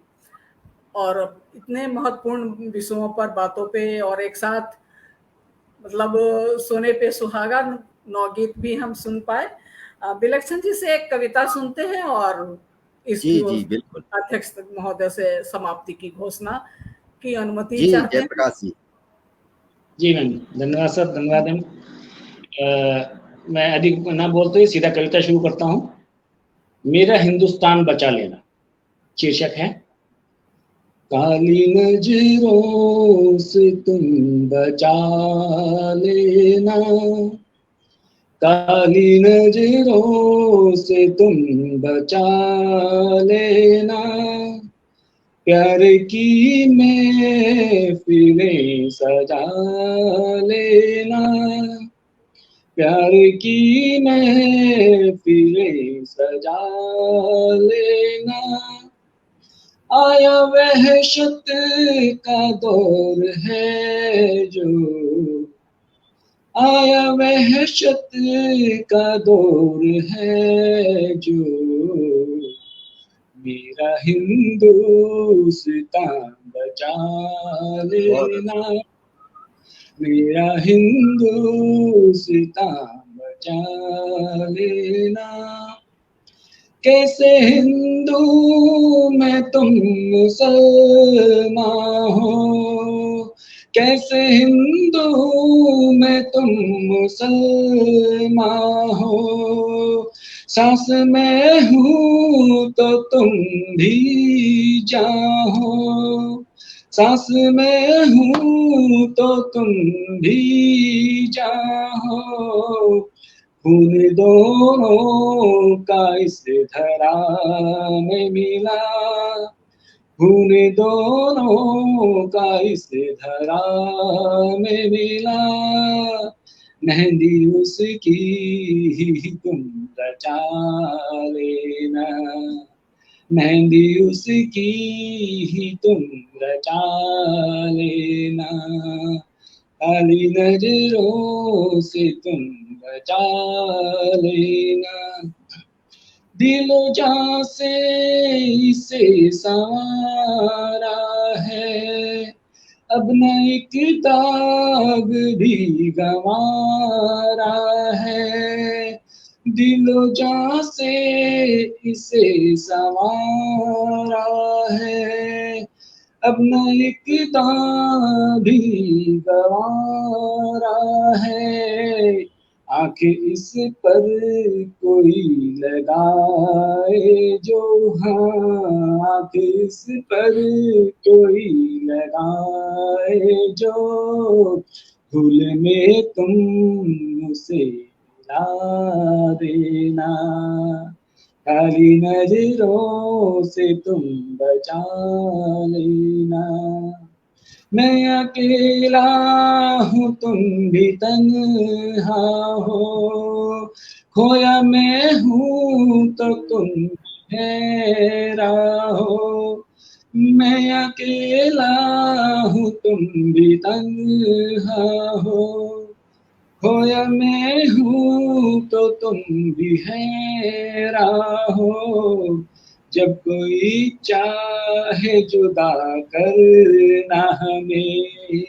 और इतने महत्वपूर्ण विषयों पर बातों पे, और एक साथ मतलब सोने पे सुहागा नौगीत भी हम सुन पाए। विलक्षण जी से एक कविता सुनते हैं और इसकी
जी बिल्कुल
अध्यक्ष महोदय से समाप्ति की घोषणा की अनुमति
जी।
चाहते हैं।
जयप्रकाश जी।
जी मैम, धन्यवाद सर, धन्यवाद मैम। मैं अधिक ना बोलते ही सीधा कविता शुरू करता हूँ। मेरा हिंदुस्तान बचा लेना शीर्षक है। काली नजरों से तुम बचा लेना, काली नजरों से तुम बचा लेना, प्यार की महफिलें सजा लेना, प्यार की महफिलें सजा लेना। आया वहशत का दौर है जो, आया वहशत का दौर है जो, मेरा हिंदुस्तान बचा लेना, मेरा हिंदुस्तान बचा लेना। कैसे हिंदू मैं तुम मुसलमान हो, कैसे हिंदू मैं तुम मुसलमान हो। सांस में हूँ तो तुम भी जान हो, सांस में हूँ तो तुम भी जान हो। खून दोनों का इस धरा में मिला, खून दोनों का इस धरा में मिला। मेहंदी उसकी ही तुम रचा लेना, मेहंदी उसकी ही तुम रचा लेना। काली नजरों से तुम बचा लेना, दिलो जान से इसे संवारा है, अब न एक दाग भी गंवारा है। दिलो जान से इसे संवारा है, अब न एक दाग भी गंवारा है। आंख इस पर कोई लगाए जो, हाँ आंख इस पर कोई लगाए जो, भूल में तुम उसे ला देना, खाली नजरों से तुम बचा लेना। मैं अकेला हूँ तुम भी तन्हा हो, खोया मैं हूँ तो तुम ठहरा हो। मैं अकेला हूँ तुम भी तन्हा हो, खोया मैं हूँ तो तुम भी हैरान हो। जब कोई चाहे जुदा करना हमें,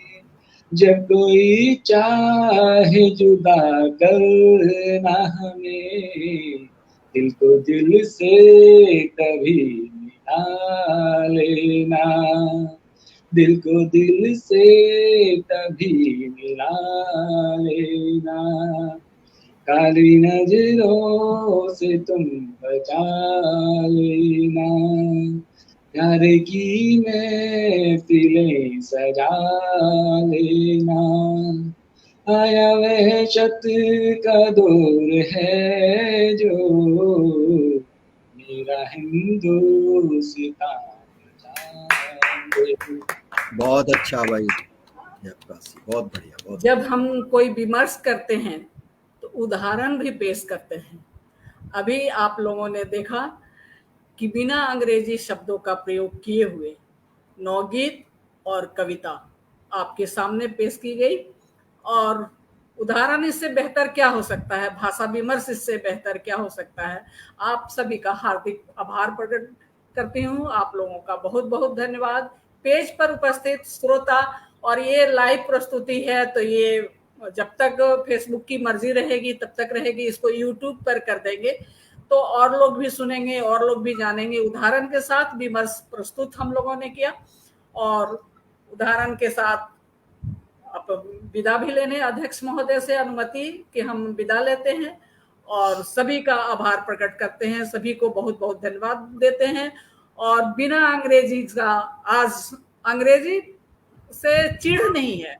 जब कोई चाहे जुदा करना हमें, दिल को दिल से कभी मिला लेना, दिल को दिल से तभी मिला लेना। काली नजरों से तुम बचा लेना, प्यार की महफिलें सजा लेना। आया वह शत का दौर है जो मेरा हिंदुस्तान जाने।
बहुत अच्छा भाई जयप्रकाश, बहुत बढ़िया, बहुत।
जब हम कोई विमर्श करते हैं तो उदाहरण भी पेश करते हैं। अभी आप लोगों ने देखा कि बिना अंग्रेजी शब्दों का प्रयोग किए हुए नवगीत और कविता आपके सामने पेश की गई, और उदाहरण इससे बेहतर क्या हो सकता है, भाषा विमर्श इससे बेहतर क्या हो सकता है। आप सभी का हार्दिक आभार प्रकट करती हूँ। आप लोगों का बहुत बहुत धन्यवाद। पेज पर उपस्थित श्रोता, और ये लाइव प्रस्तुति है तो ये जब तक फेसबुक की मर्जी रहेगी तब तक रहेगी। इसको यूट्यूब पर कर देंगे तो और लोग भी सुनेंगे, और लोग भी जानेंगे। उदाहरण के साथ विमर्श प्रस्तुत हम लोगों ने किया, और उदाहरण के साथ आप विदा भी लेने अध्यक्ष महोदय से अनुमति कि हम विदा लेते हैं, और सभी का आभार प्रकट करते हैं, सभी को बहुत बहुत धन्यवाद देते हैं। और बिना अंग्रेजी का, आज अंग्रेजी से चिढ़ नहीं है,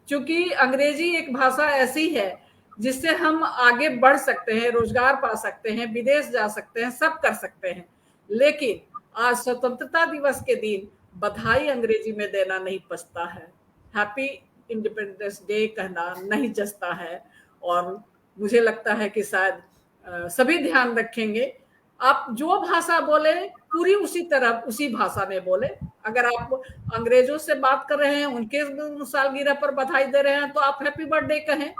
क्योंकि अंग्रेजी एक भाषा ऐसी है जिससे हम आगे बढ़ सकते हैं, रोजगार पा सकते हैं, विदेश जा सकते हैं, सब कर सकते हैं। लेकिन आज स्वतंत्रता दिवस के दिन बधाई अंग्रेजी में देना नहीं पछता है, हैप्पी इंडिपेंडेंस डे कहना नहीं जचता है। और मुझे लगता है कि शायद सभी ध्यान रखेंगे, आप जो भाषा बोले पूरी उसी तरह उसी भाषा में बोले। अगर आप अंग्रेजों से बात कर रहे हैं, उनके सालगिरह पर बधाई दे रहे हैं, तो आप हैप्पी बर्थडे कहें।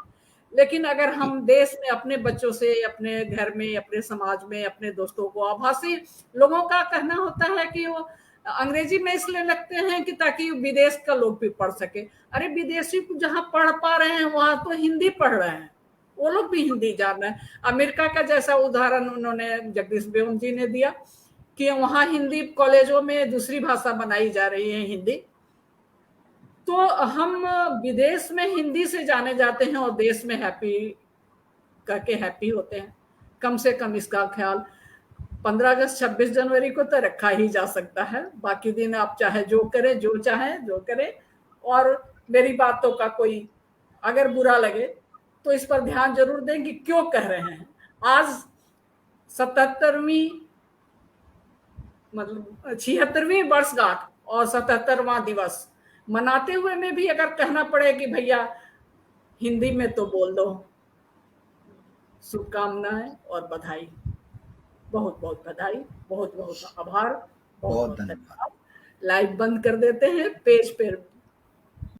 लेकिन अगर हम देश में अपने बच्चों से, अपने घर में, अपने समाज में, अपने दोस्तों को, आभासी लोगों का कहना होता है कि वो अंग्रेजी में इसलिए लगते हैं कि ताकि विदेश का लोग भी पढ़ सके। अरे विदेशी जहां पढ़ पा रहे हैं वहां तो हिंदी पढ़ रहे हैं, वो लोग भी हिंदी जान रहे हैं। अमेरिका का जैसा उदाहरण उन्होंने, जगदीश बेऊन जी ने दिया कि वहां हिंदी कॉलेजों में दूसरी भाषा बनाई जा रही है हिंदी। तो हम विदेश में हिंदी से जाने जाते हैं और देश में हैप्पी करके हैप्पी होते हैं। कम से कम इसका ख्याल 15 अगस्त 26 जनवरी को तो रखा ही जा सकता है। बाकी दिन आप चाहे जो करें, जो चाहे जो करें। और मेरी बातों का कोई अगर बुरा लगे तो इस पर ध्यान जरूर दें कि क्यों कह रहे हैं। आज 77वीं मतलब 76वीं वर्षगांठ और 77वां दिवस मनाते हुए में भी अगर कहना पड़े कि भैया हिंदी में तो बोल दो, शुभकामनाएं और बधाई, बहुत बहुत बधाई, बहुत बहुत आभार, बहुत बहुत धन्यवाद। लाइव बंद कर देते हैं, पेज पर